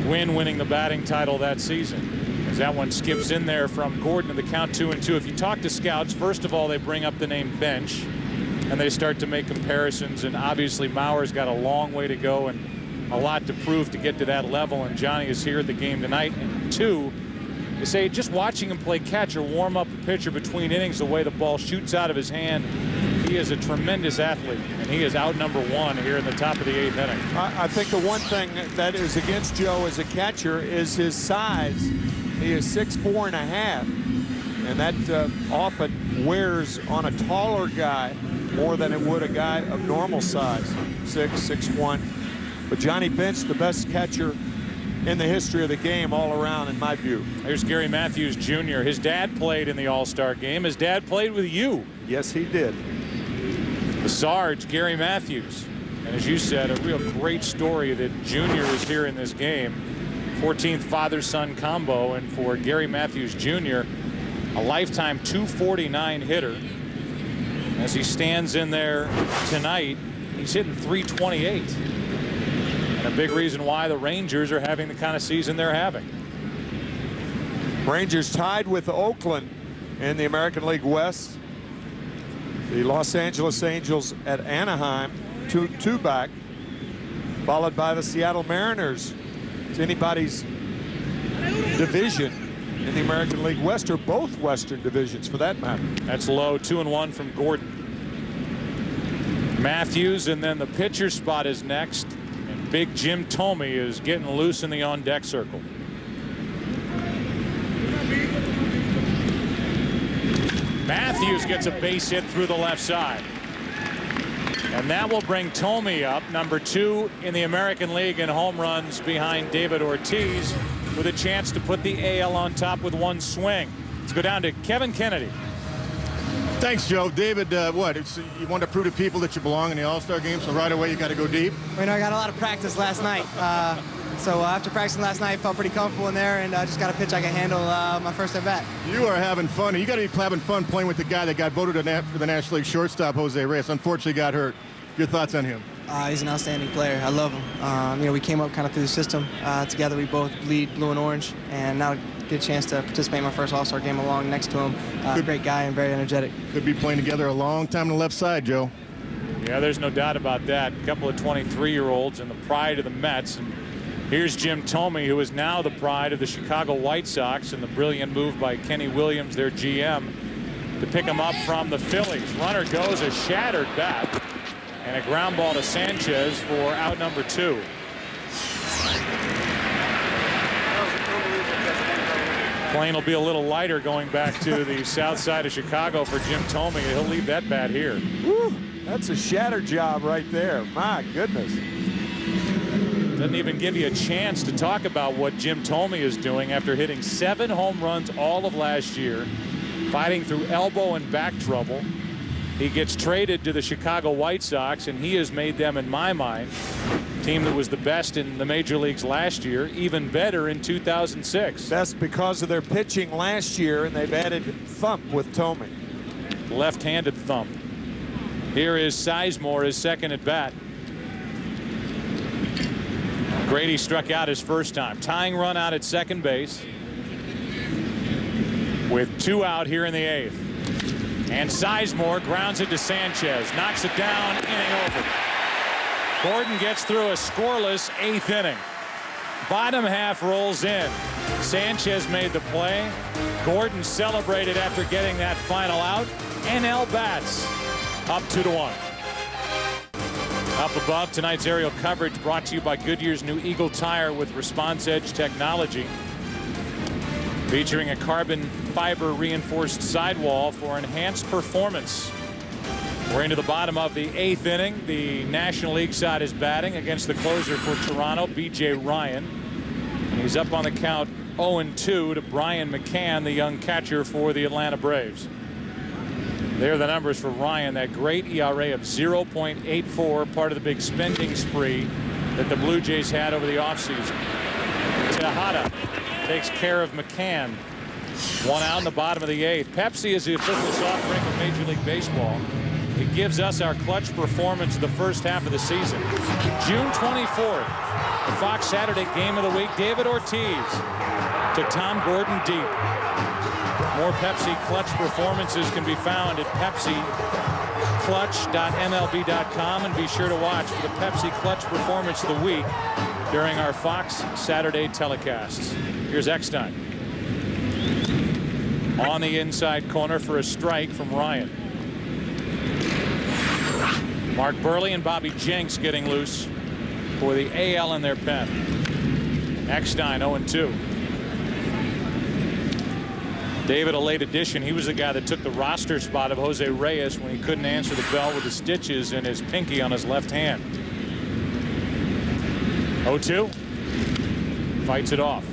Gwynn winning the batting title that season, as that one skips in there from Gordon to the count 2-2. If you talk to scouts, first of all, they bring up the name bench, and they start to make comparisons. And obviously, Mauer's got a long way to go and a lot to prove to get to that level. And Johnny is here at the game tonight. And 2, they say just watching him play catcher, warm up the pitcher between innings, the way the ball shoots out of his hand He is a tremendous athlete, and he is out number 1 here in the top of the 8th inning. I think the one thing that is against Joe as a catcher is his size. He is 6'4½", and that often wears on a taller guy more than it would a guy of normal size, 6'1". But Johnny Bench, the best catcher in the history of the game all around, in my view. Here's Gary Matthews Jr. His dad played in the All-Star game. His dad played with you. Yes, he did. The Sarge, Gary Matthews. And as you said, a real great story that Jr. is here in this game. 14th father-son combo. And for Gary Matthews Jr., a lifetime 249 hitter. As he stands in there tonight, he's hitting 328. And a big reason why the Rangers are having the kind of season they're having. Rangers tied with Oakland in the American League West. The Los Angeles Angels at Anaheim, two back, followed by the Seattle Mariners. It's anybody's division in the American League West, or both Western divisions for that matter. That's low. 2-1 from Gordon. Matthews, and then the pitcher spot is next. And big Jim Thome is getting loose in the on-deck circle. Matthews gets a base hit through the left side. And that will bring Thome up, number 2 in the American League in home runs, behind David Ortiz, with a chance to put the AL on top with 1 swing. Let's go down to Kevin Kennedy. Thanks, Joe. David, you want to prove to people that you belong in the All-Star Game, so right away you got to go deep? I got a lot of practice last night. So after practicing last night, I felt pretty comfortable in there, and just got a pitch I can handle my first at bat. You are having fun. You got to be having fun playing with the guy that got voted for the National League shortstop, Jose Reyes. Unfortunately, got hurt. Your thoughts on him? He's an outstanding player. I love him. We came up kind of through the system together. We both bleed blue and orange, and now get a chance to participate in my first All-Star game along next to him. Great guy and very energetic. Could be playing together a long time on the left side, Joe. Yeah, there's no doubt about that. A couple of 23-year-olds and the pride of the Mets. And here's Jim Thome, who is now the pride of the Chicago White Sox, and the brilliant move by Kenny Williams, their GM, to pick him up from the Phillies. Runner goes, a shattered bat, and a ground ball to Sanchez for out number 2. Plane will be a little lighter going back to the south side of Chicago for Jim Thome. He'll leave that bat here. Woo, that's a shatter job right there. My goodness. Doesn't even give you a chance to talk about what Jim Thome is doing after hitting 7 home runs all of last year, fighting through elbow and back trouble. He gets traded to the Chicago White Sox, and he has made them, in my mind, a team that was the best in the major leagues last year, even better in 2006. That's because of their pitching last year, and they've added thump with Thome. Left-handed thump. Here is Sizemore, his second at bat. Grady struck out his first time. Tying run out at second base with 2 out here in the 8th. And Sizemore grounds it to Sanchez. Knocks it down, inning over. Gordon gets through a scoreless 8th inning. Bottom half rolls in. Sanchez made the play. Gordon celebrated after getting that final out. NL bats up 2-1. Up above, tonight's aerial coverage brought to you by Goodyear's new Eagle tire with Response Edge technology, featuring a carbon fiber reinforced sidewall for enhanced performance. We're into the bottom of the 8th inning. The National League side is batting against the closer for Toronto, B.J. Ryan. And he's up on the count 0-2 to Brian McCann, the young catcher for the Atlanta Braves. There are the numbers for Ryan. That great ERA of 0.84, part of the big spending spree that the Blue Jays had over the offseason. Tejada takes care of McCann. 1 out in the bottom of the 8th. Pepsi is the official soft drink of Major League Baseball. It gives us our clutch performance the first half of the season. June 24th, the Fox Saturday Game of the Week. David Ortiz to Tom Gordon deep. More Pepsi clutch performances can be found at PepsiClutch.mlb.com, and be sure to watch for the Pepsi Clutch Performance of the Week during our Fox Saturday telecasts. Here's Eckstein. On the inside corner for a strike from Ryan. Mark Burley and Bobby Jenks getting loose for the AL in their pen. Eckstein 0-2. David, a late addition. He was the guy that took the roster spot of Jose Reyes when he couldn't answer the bell with the stitches in his pinky on his left hand. 0-2. Fights it off.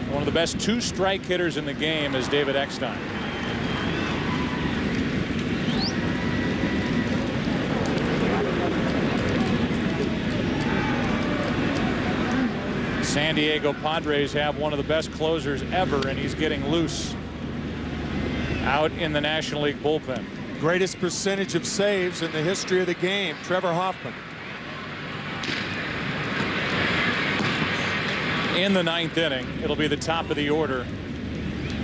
One of the best two-strike hitters in the game is David Eckstein. San Diego Padres have one of the best closers ever, and he's getting loose out in the National League bullpen. Greatest percentage of saves in the history of the game, Trevor Hoffman. In the 9th inning, it'll be the top of the order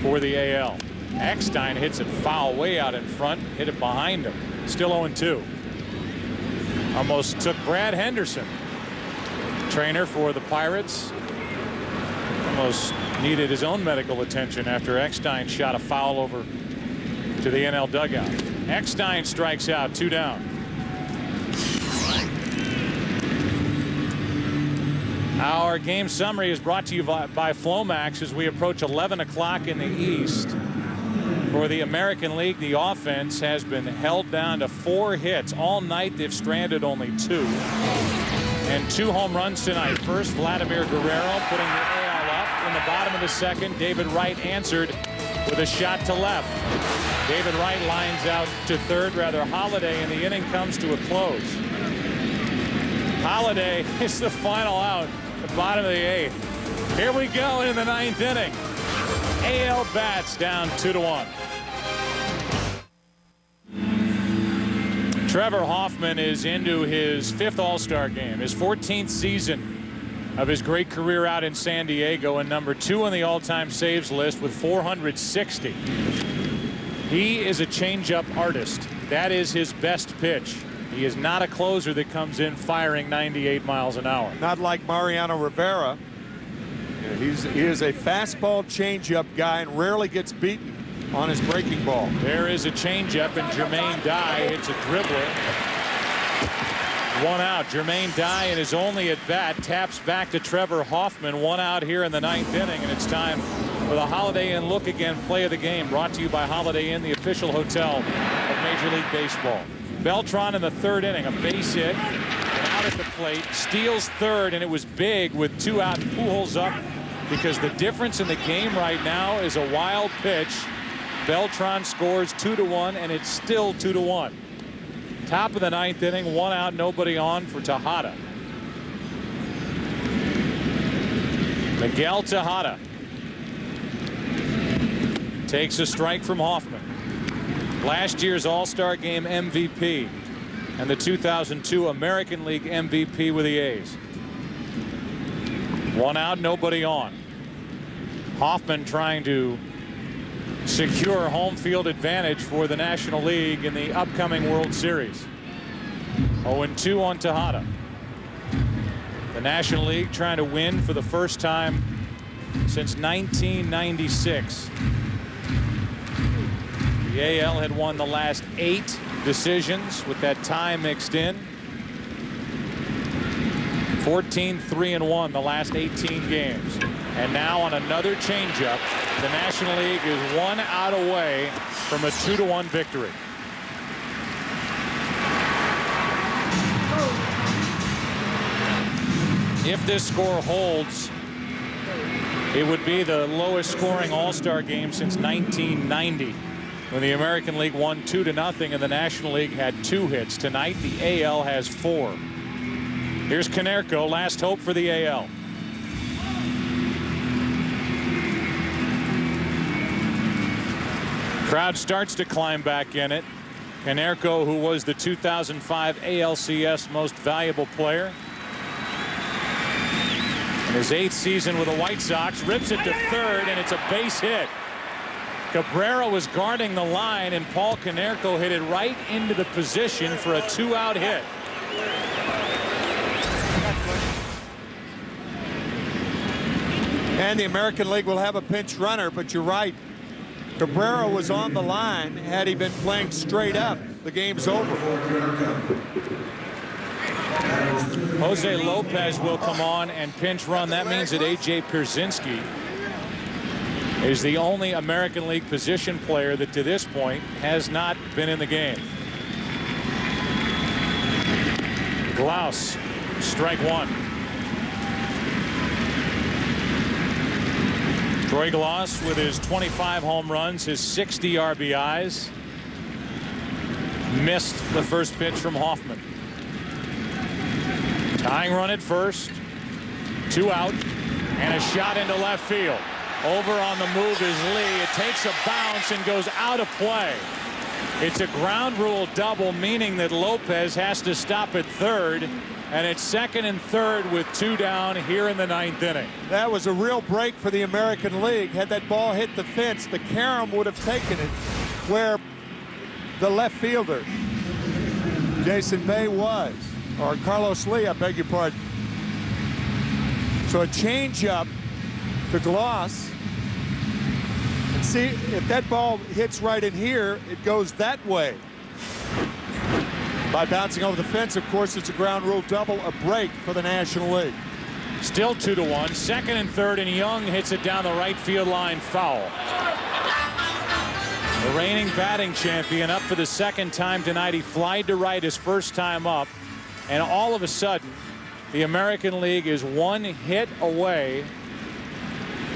for the AL. Eckstein hits it foul way out in front, hit it behind him. Still 0-2. Almost took Brad Henderson, trainer for the Pirates. Almost needed his own medical attention after Eckstein shot a foul over to the NL dugout. Eckstein strikes out, 2 down. Our game summary is brought to you by Flomax as we approach 11 o'clock in the East. For the American League, the offense has been held down to 4 hits. All night they've stranded only 2. And 2 home runs tonight. First, Vladimir Guerrero putting the AL up. In the bottom of the second, David Wright answered with a shot to left. David Wright lines out to third, Halladay, and the inning comes to a close. Halladay is the final out, the bottom of the 8th. Here we go in the 9th inning. AL bats down 2-1. Trevor Hoffman is into his 5th All-Star game, his 14th season of his great career out in San Diego, and number 2 on the all-time saves list with 460. He is a changeup artist. That is his best pitch. He is not a closer that comes in firing 98 miles an hour. Not like Mariano Rivera. He is a fastball changeup guy and rarely gets beaten on his breaking ball. There is a changeup, and Jermaine Dye hits a dribbler. 1 out. Jermaine Dye in his only at bat taps back to Trevor Hoffman. 1 out here in the 9th inning, and it's time for the Holiday Inn Look Again play of the game, brought to you by Holiday Inn, the official hotel of Major League Baseball. Beltran in the 3rd inning, a base hit, and out at the plate, steals third, and it was big with 2 out. Pujols up because the difference in the game right now is a wild pitch. Beltran scores 2-1, and it's still 2-1. Top of the 9th inning, 1 out, nobody on for Tejada. Miguel Tejada takes a strike from Hoffman. Last year's All-Star Game MVP and the 2002 American League MVP with the A's. 1 out, nobody on. Hoffman trying to secure home field advantage for the National League in the upcoming World Series. 0-2 on Tejada. The National League trying to win for the first time since 1996. The AL had won the last 8 decisions with that tie mixed in. 14-3-1 the last 18 games. And now on another changeup, the National League is 1 out away from a 2-1 victory. If this score holds, it would be the lowest scoring All-Star game since 1990, when the American League won 2-0 and the National League had 2 hits. Tonight, the AL has 4. Here's Konerko, last hope for the AL. Crowd starts to climb back in it. Konerko, who was the 2005 ALCS Most Valuable Player. In his 8th season with the White Sox, rips it to third, and it's a base hit. Guerrero was guarding the line, and Paul Konerko hit it right into the position for a 2-out hit. And the American League will have a pinch runner, but you're right. Guerrero was on the line. Had he been playing straight up, the game's over. Jose Lopez will come on and pinch run. That means that A.J. Pierzynski is the only American League position player that to this point has not been in the game. Glaus, strike one. Troy Glaus with his 25 home runs, his 60 RBIs. Missed the first pitch from Hoffman. Tying run at first. 2 out. And a shot into left field. Over on the move is Lee. It takes a bounce and goes out of play. It's a ground rule double, meaning that Lopez has to stop at third. And it's second and third with 2 down here in the 9th inning. That was a real break for the American League. Had that ball hit the fence, the carom would have taken it where the left fielder, Jason Bay, was. Or Carlos Lee, I beg your pardon. So a changeup to Glaus. And see, if that ball hits right in here, it goes that way. By bouncing over the fence, of course, it's a ground rule double, a break for the National League. Still 2-1. Second and third, and Young hits it down the right field line, foul. The reigning batting champion up for the second time tonight. He flied to right his first time up, and all of a sudden, the American League is 1 hit away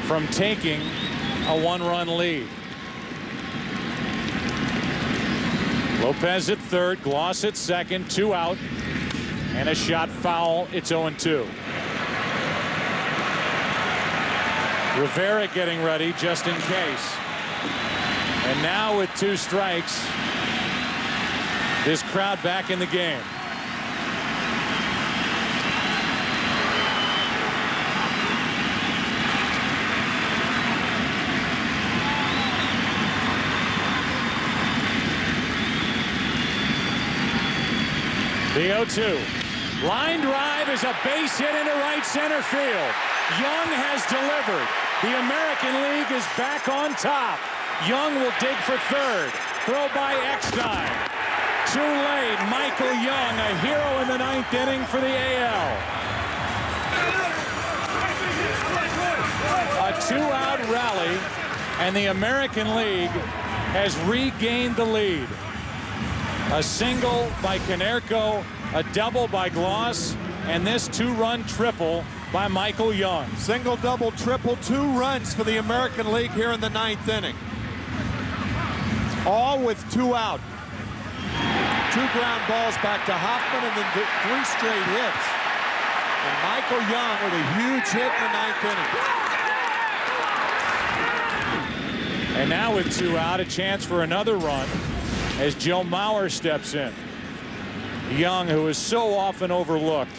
from taking a 1-run lead. Lopez at third, Glaus at second, 2 out, and a shot foul. It's 0-2. Rivera getting ready just in case. And now with 2 strikes, this crowd back in the game. The 0-2. Line drive is a base hit into right center field. Young has delivered. The American League is back on top. Young will dig for third. Throw by Eckstein. Too late. Michael Young, a hero in the 9th inning for the AL. A 2-out rally, and the American League has regained the lead. A single by Konerko, a double by Glaus, and this 2-run triple by Michael Young. Single, double, triple, 2 runs for the American League here in the 9th inning. All with 2 out. 2 ground balls back to Hoffman, and then 3 straight hits. And Michael Young with a huge hit in the 9th inning. And now with 2 out, a chance for another run as Joe Mauer steps in. Young, who is so often overlooked,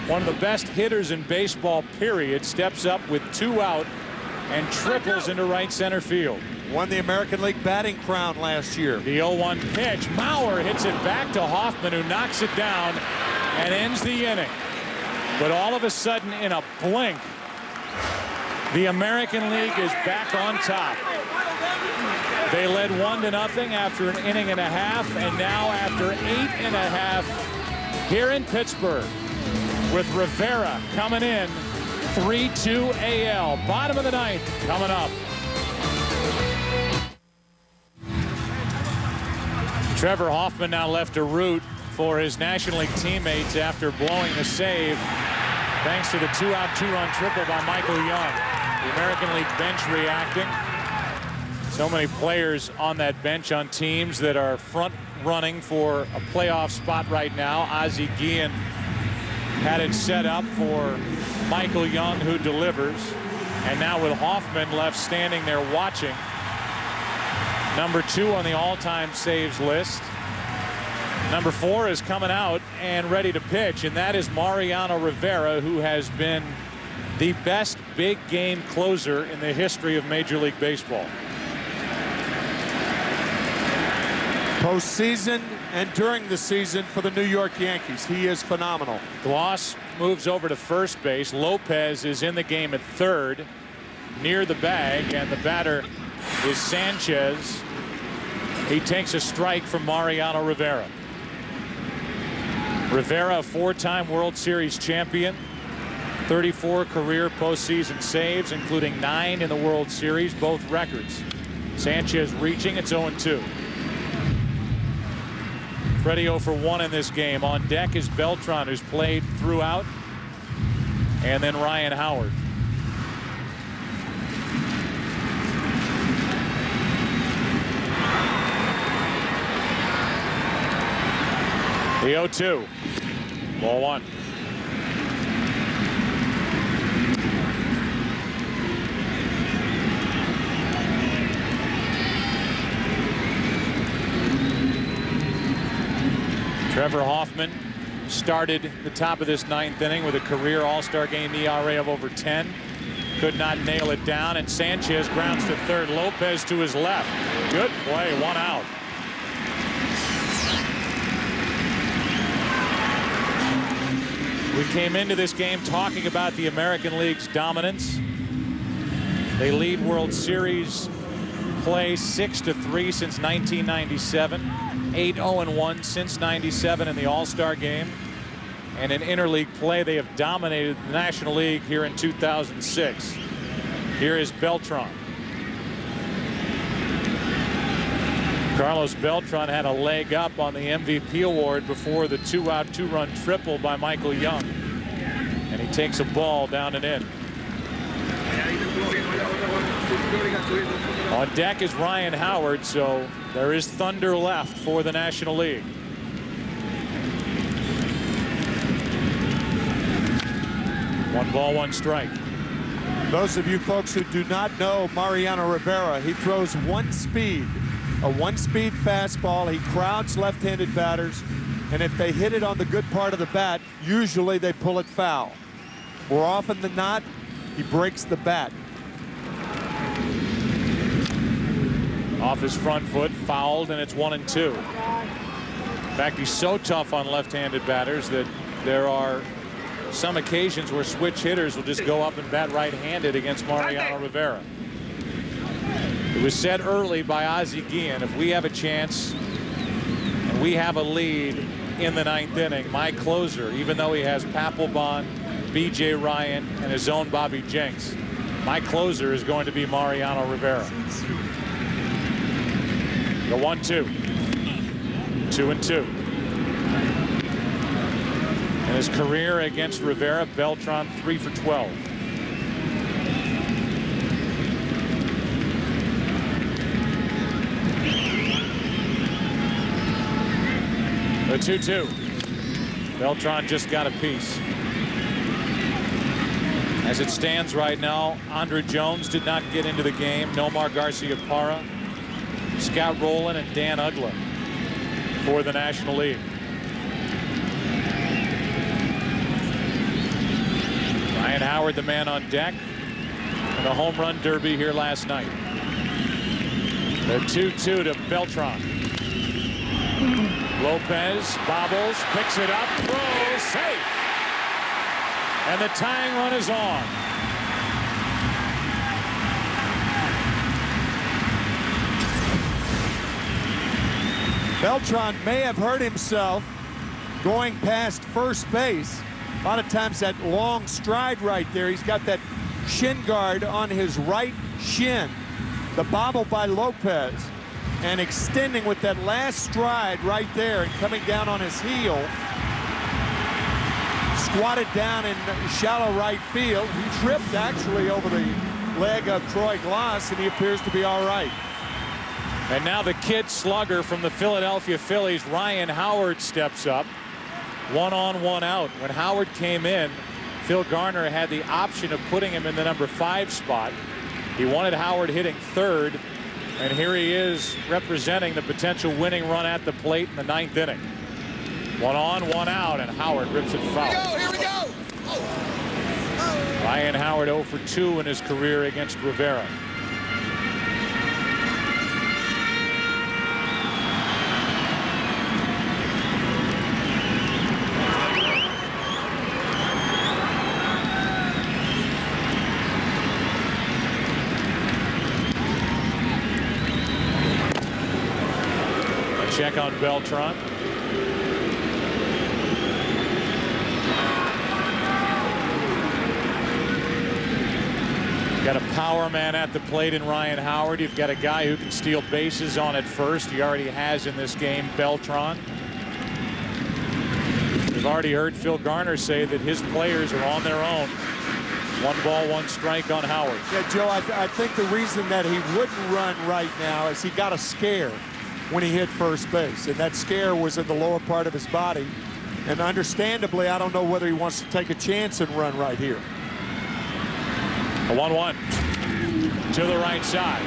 one of the best hitters in baseball, period, steps up with 2 out and triples into right center field. Won the American League batting crown last year. The 0-1 pitch. Mauer hits it back to Hoffman, who knocks it down and ends the inning. But all of a sudden, in a blink, the American League is back on top. They led 1-0 after an inning and a half, and now after 8.5 here in Pittsburgh, with Rivera coming in, 3-2 AL. Bottom of the 9th coming up. Trevor Hoffman now left to root for his National League teammates after blowing the save, thanks to the 2-out, 2-run triple by Michael Young. The American League bench reacting. So many players on that bench on teams that are front running for a playoff spot right now. Ozzie Guillen had it set up for Michael Young, who delivers. And now with Hoffman left standing there watching, number 2 on the all-time saves list. Number 4 is coming out and ready to pitch, and that is Mariano Rivera, who has been the best big game closer in the history of Major League Baseball. Postseason and during the season for the New York Yankees. He is phenomenal. Glaus moves over to first base. Lopez is in the game at third, near the bag, and the batter is Sanchez. He takes a strike from Mariano Rivera. Rivera, a 4-time World Series champion, 34 career postseason saves, including 9 in the World Series, both records. Sanchez reaching, it's 0-2. Freddie 0 for 1 in this game. On deck is Beltran, who's played throughout, and then Ryan Howard. The 0-2. Ball 1. Trevor Hoffman started the top of this 9th inning with a career All-Star Game ERA of over 10. Could not nail it down, and Sanchez grounds to third. Lopez to his left. Good play, 1 out. We came into this game talking about the American League's dominance. They lead World Series play 6-3 since 1997, 8-0-1 since '97 in the All-Star Game, and in interleague play they have dominated the National League here in 2006. Here is Beltran. Carlos Beltran had a leg up on the MVP award before the 2-out 2-run triple by Michael Young, and he takes a ball down and in. On deck is Ryan Howard, so there is thunder left for the National League. One ball, one strike. Those of you folks who do not know Mariano Rivera, he throws one speed, a one-speed fastball. He crowds left-handed batters, and if they hit it on the good part of the bat, usually they pull it foul. More often than not, he breaks the bat. Off his front foot, fouled, and it's 1-2. In fact, he's so tough on left-handed batters that there are some occasions where switch hitters will just go up and bat right-handed against Mariano Rivera. It was said early by Ozzie Guillen, if we have a chance and we have a lead in the 9th inning, my closer, even though he has Papelbon, B.J. Ryan, and his own Bobby Jenks, my closer is going to be Mariano Rivera. The 1-2. 2-2. In his career against Rivera, Beltran 3 for 12. The 2-2. Beltran just got a piece. As it stands right now, Andre Jones did not get into the game. Nomar Garcia-Parra, Scott Rowland, and Dan Ugla for the National League. Ryan Howard, the man on deck, in a home run derby here last night. The 2-2 to Beltran. Lopez bobbles, picks it up, throws, safe. And the tying run is on. Beltran may have hurt himself going past first base. A lot of times that long stride right there, he's got that shin guard on his right shin. The bobble by Lopez, and extending with that last stride right there and coming down on his heel. Squatted down in shallow right field. He tripped actually over the leg of Troy Glass, and he appears to be all right. And now the kid slugger from the Philadelphia Phillies, Ryan Howard, steps up. 1 on, 1 out. When Howard came in, Phil Garner had the option of putting him in the number 5 spot. He wanted Howard hitting third, and here he is representing the potential winning run at the plate in the 9th inning. 1 on, 1 out, and Howard rips it foul. Here we go! Ryan Howard 0 for 2 in his career against Rivera. Check on Beltran. Got a power man at the plate in Ryan Howard. You've got a guy who can steal bases on at first. He already has in this game, Beltran. We've already heard Phil Garner say that his players are on their own. 1 ball, 1 strike on Howard. Yeah, Joe, I think the reason that he wouldn't run right now is he got a scare when he hit first base, and that scare was in the lower part of his body. And understandably, I don't know whether he wants to take a chance and run right here. A 1-1 to the right side.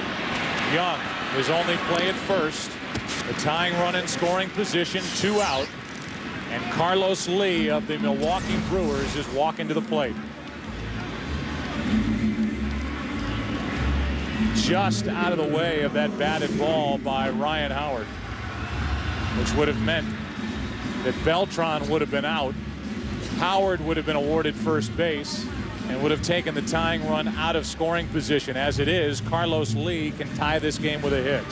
Young, his only play at first. The tying run in scoring position, 2 out. And Carlos Lee of the Milwaukee Brewers is walking to the plate. Just out of the way of that batted ball by Ryan Howard, which would have meant that Beltran would have been out. Howard would have been awarded first base and would have taken the tying run out of scoring position. As it is, Carlos Lee can tie this game with a hit.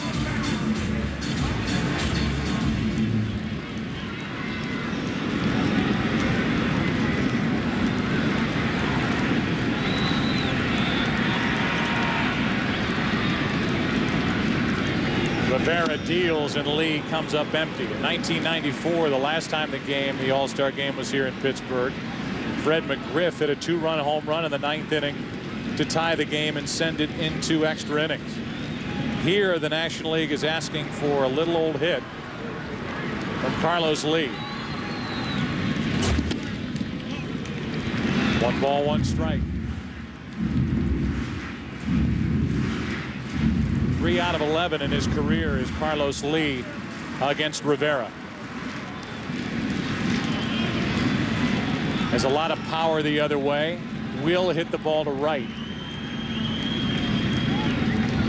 Rivera deals and Lee comes up empty. In 1994, the last time the All-Star Game was here in Pittsburgh, Fred McGriff hit a 2-run home run in the 9th inning to tie the game and send it into extra innings. Here, the National League is asking for a little old hit from Carlos Lee. 1 ball, 1 strike. 3 out of 11 in his career is Carlos Lee against Rivera. Has a lot of power the other way. Will hit the ball to right.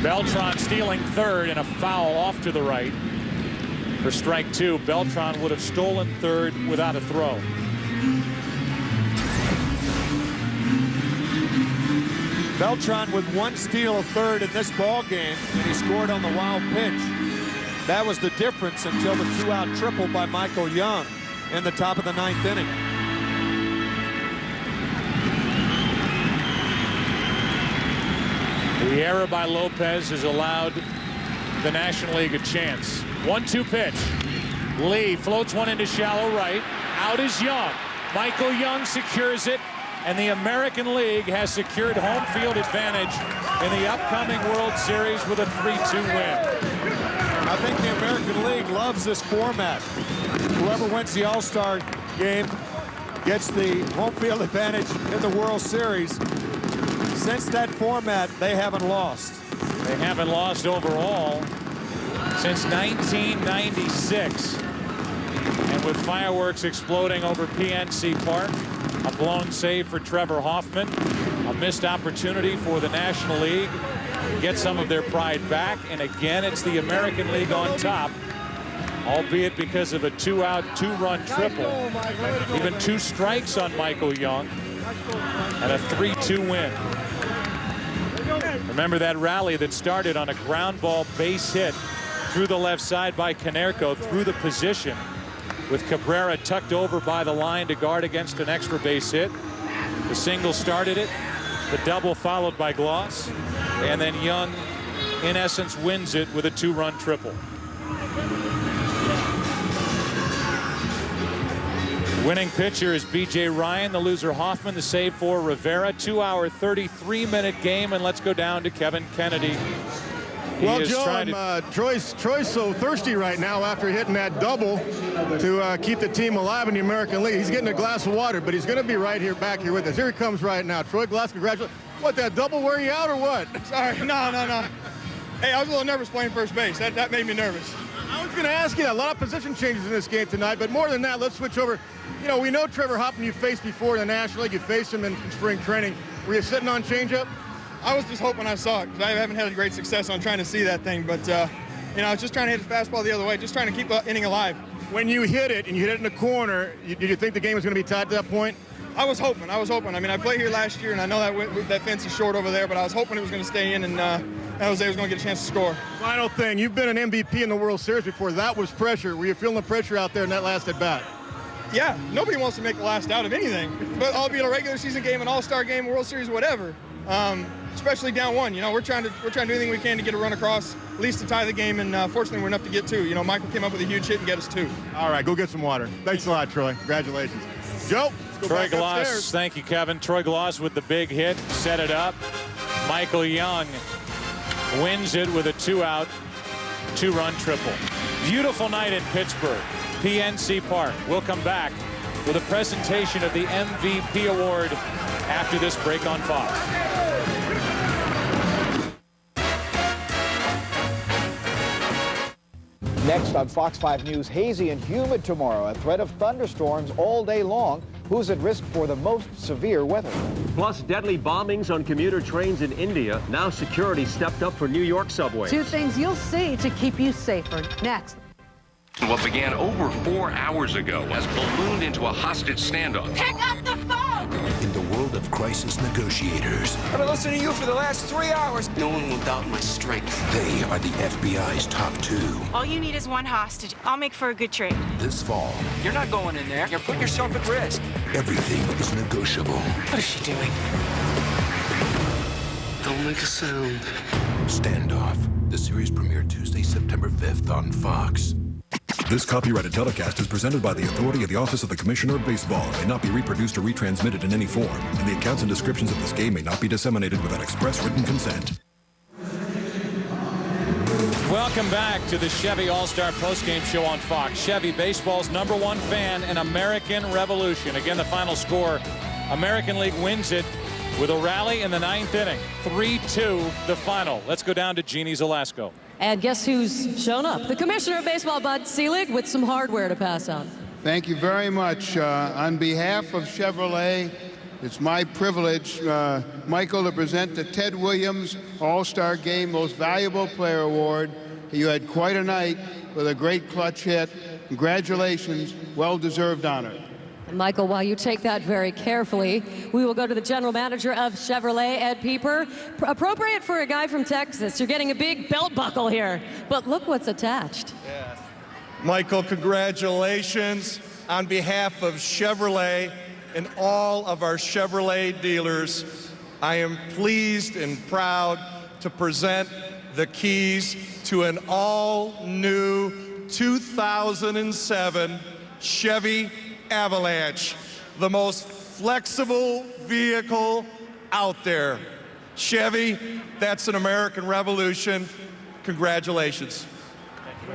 Beltran stealing third and a foul off to the right for strike 2. Beltran would have stolen third without a throw. Beltran with 1 steal of third in this ball game, and he scored on the wild pitch. That was the difference until the 2-out triple by Michael Young in the top of the 9th inning. The error by Lopez has allowed the National League a chance. 1-2 pitch. Lee floats one into shallow right. Out is Young. Michael Young secures it, and the American League has secured home field advantage in the upcoming World Series with a 3-2 win. I think the American League loves this format. Whoever wins the All-Star Game gets the home field advantage in the World Series. Since that format, they haven't lost. They haven't lost overall since 1996. And with fireworks exploding over PNC Park, a blown save for Trevor Hoffman, a missed opportunity for the National League to get some of their pride back, and again it's the American League on top, albeit because of a 2-out, 2-run triple, even 2 strikes on Michael Young, and a 3-2 win. Remember that rally that started on a ground ball base hit through the left side by Canerco through the position, with Cabrera tucked over by the line to guard against an extra base hit. The single started it, the double followed by Gloss, and then Young, in essence, wins it with a 2-run triple. Winning pitcher is B.J. Ryan, the loser Hoffman, the save for Rivera. 2-hour, 33-minute game, and let's go down to Kevin Kennedy. Well, Joe, Troy's so thirsty right now after hitting that double to keep the team alive in the American League. He's getting a glass of water, but he's going to be right here, back here with us. Here he comes right now. Troy Glass, congratulations. What, that double wear you out or what? Sorry, no. Hey, I was a little nervous playing first base. That made me nervous. I was going to ask you, a lot of position changes in this game tonight, but more than that, let's switch over. You know, we know Trevor Hoffman you faced before in the National League. You faced him in spring training. Were you sitting on changeup? I was just hoping I saw it, because I haven't had great success on trying to see that thing. But, you know, I was just trying to hit his fastball the other way, just trying to keep the inning alive. When you hit it, and you hit it in the corner, did you think the game was going to be tied to that point? I was hoping. I mean, I played here last year, and I know that fence is short over there, but I was hoping it was going to stay in, and Jose was going to get a chance to score. Final thing, you've been an MVP in the World Series before. That was pressure. Were you feeling the pressure out there in that last at-bat? Yeah, nobody wants to make the last out of anything, but albeit a regular season game, an All-Star game, World Series, whatever. especially down one. You know, we're trying to do anything we can to get a run across, at least to tie the game, and fortunately we're enough to get 2. You know, Michael came up with a huge hit and get us 2. All right, go get some water. Thanks a lot, Troy. Congratulations. Joe, let's go Troy back Gloss, upstairs. thank you, Kevin. Troy Gloss with the big hit, set it up. Michael Young wins it with a 2-out, 2-run triple. Beautiful night in Pittsburgh, PNC Park. We'll come back with a presentation of the MVP award after this break on Fox. Next on Fox 5 News, hazy and humid tomorrow. A threat of thunderstorms all day long. Who's at risk for the most severe weather? Plus, deadly bombings on commuter trains in India. Now security stepped up for New York subways. 2 things you'll see to keep you safer. Next. What began over 4 hours ago has ballooned into a hostage standoff. Pick up the phone! In the world of crisis negotiators, I've been listening to you for the last 3 hours. no one will doubt my strength. They are the FBI's top 2. All you need is one hostage. I'll make for a good trade. This fall, You're not going in there. You're putting yourself at risk. everything is negotiable. What is she doing? Don't make a sound. Standoff. The series premiered Tuesday, September 5th on Fox. This copyrighted telecast is presented by the authority of the Office of the Commissioner of Baseball and may not be reproduced or retransmitted in any form, and the accounts and descriptions of this game may not be disseminated without express written consent. Welcome back to the Chevy All-Star postgame show on Fox. Chevy, baseball's #1 fan, an American revolution. Again, the final score, American League wins it with a rally in the 9th inning. 3-2 the final. Let's go down to Jeannie Zelasko. And guess who's shown up? The Commissioner of Baseball, Bud Selig, with some hardware to pass out. Thank you very much. On behalf of Chevrolet, it's my privilege, Michael, to present the Ted Williams All-Star Game Most Valuable Player Award. You had quite a night with a great clutch hit. Congratulations. Well-deserved honor. And Michael, while you take that very carefully, we will go to the general manager of Chevrolet, Ed Pieper. Appropriate for a guy from Texas. You're getting a big belt buckle here, but look what's attached. Michael, congratulations on behalf of Chevrolet and all of our Chevrolet dealers. I am pleased and proud to present the keys to an all-new 2007 Chevy Avalanche, the most flexible vehicle out there. Chevy, that's an American revolution. Congratulations.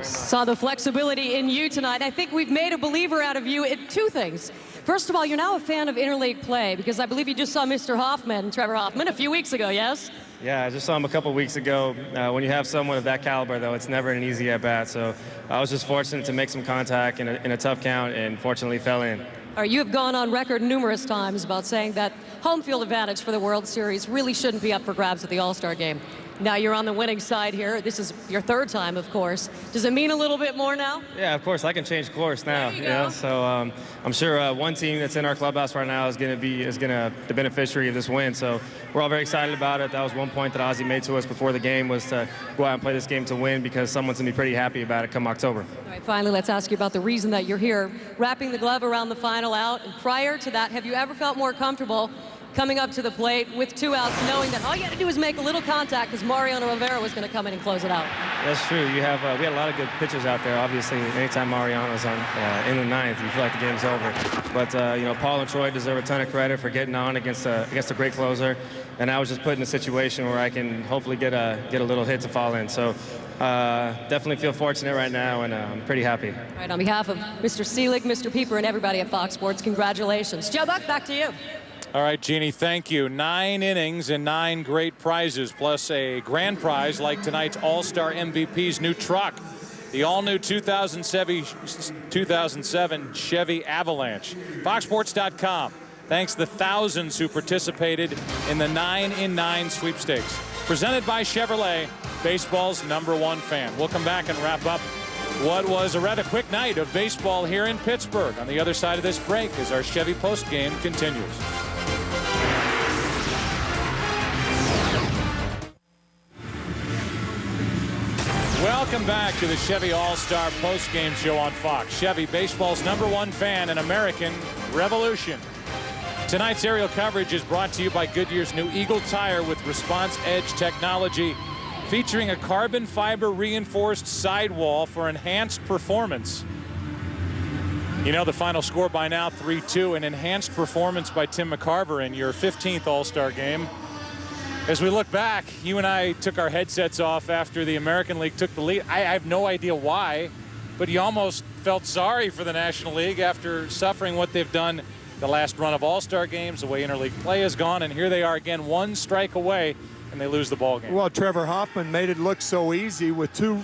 Saw the flexibility in you tonight. I think we've made a believer out of you in 2 things. First of all, you're now a fan of interleague play because I believe you just saw Mr. Hoffman, Trevor Hoffman, a few weeks ago, yes? Yeah, I just saw him a couple weeks ago. When you have someone of that caliber, though, it's never an easy at-bat. So I was just fortunate to make some contact in a tough count and fortunately fell in. All right, you have gone on record numerous times about saying that home field advantage for the World Series really shouldn't be up for grabs at the All-Star Game. Now you're on the winning side here. This is your 3rd time, of course. Does it mean a little bit more now? Yeah, of course. I can change course now. There you go. So I'm sure one team that's in our clubhouse right now is going to be the beneficiary of this win. So we're all very excited about it. That was one point that Ozzie made to us before the game, was to go out and play this game to win because someone's going to be pretty happy about it come October. All right, finally, let's ask you about the reason that you're here, wrapping the glove around the final out. And prior to that, have you ever felt more comfortable coming up to the plate with 2 outs, knowing that all you had to do was make a little contact because Mariano Rivera was going to come in and close it out? That's true. We had a lot of good pitchers out there. Obviously, anytime Mariano's on in the 9th, you feel like the game's over. But Paul and Troy deserve a ton of credit for getting on against a great closer. And I was just put in a situation where I can hopefully get a little hit to fall in. So definitely feel fortunate right now, and I'm pretty happy. All right, on behalf of Mr. Selig, Mr. Pieper, and everybody at Fox Sports, congratulations. Joe Buck, back to you. All right, Jeannie, thank you. 9 innings and 9 great prizes, plus a grand prize like tonight's All-Star MVP's new truck, the all-new 2007 Chevy Avalanche. FoxSports.com. Thanks to the thousands who participated in the 9-in-9 sweepstakes. Presented by Chevrolet, baseball's #1 fan. We'll come back and wrap up what was a rather quick night of baseball here in Pittsburgh on the other side of this break as our Chevy postgame continues. Welcome back to the Chevy All-Star postgame show on Fox. Chevy, baseball's #1 fan, an American revolution. Tonight's aerial coverage is brought to you by Goodyear's new Eagle tire with Response Edge technology, featuring a carbon fiber reinforced sidewall for enhanced performance. You know the final score by now, 3-2, an enhanced performance by Tim McCarver in your 15th All-Star game. As we look back, you and I took our headsets off after the American League took the lead. I have no idea why, but you almost felt sorry for the National League after suffering what they've done the last run of All-Star games, the way interleague play has gone, and here they are again, one strike away, and they lose the ball game. Well, Trevor Hoffman made it look so easy with two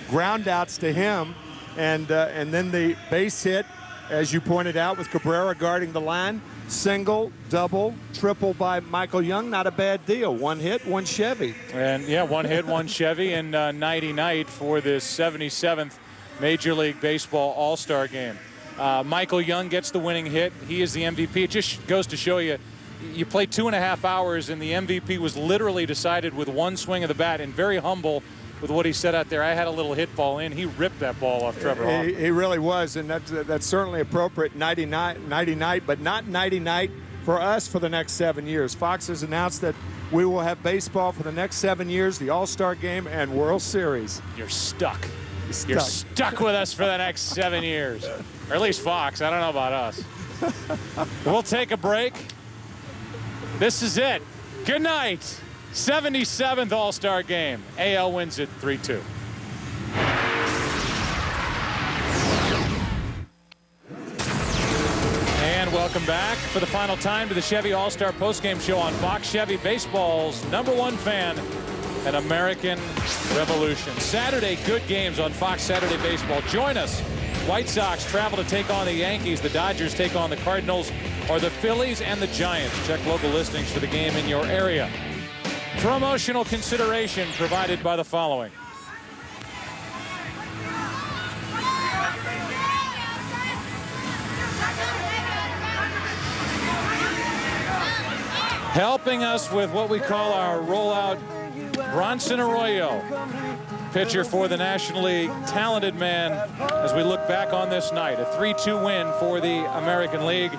ground outs to him, and then the base hit, as you pointed out, with Guerrero guarding the line. Single, double, triple by Michael Young, not a bad deal. One hit, one Chevy. And yeah, one hit, one Chevy, and nighty night for this 77th Major League Baseball All-Star game. Michael Young gets the winning hit. He is the MVP. It just goes to show you, you play 2.5 hours, and the MVP was literally decided with one swing of the bat, and very humble with what he said out there. I had a little hit ball in. He ripped that ball off Trevor Hoffman. He really was, and that's certainly appropriate. Nighty night, but not nighty night for us for the next 7 years. Fox has announced that we will have baseball for the next 7 years, the All-Star Game and World Series. You're stuck. You're stuck with us for the next 7 years. Or at least Fox. I don't know about us. We'll take a break. This is it. Good night. 77th All-Star Game. AL wins it 3-2. And welcome back for the final time to the Chevy All-Star postgame show on Fox. Chevy, baseball's #1 fan, an American Revolution. Saturday, good games on Fox Saturday Baseball. Join us. White Sox travel to take on the Yankees. The Dodgers take on the Cardinals, or the Phillies and the Giants. Check local listings for the game in your area. Promotional consideration provided by the following. Helping us with what we call our rollout, Bronson Arroyo, pitcher for the National League, talented man, as we look back on this night. A 3-2 win for the American League.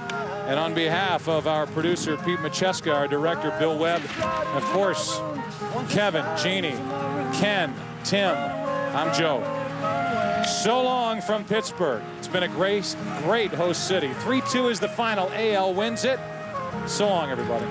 And on behalf of our producer, Pete Macheska, our director, Bill Webb, and of course, Kevin, Jeannie, Ken, Tim, I'm Joe. So long from Pittsburgh. It's been a great host city. 3-2 is the final. AL wins it. So long, everybody.